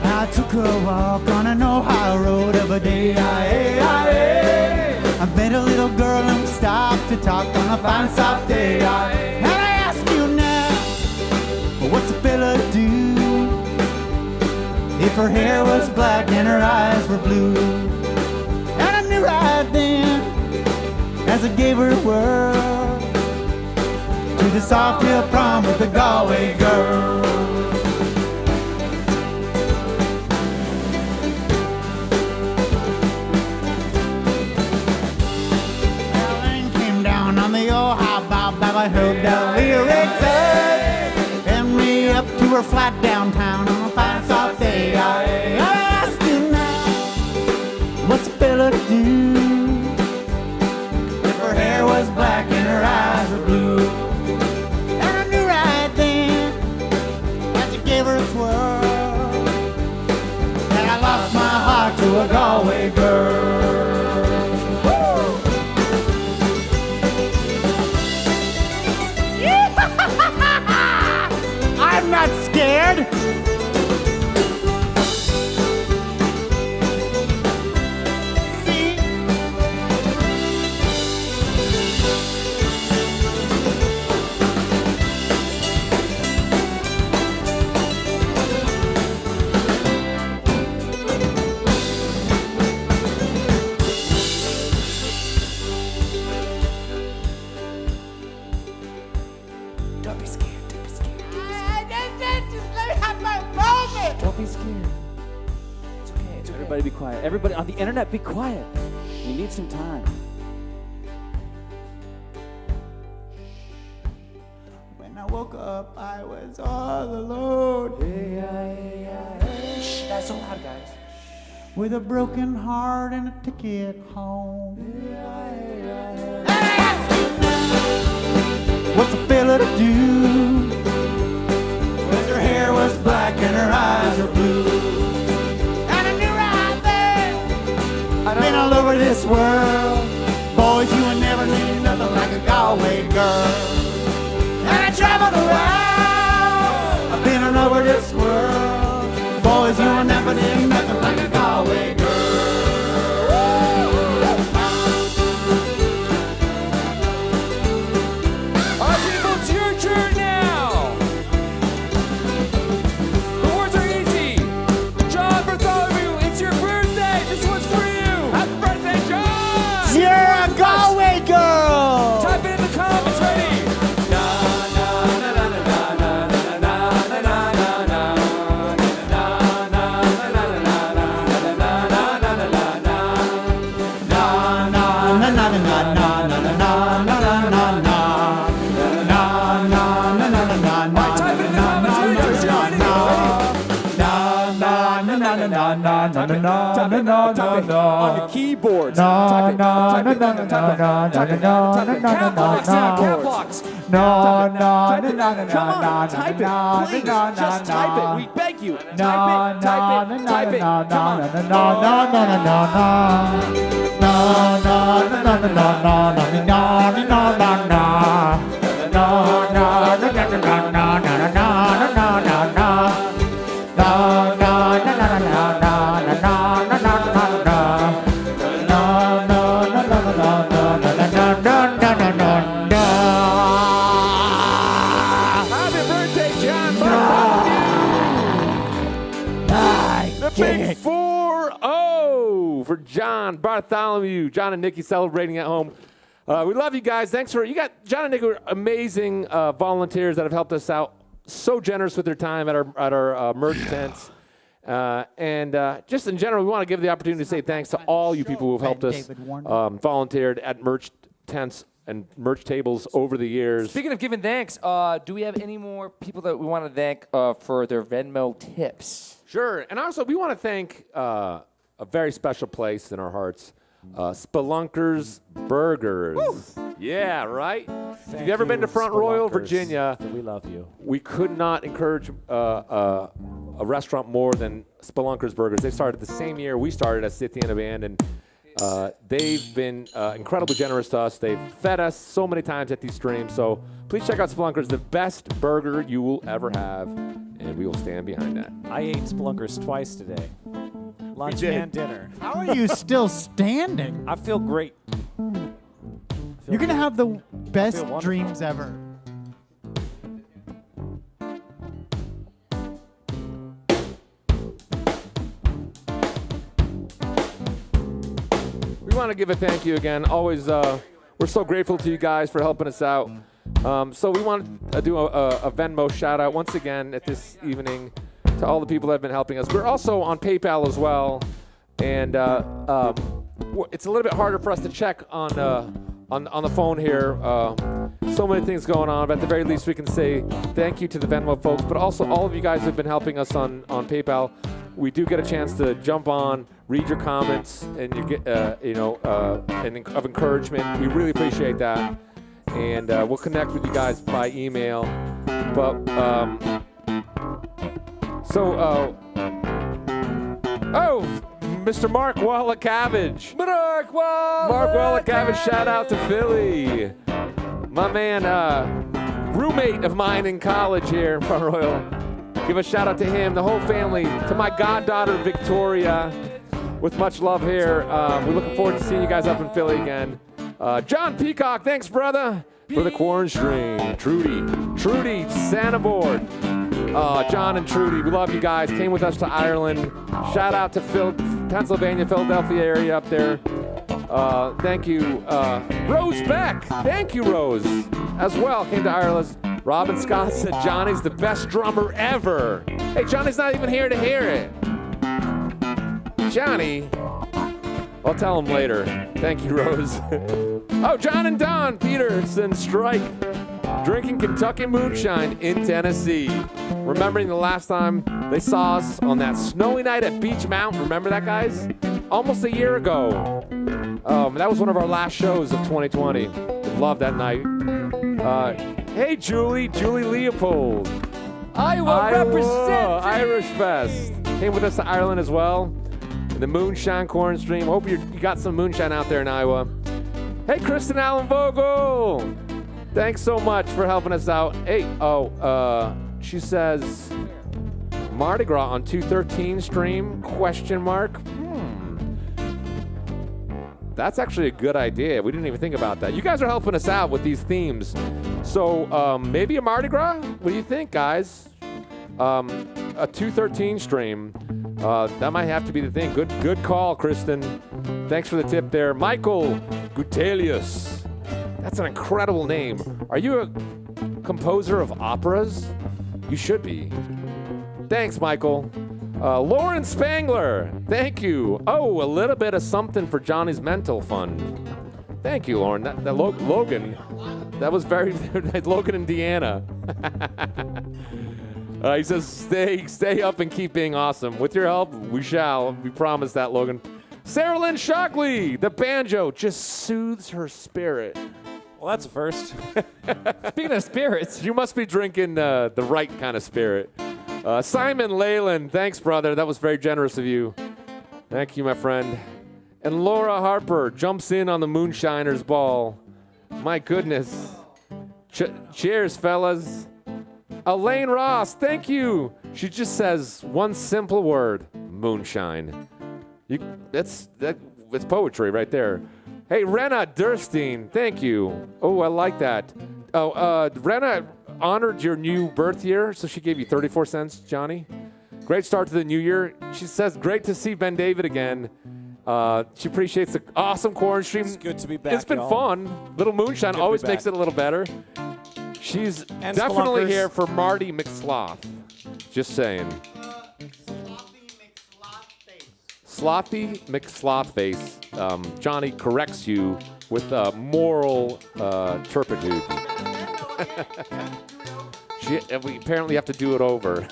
I took a walk on an Ohio road of a day. I met a little girl and we stopped to talk on a fine soft day. And I ask you now, what's a fella do if her hair was black and her eyes were blue? And I knew right then, as I gave her a whirl, to the soft hill prom with the Galway girl. On the old high bob, I heard the lyrics and me up to her flat downtown on a fine soft day. I ask you now, what's a fella to do if her hair was black and her eyes were blue? And I knew right then, as I gave her a twirl, that I lost my heart to a Galway girl. I'm not scared. See? Don't be scared. Don't be scared. Just let me have my moment. Don't be scared. It's okay. It's okay. Everybody be quiet. Everybody on the internet, be quiet. You need some time. When I woke up, I was all alone. Shh, that's so loud, guys. With a broken heart and a ticket home. What's a fella to do? Cause her hair was black and her eyes were blue. And I knew right there, I've been all over this world. Boys, you ain't never seen nothing like a Galway girl. And I traveled around, I've been all over this world. Boys, you ain't never it, type it, type it on your keyboards. Type it, type it, type it, type it, type it. Cap locks, cap locks. Come on, type it, please. Just type it. We beg you. Type it, type it, type it. Come Happy birthday, John Bartholomew! The big 4-0 for John Bartholomew. John and Nikki celebrating at home. We love you guys. Thanks for, John and Nikki are amazing volunteers that have helped us out. So generous with their time at our merch tents. And just in general, we want to give the opportunity to say thanks to all you people who have helped us volunteered at merch tents and merch tables over the years. Speaking of giving thanks, do we have any more people that we want to thank for their Venmo tips? Sure. And also, we want to thank a very special place in our hearts, Spelunker's Burgers. Woo! Yeah, right? If you've ever been to Front Royal, Virginia, we love you. We could not encourage a restaurant more than Spelunker's Burgers. They started the same year we started as SCYTHIAN Band, and they've been incredibly generous to us. They've fed us so many times at these streams. So please check out Spelunker's, the best burger you will ever have, and we will stand behind that. I ate Spelunker's twice today. Lunch and dinner. How are you still standing? I feel great. You're going to have the best dreams ever. We want to give a thank you again. Always, we're so grateful to you guys for helping us out. So we want to do a Venmo shout out once again at this evening to all the people that have been helping us. We're also on PayPal as well, and it's a little bit harder for us to check on the phone here. So many things going on, but at the very least we can say thank you to the Venmo folks, but also all of you guys who have been helping us on PayPal. We do get a chance to jump on, read your comments, and you get of encouragement. We really appreciate that, and we'll connect with you guys by email. But Mr. Mark Walla Cabbage. Mark Walla Cabbage, shout out to Philly. My man, roommate of mine in college here in Front Royal. Give a shout out to him, the whole family, to my goddaughter Victoria, with much love here. We're looking forward to seeing you guys up in Philly again. John Peacock, thanks, brother, for the QUARANSTREAM. Trudy, Santaboard. John and Trudy, we love you guys. Came with us to Ireland. Shout out to Pennsylvania, Philadelphia area up there. Thank you. Rose Beck, thank you, Rose, as well. Came to Ireland. Robin Scott said Johnny's the best drummer ever. Hey, Johnny's not even here to hear it. Johnny, I'll tell him later. Thank you, Rose. John and Don Peterson strike. Drinking Kentucky moonshine in Tennessee. Remembering the last time they saw us on that snowy night at Beach Mountain. Remember that, guys? Almost a year ago. That was one of our last shows of 2020. Love that night. Hey, Julie Leopold. Iowa represent. Irish Fest. Came with us to Ireland as well. In the Moonshine QUARANSTREAM. Hope you got some moonshine out there in Iowa. Hey, Kristen Allen Vogel. Thanks so much for helping us out. Hey, she says Mardi Gras on 213 stream, ? That's actually a good idea. We didn't even think about that. You guys are helping us out with these themes. So maybe a Mardi Gras? What do you think, guys? A 213 stream. That might have to be the thing. Good call, Kristen. Thanks for the tip there. Michael Gutelius. That's an incredible name. Are you a composer of operas? You should be. Thanks, Michael. Lauren Spangler, thank you. A little bit of something for Johnny's mental fund. Thank you, Lauren. Logan, that was very Logan, Indiana. He says, stay up and keep being awesome. With your help, we shall. We promise that, Logan. Sarah Lynn Shockley, the banjo just soothes her spirit. Well, that's a first. Speaking of spirits, you must be drinking the right kind of spirit. Simon Leyland, thanks, brother. That was very generous of you. Thank you, my friend. And Laura Harper jumps in on the Moonshiner's ball. My goodness. Cheers, fellas. Elaine Ross, thank you. She just says one simple word, moonshine. That's poetry right there. Hey, Rena Durstein, thank you. Oh, I like that. Oh, Rena honored your new birth year, so she gave you 34 cents, Johnny. Great start to the new year. She says, great to see Ben David again. She appreciates the awesome QUARANSTREAM. It's good to be back, It's been fun. Little Moonshine always makes it a little better. She's definitely spelunkers. here for Marty McSloth. Just saying. Slothy McSlothface. Johnny corrects you with moral turpitude. We apparently have to do it over.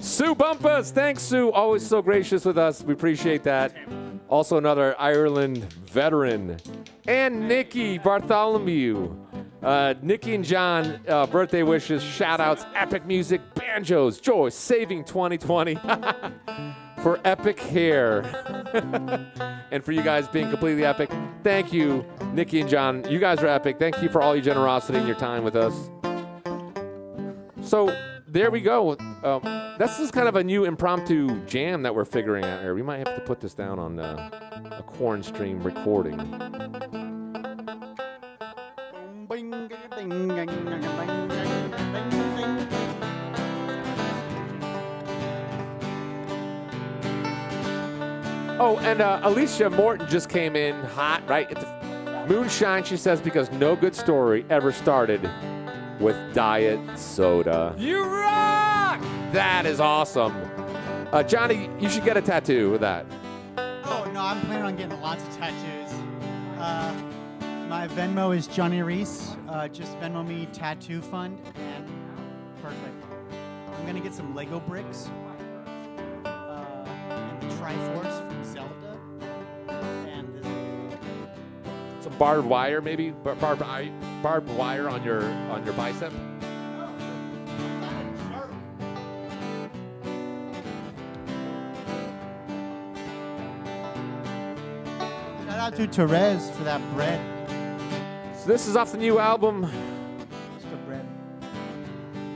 Sue Bumpus, thanks, Sue. Always so gracious with us. We appreciate that. Also another Ireland veteran. And Nikki Bartholomew. Nikki and John, birthday wishes, shout-outs, epic music, banjos, joy, saving 2020 for epic hair. And for you guys being completely epic, thank you, Nikki and John. You guys are epic. Thank you for all your generosity and your time with us. So there we go. This is kind of a new impromptu jam that we're figuring out here. We might have to put this down on a QUARANSTREAM recording. Oh, and Alicia Morton just came in hot, right? At the Moonshine, she says, because no good story ever started with diet soda. You rock! That is awesome. Johnny, you should get a tattoo with that. Oh, no, I'm planning on getting lots of tattoos. My Venmo is Johnny Reese. Just Venmo me tattoo fund, and perfect. I'm going to get some Lego bricks and the Triforce from Zelda. And this. Some barbed wire, maybe? Barbed wire on your bicep? Shout out to Therese for that bread. So this is off the new album. It's good bread.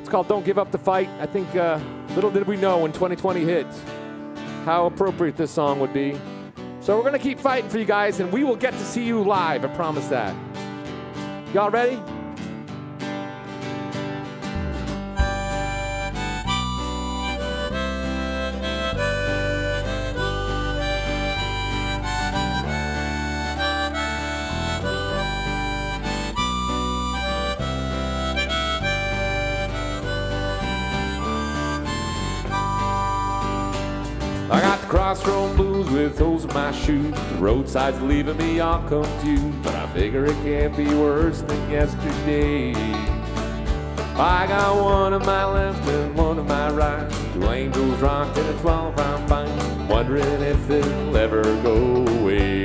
It's called Don't Give Up the Fight. I think little did we know when 2020 hit how appropriate this song would be. So we're going to keep fighting for you guys, and we will get to see you live. I promise that. Y'all ready? I got the crossroad blues with holes in my shoes. The roadside's leaving me all confused, but I figure it can't be worse than yesterday. I got one on my left and one on my right. Two angels rocked in a 12-round fight, wondering if they'll ever go away.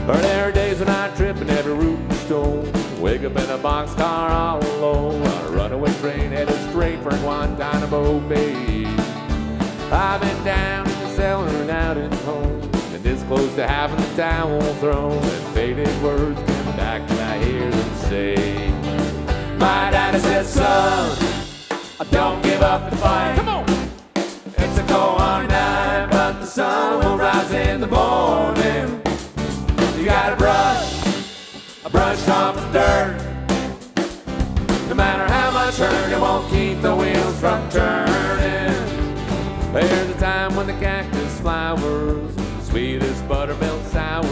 Or there are days when I trip in every root and stone, wake up in a boxcar all alone, on a runaway train headed straight for Guantanamo Bay. I've been down in the cellar and out at home, and this close to having the towel thrown, and faded words come back and I hear them say, my daddy said, son, don't give up the fight. Come on! It's a cold hard night, but the sun will rise in the morning. You gotta brush off the dirt. No matter how much hurt, it won't keep the wheels from turning. There's a time when the cactus flowers, the sweetest buttermilk sours.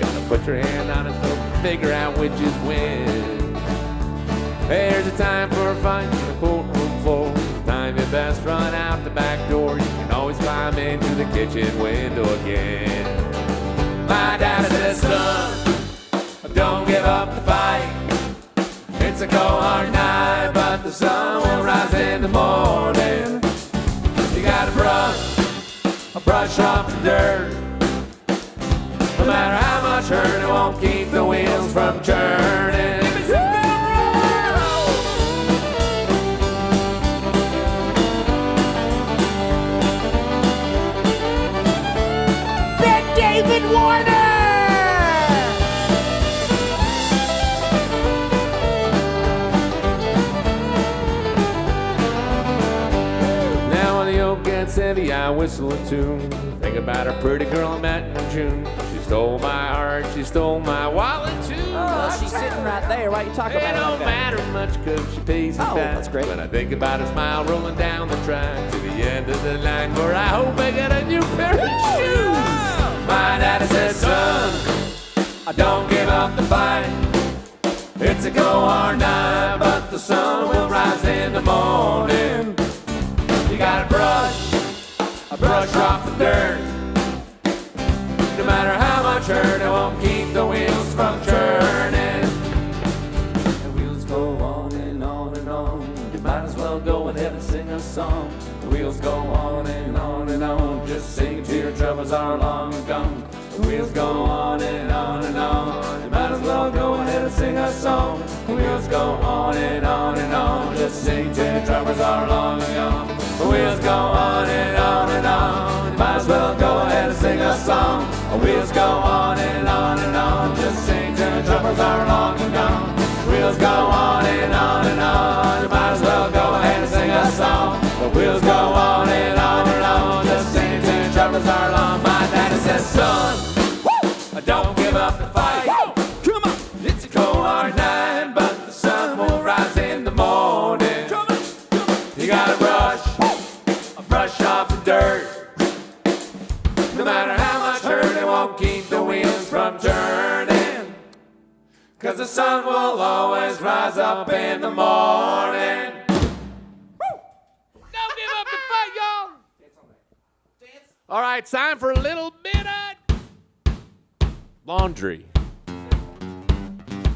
Gotta put your hand on it to figure out which is when. There's a time for a fight in the courtroom floor. Time you best run out the back door. You can always climb into the kitchen window again. My daddy says, son, don't give up the fight. It's It's a cold hard night, but the sun will rise in the morning. You gotta brush off the dirt. No matter how much hurt, it won't keep the wheels from turning. Big David Warner! Now when the yoke gets heavy, I whistle a tune. Think about a pretty girl I met in June. She stole my heart, she stole my wallet too. Well, she's sitting right there. Why you talking It about it don't like that? matter much cause she pays me Oh, back. that's great. When I think about a smile rolling down the track to the end of the line where I hope I get a new pair of shoes. My daddy said, son, don't give up the fight. It's a cold hard night, but the sun will rise in the morning. You gotta brush off the dirt. No matter how much hurt, it won't keep the wheels from turning. The wheels go on and on and on. You might as well go ahead and sing a song. The wheels go on and on and on. Just sing till your troubles are long gone. The wheels go on and on and on. You might as well go ahead and sing a song. The wheels go on and on and on. Just sing till your troubles are long gone. The wheels go on and on and on. You might as well go ahead and sing a song. The wheels go on and on and on. Just sing till your troubles are long and gone. The wheels go on and on and on. You might as well go ahead and sing a song. The wheels go on and on and on. Just sing till your troubles are long. My daddy says, son, don't give up the fight. Come on, it's a cold hard night, but the sun will rise in the morning. You gotta brush off the dirt. No matter how much hurt, it won't keep the wheels from turning. Cause the sun will always rise up in the morning. Don't give up the fight, y'all. All right, time for a little bit of laundry.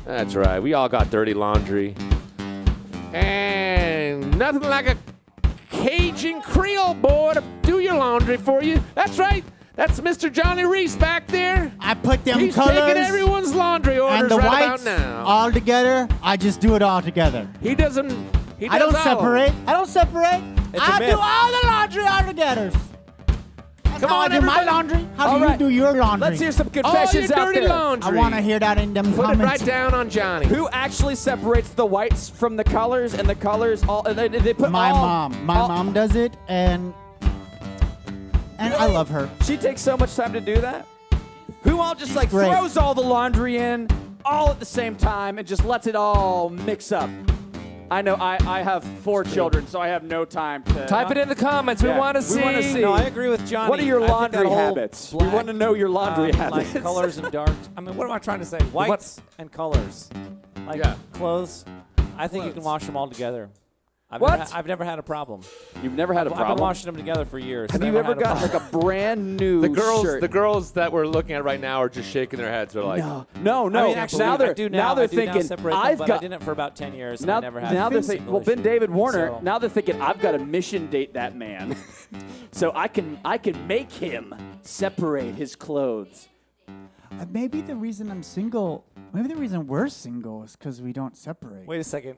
That's right, we all got dirty laundry. And nothing like a Cajun Creole boy to do your laundry for you. That's right, that's Mr. Johnny Reese back there. I put them He's colors taking everyone's laundry orders and the right whites about now. all together. I just do it all together. He doesn't. He I don't does all of separate. them. I don't separate. It's a I myth. do all the laundry all together. That's how I do my laundry. How All do right. you do your laundry? Let's hear some All your confessions out dirty there. laundry. I want to hear that in them Put comments. it right down on Johnny. Who actually separates the whites from the colors and the colors all? They put My all, mom. My mom does it, and I love her. She takes so much time to do that. Who all just like great. throws all the laundry in all at the same time and just lets it all mix up? I know I have 4 children, so I have no time to Type it in the comments. Yeah, We want to see. we wanna see. No, I agree with Johnny. What are your I think laundry that whole habits? We black, want to know your laundry habits. Like colors and darks. I mean, what am I trying to say? Whites and colors. Like Yeah. clothes. I think you can wash them all together. I've never had a problem. You've never had a I've problem? been washing them together for years. Have Never you ever had a got problem. like a brand new The girls, shirt? the girls that we're looking at right now are just shaking their heads. They're like, No. I mean, actually, now they're I do now they're I do now thinking separate them, I've but got. I did it for about 10 years. And Now, I never had now a they're single thinking, well, Ben issue. David Warner. So- Now they're thinking I've got to mission date that man, so I can make him separate his clothes. Maybe the reason I'm single, maybe the reason we're single is because we don't separate. Wait a second.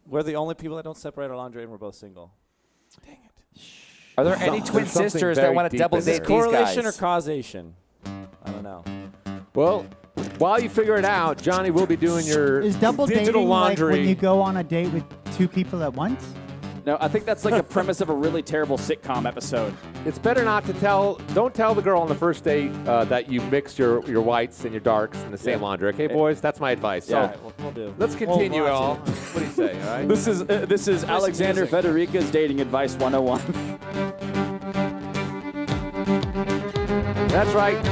We're the only people that don't separate our laundry, and we're both single. Are there any twin sisters that want to double date these Correlation guys? or causation? I don't know. well, while you figure it out, Johnny will be doing your Is double digital dating laundry. like when you go on a date with 2 people at once? No, I think that's like the premise of a really terrible sitcom episode. It's better not to don't tell the girl on the first date that you mix your whites and your darks in the same laundry. Okay, boys? That's my advice. Yeah. So We'll do. let's continue, We'll all. watch What do you say, all right? This is Alexander music. Federica's dating advice 101. That's right.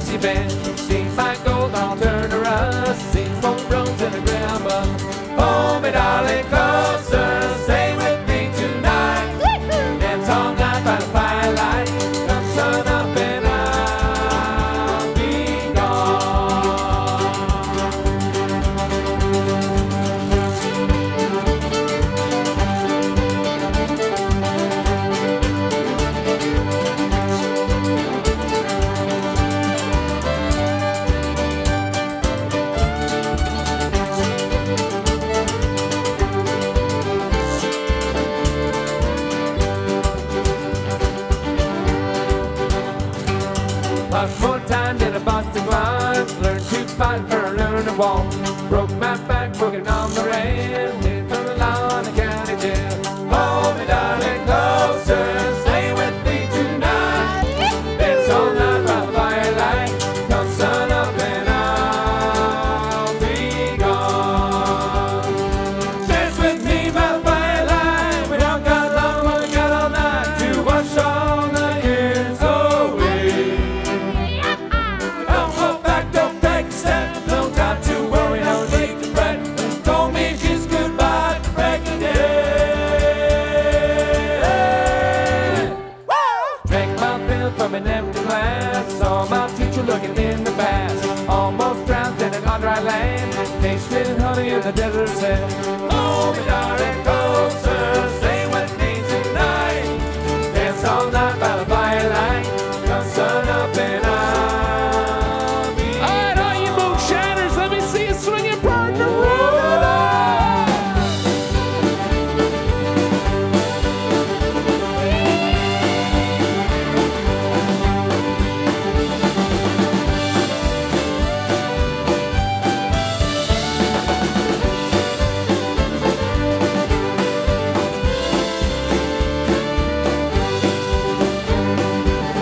Lucy band. See my gold, I'll turn her us. See four rooms and a grandma. Hold me, darling, closer. Stay with me tonight. Dance all night by the firelight. Come sun up and I'll be gone. Lost more time than a Boston clock. Learned to fight or learn to walk. Broke my back working on the rail. Hit from the law in the county jail. Hold me, darling, closer. Stay with me tonight. Dance all night by the firelight. Come sun up and I'll be gone. Dance with me by the firelight. We don't got long, but we got all night to wash all the years away. Don't hold back, don't take a step. No time to worry, no need to fret. Don't mean kiss goodbye to break a day. Drank my fill from an empty glass. Saw my future looking in the past. Almost drowned in an on dry land. Tasted honey in the desert sand. Hold me, darling, closer. Stay with me tonight. Dance all night by the firelight. Come sun up and I'll be All right, all you moonshiners, let me see you swing your partner.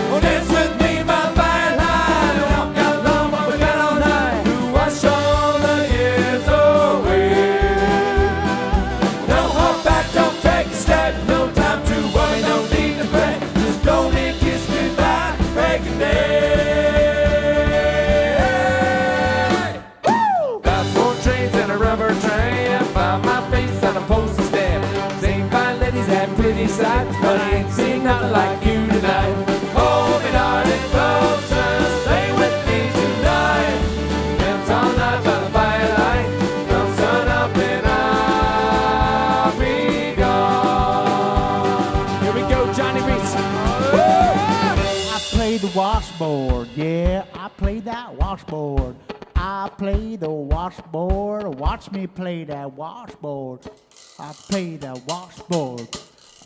Oh, dance with me by the firelight. We don't got long, but we got all night to wash all the years away. Don't hold back, don't take a step. No time to worry, no need to fret. Just don't need kiss goodbye, break a day. Got four trains and a rubber train. I found my face on a postal stamp. Same fine ladies and pretty sights, but I ain't seen nothing like you tonight. Hold me, darling, closer. Stay with me tonight. Dance all night by the firelight. Come sun up and I'll be gone. Here we go, Johnny Reese. I play the washboard, yeah, I play that washboard. I play the washboard, watch me play that washboard. I play that washboard.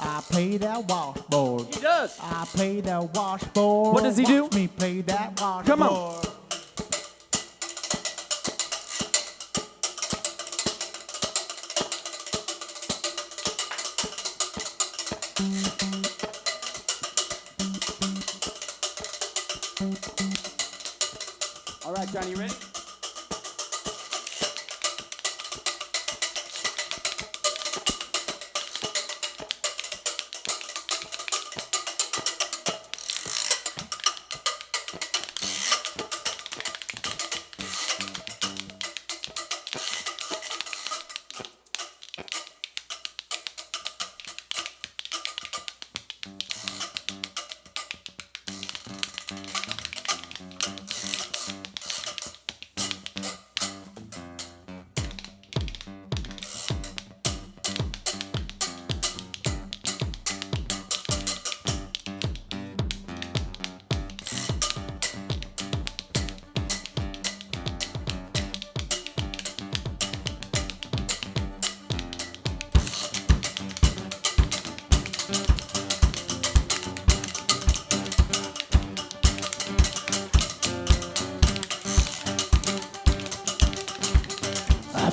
I play that washboard. He does. I play that washboard. What does he do? Watch me play that washboard. Come on. All right, Johnny, you ready?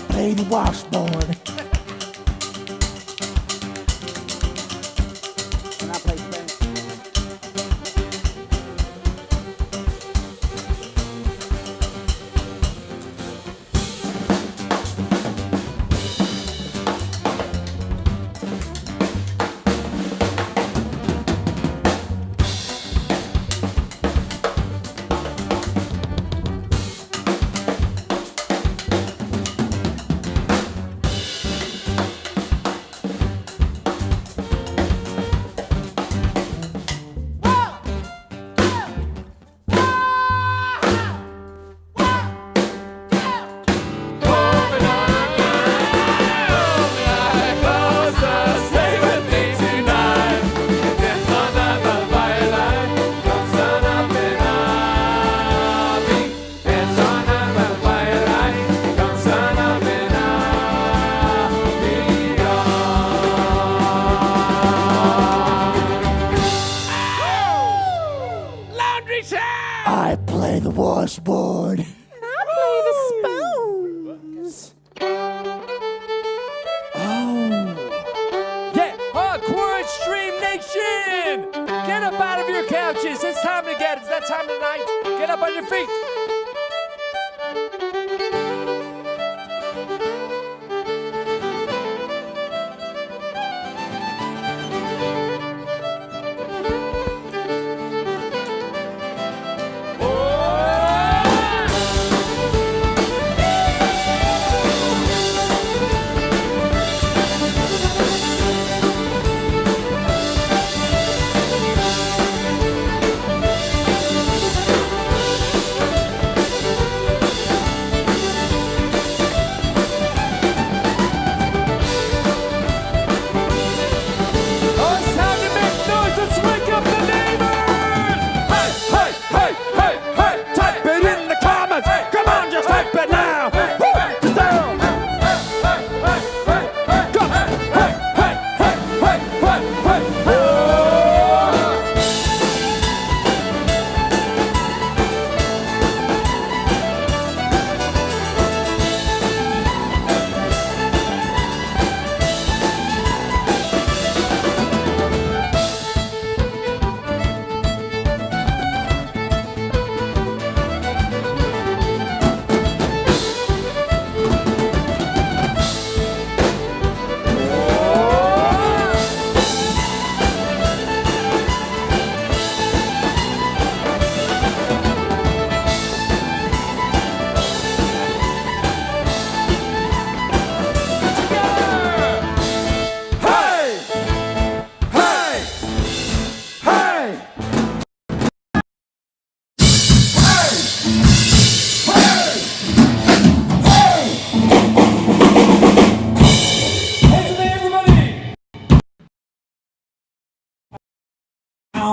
play the washboard. And I play Spanish. up on your feet.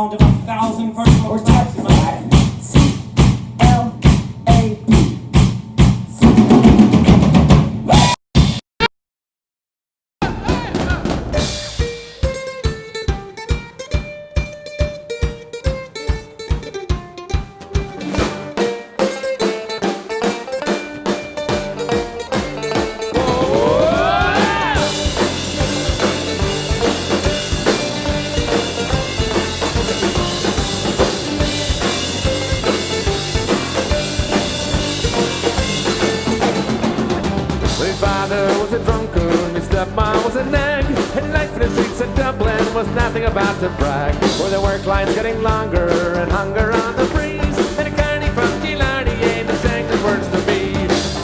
Of 1,000 vertical types in my life. Was nothing about to brag, for the work line's getting longer and hunger on the breeze. And a carny from Killarney ain't the sang his words to me.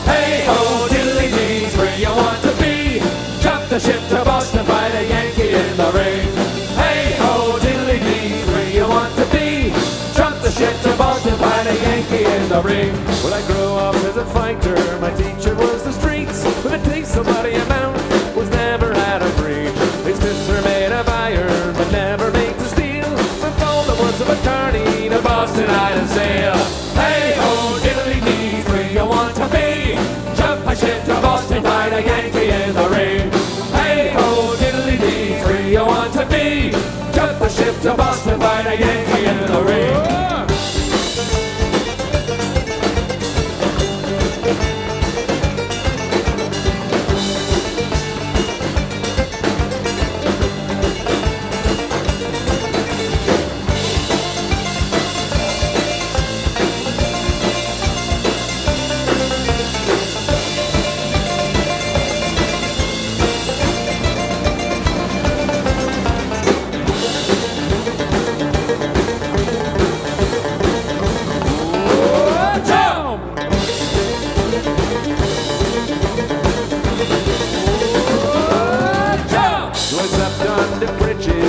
Hey ho, diddly dees, where you want to be? Jump the ship to Boston, fight a Yankee in the ring. Hey ho, diddly dees, where you want to be? Jump the ship to Boston, fight a Yankee in the ring. Well, I grew up as a fighter, my teacher was the streets, with a taste of bloody amount was never out of reach. His fists were made of iron, but never made to steel. From all the woods of a carny to Boston I'd sail. Hey ho, diddly dees, where you want to be? Jump a ship to Boston, fight a Yankee in the ring. Hey ho, diddly dees, where you want to be? Jump a ship to Boston, fight a Yankee in the ring.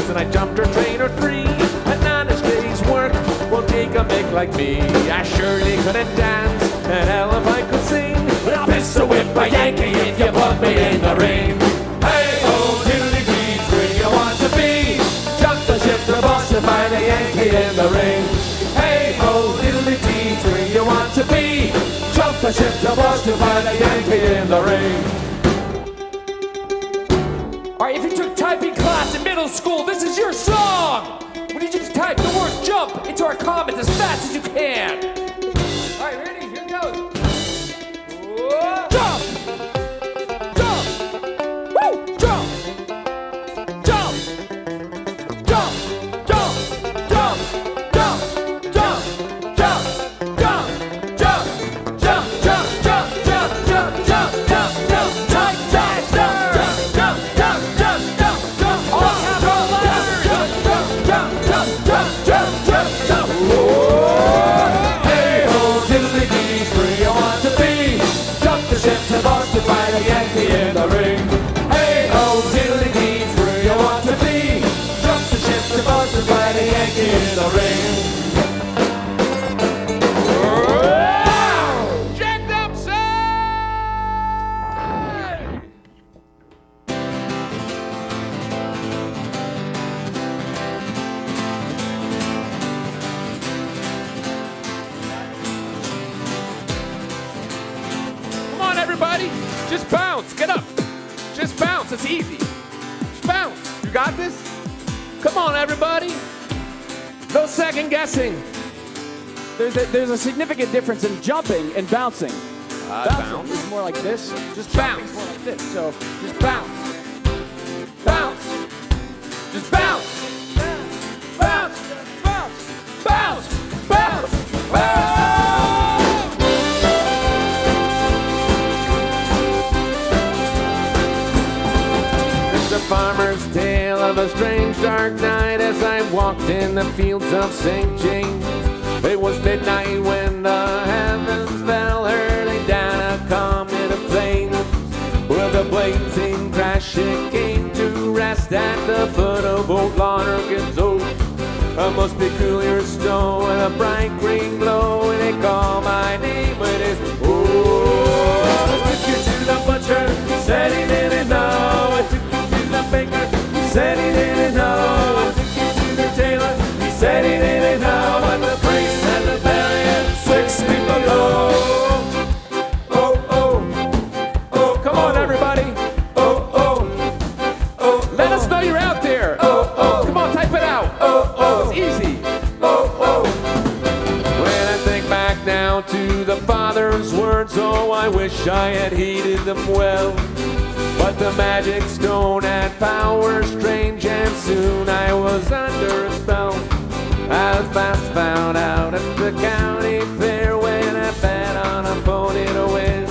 And I jumped her train or three. An honest day's work won't take a make like me. I surely couldn't dance, and hell if I could sing, but I'll pistol whip a Yankee if you put me in the ring. Hey ho, diddly dees, where you want to be? Jump the ship to Boston, fight a Yankee in the ring. Hey ho, diddly dees, where you want to be? Jump the ship to Boston, fight a Yankee in the ring. Alright, if you took typing class in middle school, this is your song! We need you to type the word jump into our comments as fast as you can! Alright, ready? Here goes! Jump! Jump! Woo! Jump! Jump! Jump! Jump! Jump! Jump! Jump! Jump! Jump! everybody. Just bounce. Get up. Just bounce. It's easy. Just bounce. You got this? Come on, everybody. No second guessing. There's a significant difference in jumping and bouncing. Bouncing is more like this. Just bounce. More like this. So just bounce. Bounce. Just bounce. Bounce. Bounce. Bounce. Bounce. It's a farmer's tale of a strange dark night as I walked in the fields of St. James. It was midnight when the heavens fell, hurling down a comet of flames. With a blazing crash it came to rest at the foot of old Lonergan's oak. A most peculiar stone with a bright green glow, and it called my name with its oh. I took you to the butcher, he said he didn't know. I took you to the baker, he said he didn't know. I took you to the tailor, he said he didn't know. But the priest and the barrier, 6 feet below. Oh, oh, oh, come on everybody. Oh, oh, oh, let us know you're out there. Oh, oh, come on, type it out. Oh, oh, it's easy. Oh, oh. When I think back now to the Father's words, oh, I wish I had heeded them well. But the magic stone had power strange, and soon I was under a spell. I was fast found out at the county fair when I bet on a pony to win.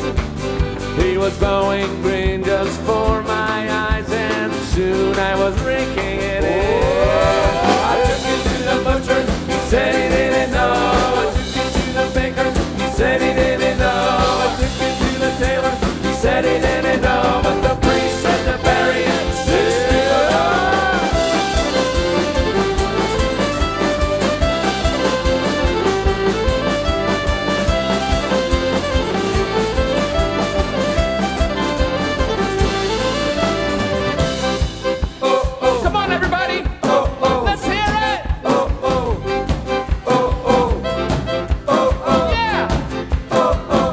He was going green just for my eyes, and soon I was raking it in. I took you to the butcher, he said he didn't know. I took you to the baker, he said he didn't know. I took you to the tailor, he said he didn't know. But the priest and the barrier, 6 feet below. Come on, everybody! Oh, oh. Let's hear it! Oh, oh. Oh, oh. Oh, oh. Yeah! Oh, oh.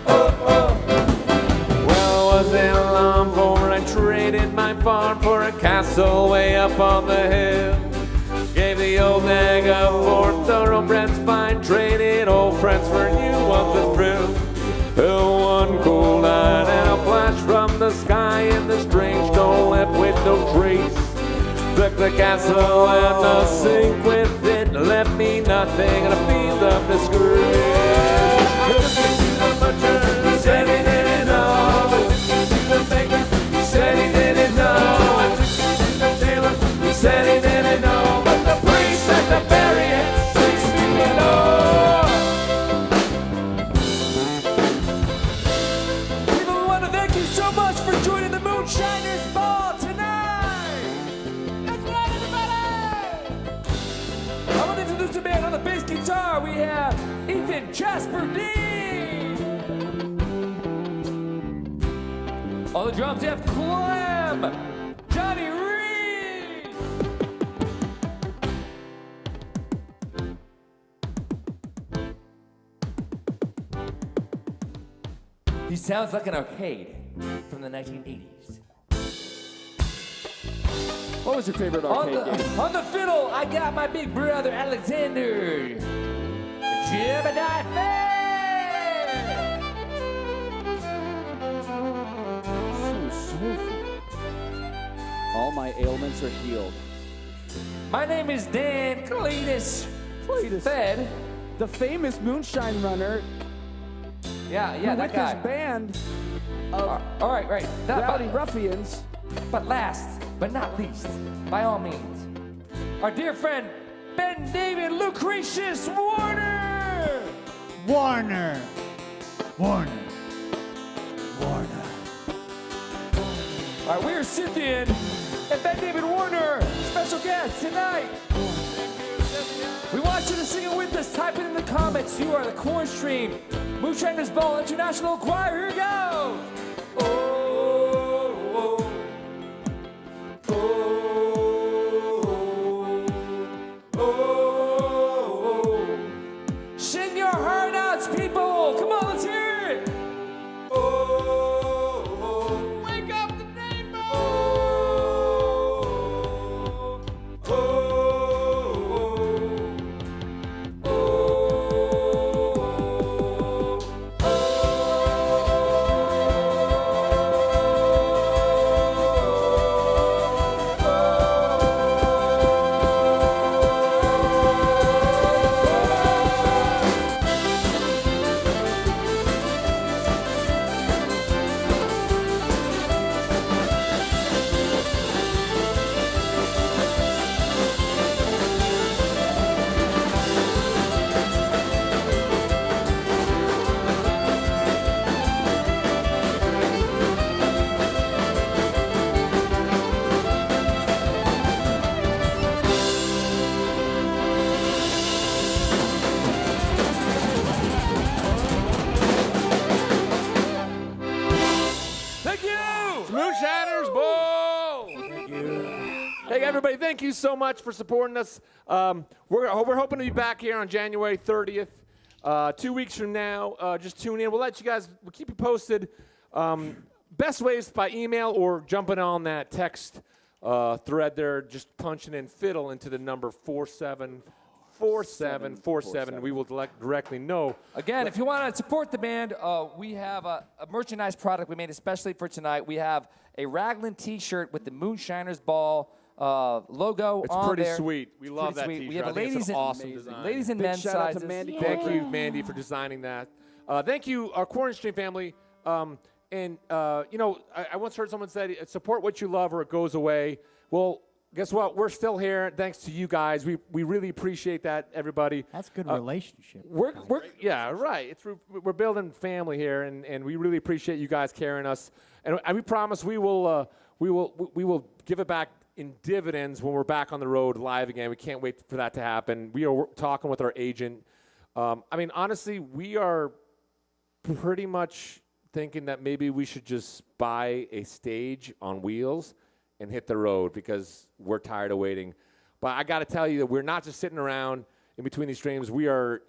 Oh, oh. Well, wasn't long before I traded my farm for a castle way up on the hill. Gave the old nag up for thoroughbreds fine, traded old friends for new ones and thrill. One cool night and a flash from the sky, and the strange stone left with no trace. Took the castle and the sink with it, left me nothing and a field of disgrace. I took it to the butcher, he said he didn't know. I took it to the baker, he said he didn't know. I took it to the tailor, he said he didn't know. But the priest had to bury it 6 feet below. People, we want to thank you so much for joining the Moonshiner's Ball tonight. That's right, everybody. I want to introduce the band on the bass guitar. We have Ethan Jasper D. On the drums, we have Clem, Johnny Reed. He sounds like an arcade from the 1980s. What was your favorite arcade game? On the fiddle, I got my big brother Alexander. Jebediah Fair. So soulful. All my ailments are healed. My name is Dan Cletus. Fed. The famous moonshine runner. Yeah, who that with guy. his band of All right. rowdy ruffians. But last, but not least, by all means, our dear friend, Ben David Lucretius Warner! Warner. Warner. Warner. All right, we're Scythian and Ben David Warner, special guest tonight. We want you to sing it with us. Type it in the comments. You are the QUARANSTREAM Moonshiner's Ball International Choir. Here we go. Sing your heart outs, people. Come on, let's hear it. Oh. Moonshiners Ball! Thank you. Hey, everybody, thank you so much for supporting us. We're hoping to be back here on January 30th. 2 weeks from now, just tune in. We'll keep you posted. Best ways by email or jumping on that text thread there, just punching in fiddle into the number 474747. We will directly know. Again, if you want to support the band, we have a merchandise product we made especially for tonight. We have a Raglan T-shirt with the Moonshiners Ball logo It's on pretty there. sweet. We love pretty that sweet. T-shirt. We have I a think it's ladies an and awesome design. ladies and Big men's shout out to sizes. Mandy. Thank you, Mandy, for designing that. Thank you, our QUARANSTREAM family. I once heard someone say, support what you love or it goes away. Well, guess what? We're still here thanks to you guys. We really appreciate that, everybody. That's good relationship. We're building family here, and we really appreciate you guys carrying us. And we promise we will give it back in dividends when we're back on the road live again. We can't wait for that to happen. We are talking with our agent. Honestly, we are pretty much thinking that maybe we should just buy a stage on wheels and hit the road because we're tired of waiting. But I got to tell you that we're not just sitting around in between these streams. We are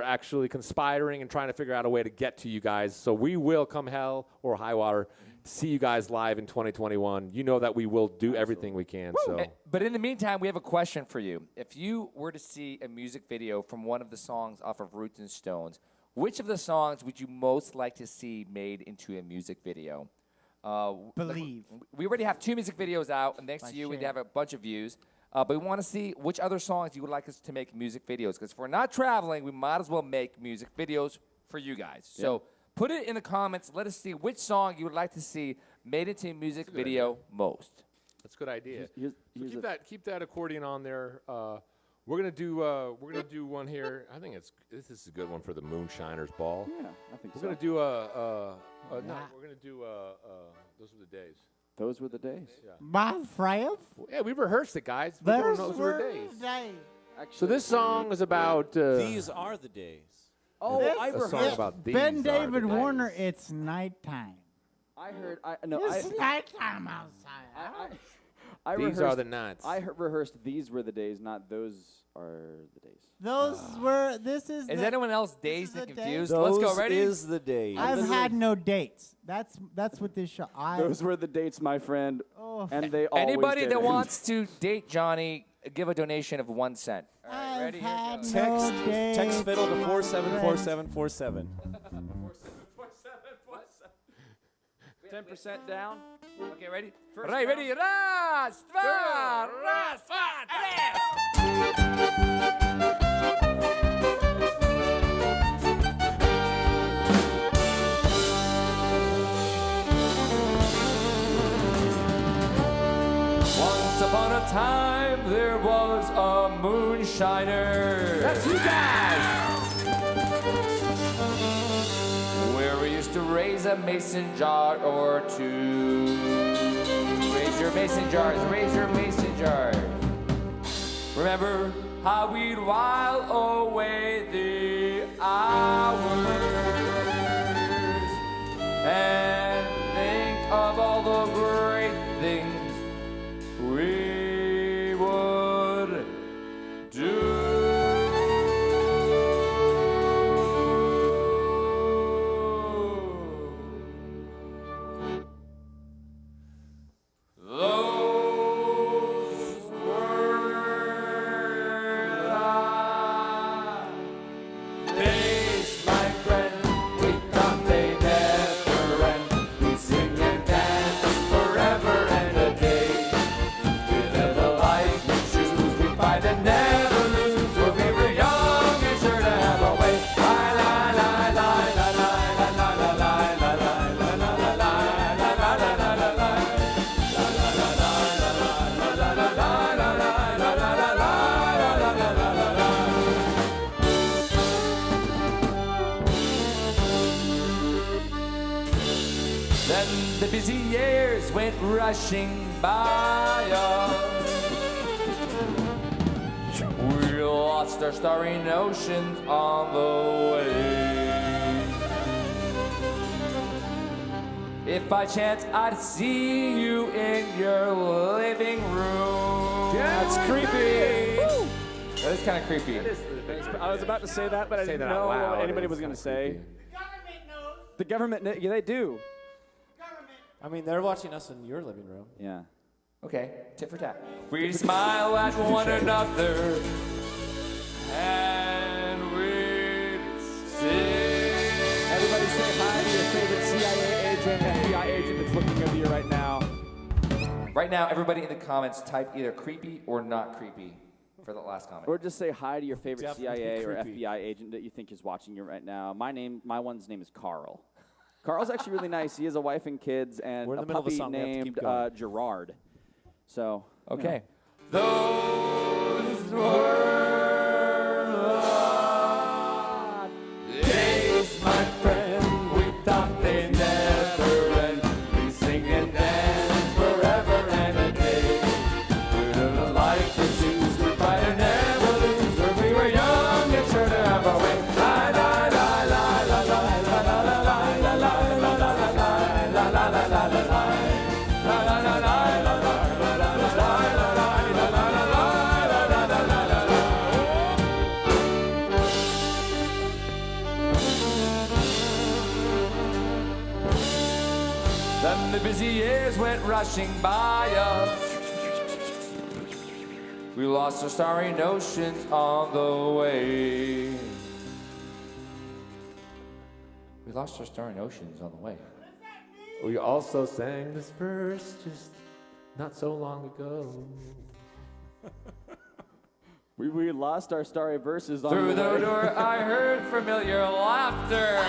actually conspiring and trying to figure out a way to get to you guys. So we will, come hell or high water, see you guys live in 2021. You know that we will do everything we can. So. But in the meantime, we have a question for you. If you were to see a music video from one of the songs off of Roots and Stones, which of the songs would you most like to see made into a music video? Believe. We already have 2 music videos out, and thanks By to you, we Cher. have a bunch of views. But we want to see which other songs you would like us to make music videos. Because if we're not traveling, we might as well make music videos for you guys. Yeah. So put it in the comments. Let us see which song you would like to see made into a music video most. That's a good idea. Here's So keep that accordion on there. We're gonna do one here. I think this is a good one for the Moonshiners Ball. Yeah, I think we're so. gonna do we're gonna do Those Were the Days. Those were the days. Yeah. My friend. Yeah, we rehearsed it, guys. We don't know Those Were the Days. So this song is about These are the days. Oh, This I a rehearsed. song about these Ben are David the Warner, days. it's nighttime. I heard. It's nighttime outside. I These rehearsed, are the nights. I rehearsed. These were the days, not those are the days. Those were. This is. Is the, anyone else this is dazed and the confused? day. Let's Those go. Ready? is the days. I've had no dates. That's what this show. Those were the dates, my friend. Oh, And they always Anybody did that it. wants to date Johnny, give a donation of 1 cent. All right, I've ready? Here had goes. Text no dates. text fiddle to my 474747. 10% down. Okay, ready? First Right, round. ready? Ras, dva, ras, dva, tre. Once upon a time, there was a moonshiner. That's you guys. Where we used to raise a mason jar or two. Raise your mason jars, raise your mason jars. Remember how we'd while away the hours and think of all the great things we would do. Those were the days, my friend. We thought they never end. We sing and dance forever and a day. We live a life we choose. We fight and never lose. When we were young, you're sure to have a way. La la la la la la la la la la la la la la la la la la. Then the busy years went rushing by us. We lost our starry notions on the way. If by chance I'd see you in your living room. That's creepy. That is kind of creepy. I was about to say that, but I didn't know what anybody was going to say. The government knows. Yeah, they do. I mean, they're watching us in your living room. Yeah. Okay, tit for tat. We smile at one another and we sing. Everybody say hi to your favorite CIA agent, FBI agent that's looking over you right now. Right now, everybody in the comments type either creepy or not creepy for the last comment. Or just say hi to your favorite Definitely CIA or creepy. FBI agent that you think is watching you right now. My one's name is Carl. Carl's actually really nice. He has a wife and kids and We're in a the middle of a puppy song. We have to named keep going. Gerard. So, Okay. Those were the days, my friend. We thought they never end. We sing and dance forever and a day. We live like the Jews, we fight and never lose. When we were young and sure to have our way. La la la la la la la la la la la la la la la la la la la la. Then the busy years went rushing by us. We lost our starry notions on the way. We lost our starry notions on the way. We also sang this verse just not so long ago. we lost our starry verses on Through the the way. door I heard familiar laughter.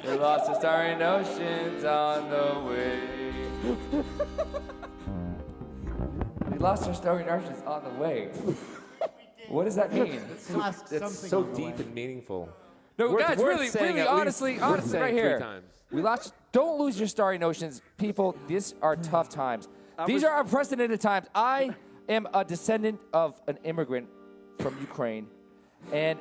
We lost our starry notions on the way. We lost our starry notions on the way. What does that mean? It's so deep and meaningful. No, Worth- guys, worth really, saying really, at least- honestly, worth honestly, saying right 3 here. times. We lost. Don't lose your starry notions, people. These are tough times. These are unprecedented times. I am a descendant of an immigrant from Ukraine, and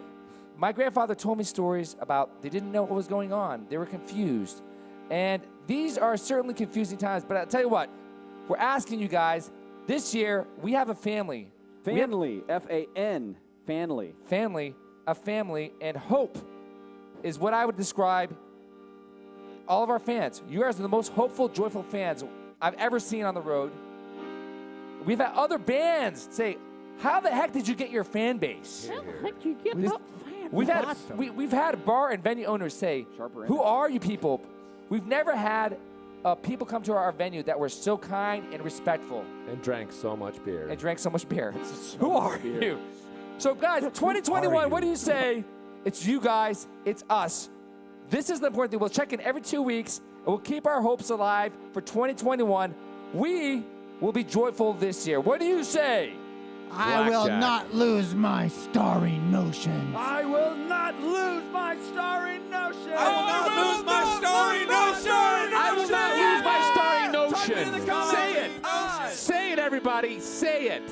my grandfather told me stories about they didn't know what was going on. They were confused, and these are certainly confusing times. But I'll tell you what, we're asking you guys. This year, we have a family. Family, F-A-N, family. Family, a family, and hope is what I would describe all of our fans. You guys are the most hopeful, joyful fans I've ever seen on the road. We've had other bands say, how the heck did you get your fan base? How the heck do you get This- that fan? We've had bar and venue owners say, who are you people? We've never had people come to our venue that were so kind and respectful. And drank so much beer. And drank so much beer. Who are you? So guys, 2021, what do you say? It's you guys, it's us. This is the important thing. We'll check in every 2 weeks, and we'll keep our hopes alive for 2021. We will be joyful this year. What do you say? I will not lose my starry notions. I will not lose my starry notion. I will not lose my starry notion. I will not lose my starry notion. Say it. Say it, everybody. Say it.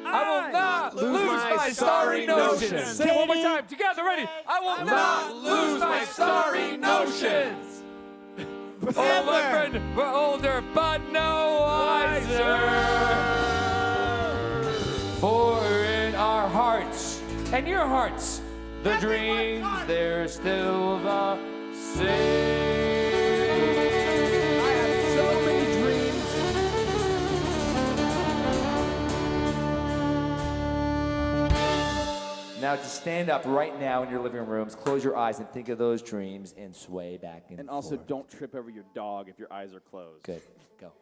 I will not lose my starry notions. Say it one more time. Together, ready? I will not lose my starry notions. Oh, my friend, we're older, but no wiser. For in our hearts and your hearts, the dreams, they're still the same. I have so many dreams. Now, to stand up right now in your living rooms, close your eyes and think of those dreams and sway back and also, forth. don't trip over your dog if your eyes are closed. Good. Go.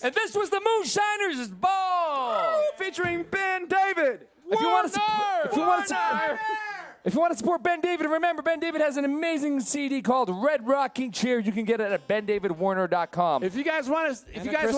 And this was the Moonshiners Ball! Featuring Ben David. If you want to support Ben David, remember Ben David has an amazing CD called Red Rocking Chair. You can get it at bendavidwarner.com. If you guys want to, if you guys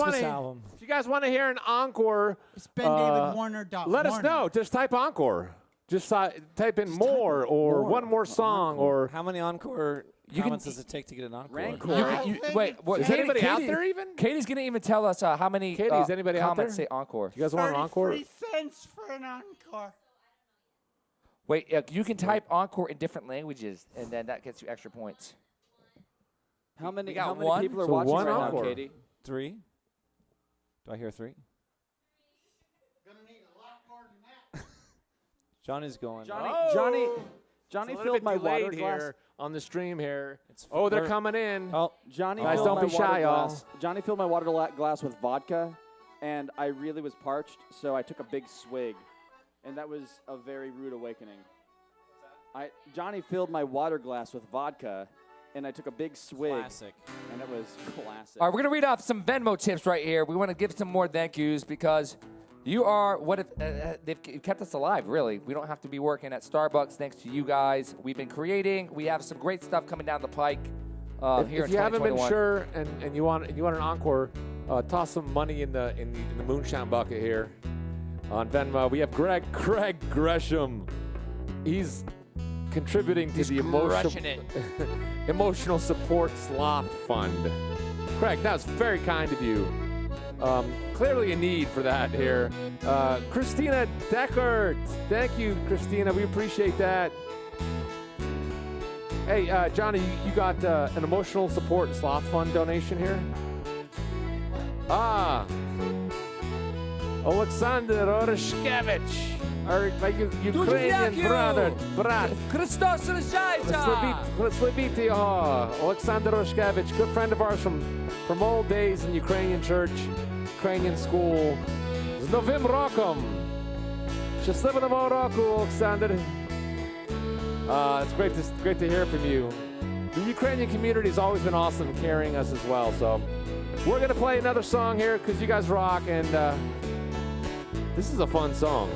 want to hear an encore, It's bendavidwarner.warner. let us know. Just type encore. Just type in more or one more song or How many encore comments does it take to get an encore? Wait, Is anybody out there even? Katie's going to even tell us how many Katie, is anybody out comments there? say encore. You guys want an encore? 33 cents for an encore. Wait, you can type encore in different languages, and then that gets you extra points. How many, got how many one? people are So watching one right encore. now, Katie? 3? Do I hear 3? Johnny's going. Johnny It's a little filled bit my water delayed glass. here on the stream here. Oh, They're coming in. Oh, Johnny Guys, filled don't my be shy, water y'all. glass. Johnny filled my water glass with vodka, and I really was parched, so I took a big swig, and that was a very rude awakening. Johnny filled my water glass with vodka, and I took a big swig, classic. and it was classic. All right, we're going to read off some Venmo tips right here. We want to give some more thank yous because you are what if they've kept us alive, really. We don't have to be working at Starbucks thanks to you guys. We've been creating. We have some great stuff coming down the pike here If in you haven't been 2021. sure and you want an encore, toss some money in the moonshine bucket here on Venmo. We have Greg Gresham. He's contributing to the emotional support sloth fund. Craig, that was very kind of you. Clearly a need for that here. Christina Deckert. Thank you, Christina. We appreciate that. Hey, Johnny, you got an emotional support sloth fund donation here? Alexander Oreshkevich, our Ukrainian brother, brat. Christos Sleviti, Alexander Oreshkevich, good friend of ours from old days in Ukrainian church, Ukrainian school. Z Novim Rokom. Щасливо нового року, Alexander. It's great to hear from you. The Ukrainian community has always been awesome carrying us as well. So we're going to play another song here because you guys rock, and this is a fun song.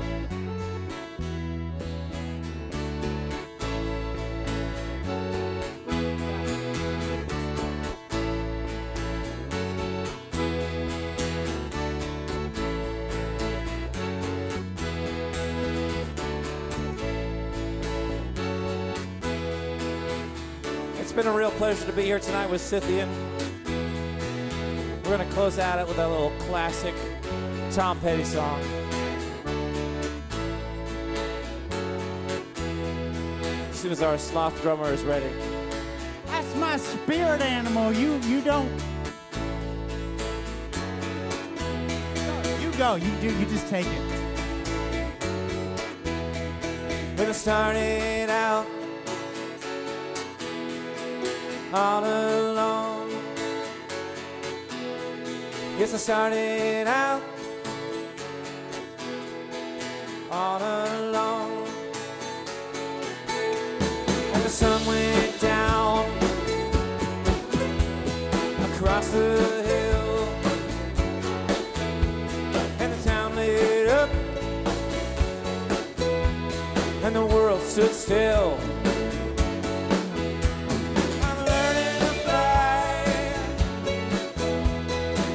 It's been a real pleasure to be here tonight with Scythian. We're going to close out it with a little classic Tom Petty song. As soon as our sloth drummer is ready. That's my spirit animal. You don't. You go. You just take it. When I started out all alone. Yes, I started out all alone. And the sun went down across the hill, and the town lit up, and the world stood still.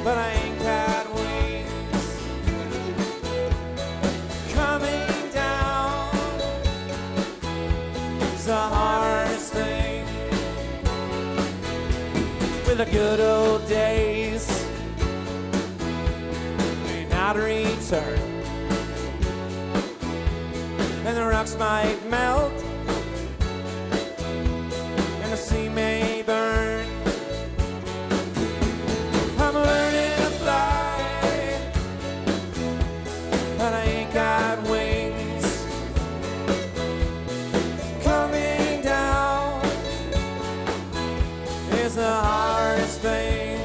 But I ain't got wings. Coming down is the hardest thing. With the good old days may not return, and the rocks might melt, and the sea may burn. I'm learning to fly, but I ain't got wings. Coming down is the hardest thing.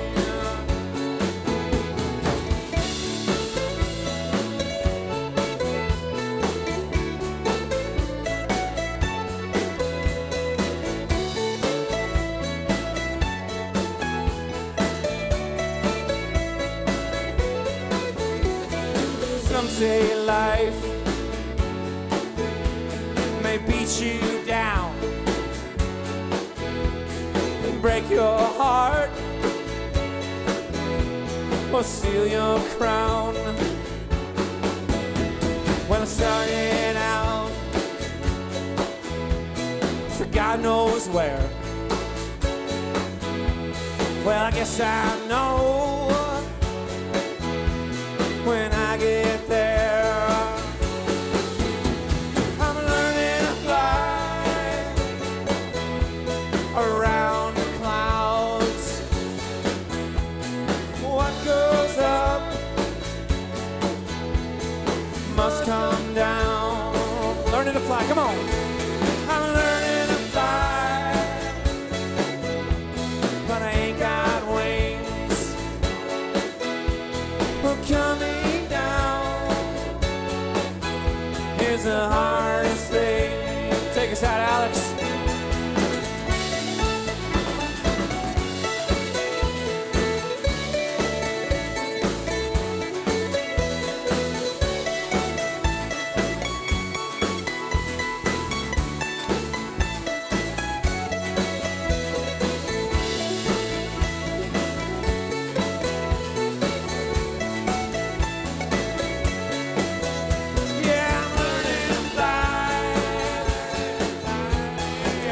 say life may beat you down and break your heart or steal your crown. When I started out for God knows where, well, I guess I know when I get there. I'm learning to fly around the clouds. What goes up must come down. Learning to fly, come on. I'm learning to fly, but I ain't got wings. We're coming down. Here's the hardest thing. Take us out, Alex.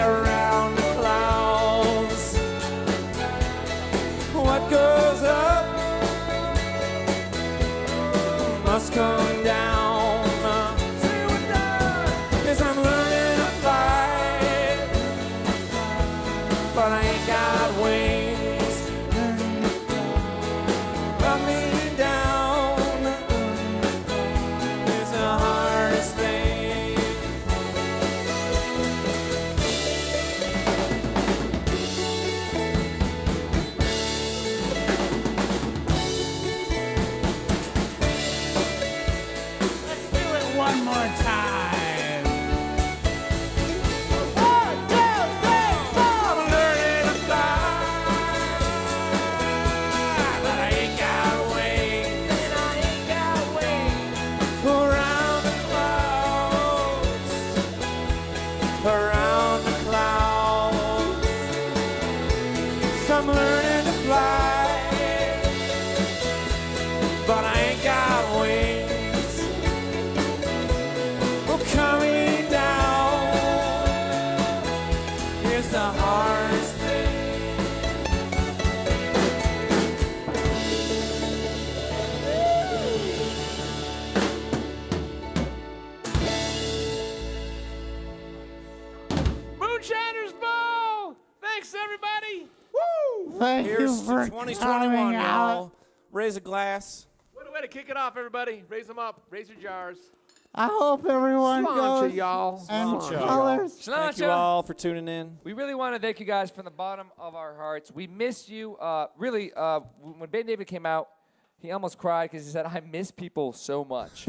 Around the clouds, what goes up must come down. Say what does? 'Cause I'm learning to fly, but I ain't got wings. Run me down is the hardest thing. One more time. I'm learning to fly, but I ain't got wings. Around the clouds, around the clouds. So I'm learning to fly, but I ain't got wings. We're coming down. Here's the hardest thing. Moonshiners Ball! Thanks, everybody! Woo! Thank Here's you to for 2021, coming out. y'all. Raise a glass. What a way to kick it off, everybody. Raise them up. Raise your jars. I hope everyone Sláinte, goes y'all. and Sláinte, colors. Thank you all for tuning in. We really want to thank you guys from the bottom of our hearts. We miss you. Really, when Ben David came out, he almost cried because he said, I miss people so much.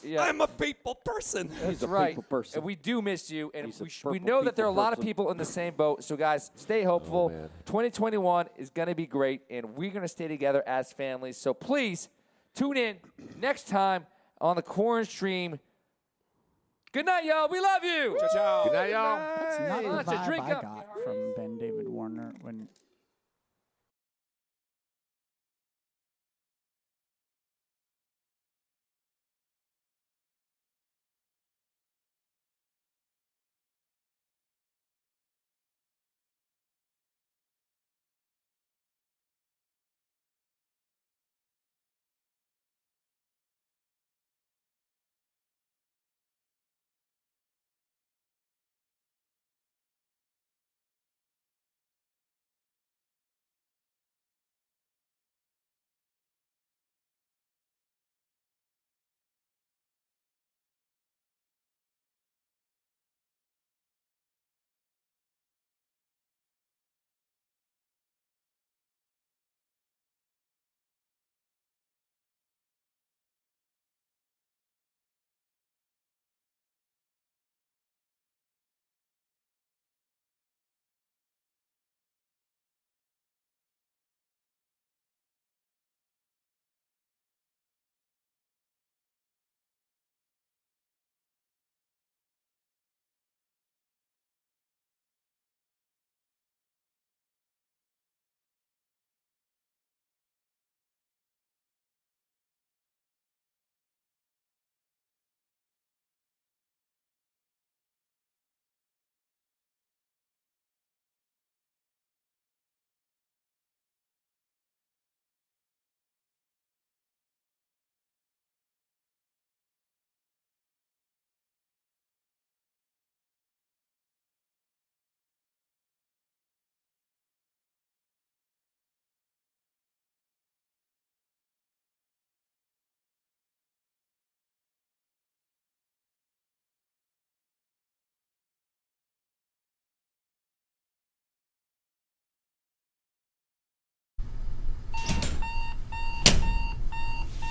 Yeah. I'm a people person. That's a right. people person. And we do miss you, and He's a we purple know that there are a people lot of person. people in the same boat. So, guys, stay hopeful. man. 2021 is going to be great, and we're going to stay together as families. So, please tune in next time on the QUARANSTREAM. Good night, y'all. We love you. Ciao. Good night, y'all. That's not the Lots of vibe drink I up. got from Ben David Warner when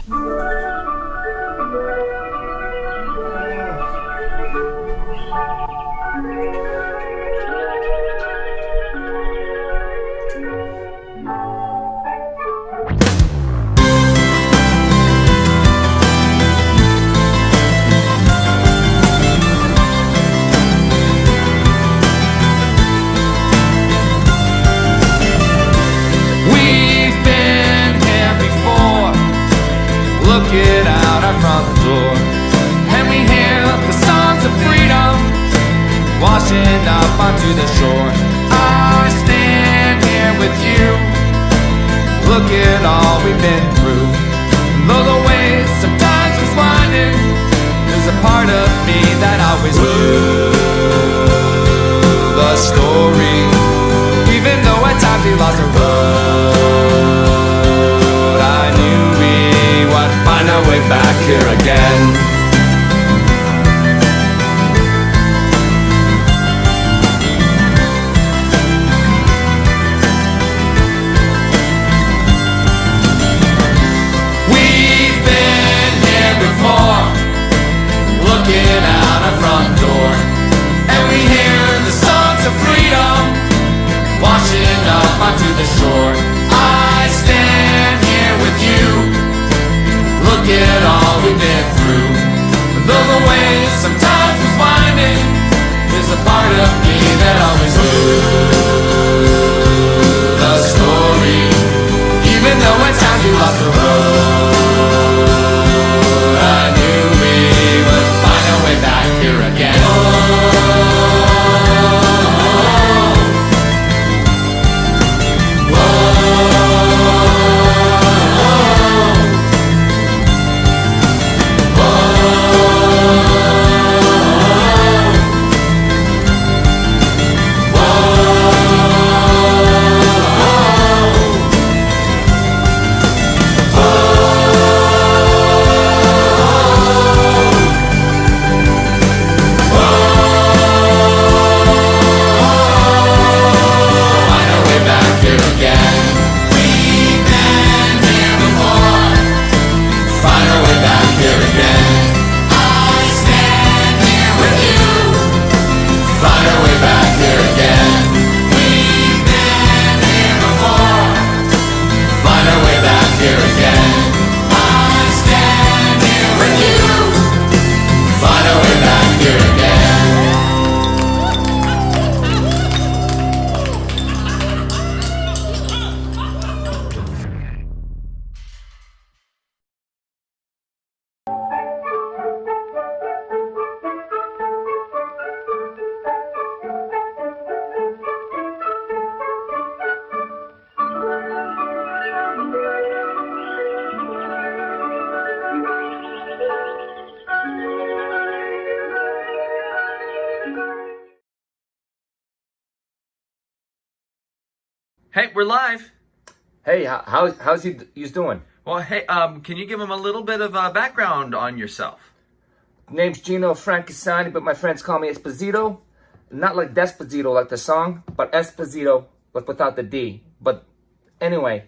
We've been here before, looking out our front door, and we hear the songs of freedom washing up onto the shore. I stand here with you, look at all we've been through. And though the way sometimes was winding, there's a part of me that always knew the story. Even though at times we lost the road, I knew we would find our way back here again. We've been here before, looking out our front door, and we hear the songs of freedom washing up onto the shore. I stand here with you, look at all we've been through. And though the way sometimes was winding, there's a part of me that always knew the story. Even though at times we lost the road, I knew we would find our way back here again. Hey, we're live. Hey, how's you doing? Well, hey, can you give him a little bit of background on yourself? Name's Gino Francesani, but my friends call me Esposito. Not like Despacito, like the song, but Esposito, but without the D. But anyway,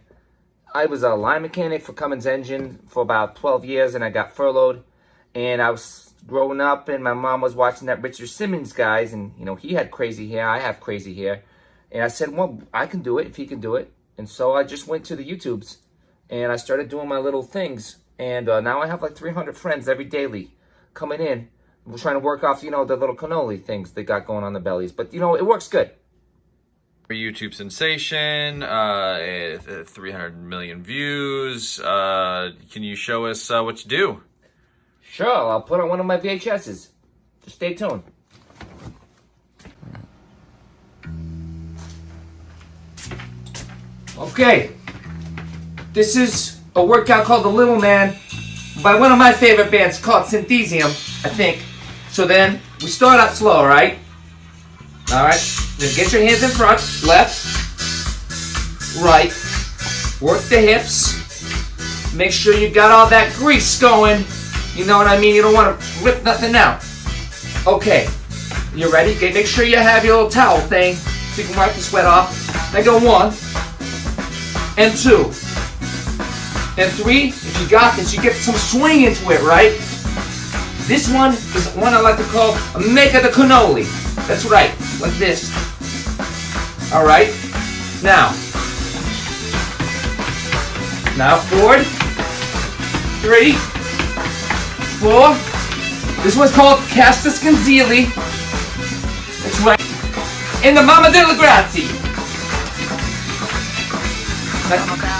I was a line mechanic for Cummins Engine for about 12 years, and I got furloughed. And I was growing up, and my mom was watching that Richard Simmons guys, and, you know, he had crazy hair, I have crazy hair. And I said, well, I can do it if he can do it. And so I just went to the YouTubes, and I started doing my little things. And now I have like 300 friends every daily coming in. We're trying to work off, you know, the little cannoli things they got going on the bellies. But, you know, it works good. YouTube sensation, 300 million views. Can you show us what you do? Sure, I'll put on one of my VHSs. Just stay tuned. Okay, this is a workout called The Little Man by one of my favorite bands called SCYTHIAN, I think. So then, we start out slow, alright? Alright, then get your hands in front, left, right, work the hips, make sure you got all that grease going, you know what I mean? You don't want to rip nothing out. Okay, you ready? Okay, make sure you have your little towel thing so you can wipe the sweat off. Then go 1 and 2 Then 3, if you got this, you get some swing into it, right? This one is one I like to call a mega the cannoli. That's right, like this. All right, now forward, 3, 4. This one's called Casta Scanzili. That's right. In the Mama della Grazie.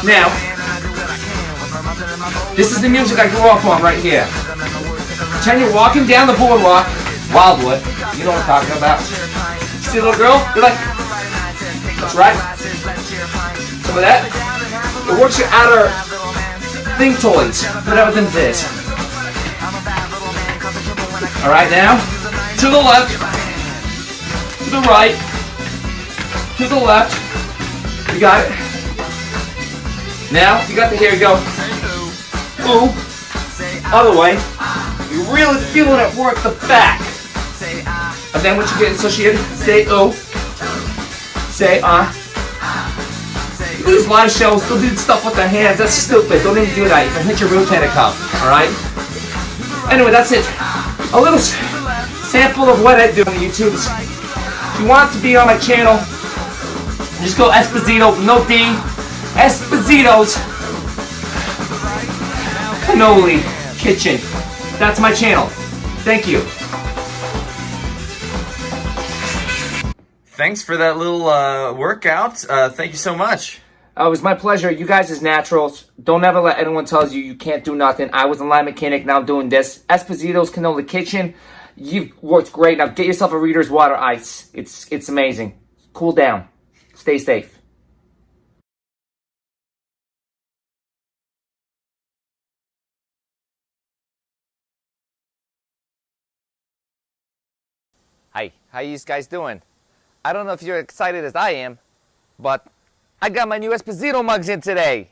Now, this is the music I grew up on right here. Pretend you're walking down the boardwalk, Wildwood. You know what I'm talking about. See a little girl? You're like, that's right. Some of that. It works your outer thing toys. Whatever than this. Alright, now, to the left, to the right, to the left. You got it. Now, you got the hair, go. Ooh. Other way. You're really feeling it work the back. And then what you get associated, say ooh. Say You do these live shows, they'll do stuff with their hands. That's stupid. Don't even do that. You can hit your rotator cuff. Alright? Anyway, that's it. A little sample of what I do on the YouTubes. If you want to be on my channel, just go Esposito, no D, Esposito's Cannoli Kitchen. That's my channel. Thank you. Thanks for that little workout. Thank you so much. It was my pleasure. You guys is naturals. Don't ever let anyone tell you can't do nothing. I was a line mechanic, now I'm doing this. Esposito's Cannoli Kitchen. You've worked great. Now get yourself a Reader's Water Ice. It's amazing. Cool down. Stay safe. Hi, how you guys doing? I don't know if you're excited as I am, but I got my new Esposito mugs in today.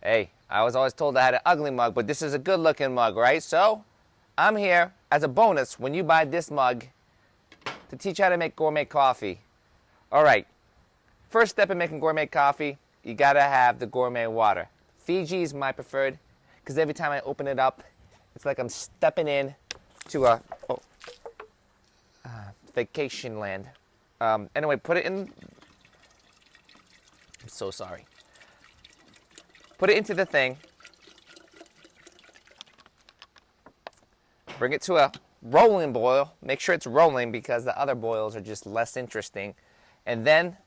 Hey, I was always told I had an ugly mug, but this is a good looking mug, right? So, I'm here as a bonus when you buy this mug to teach you how to make gourmet coffee. Alright, first step in making gourmet coffee, you gotta have the gourmet water. Fiji is my preferred, because every time I open it up, it's like I'm stepping in to a vacation land. Anyway, put it in. I'm so sorry. Put it into the thing. Bring it to a rolling boil. Make sure it's rolling because the other boils are just less interesting. And then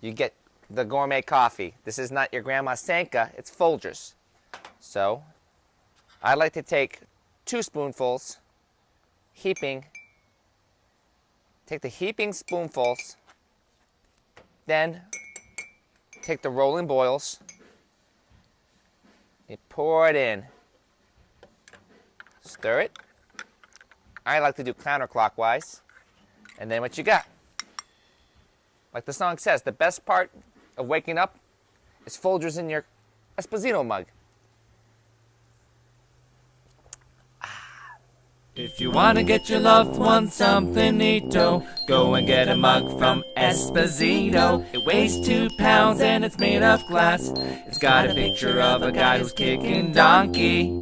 you get the gourmet coffee. This is not your grandma's Sanka, it's Folgers. So I like to take 2 spoonfuls, take the heaping spoonfuls, then take the rolling boils, you pour it in, stir it. I like to do counterclockwise, and then what you got? Like the song says, the best part of waking up is Folgers in your Esposito mug. If you want to get your loved one something neato, go and get a mug from Esposito. It weighs 2 pounds and it's made of glass. It's got a picture of a guy who's kicking donkey.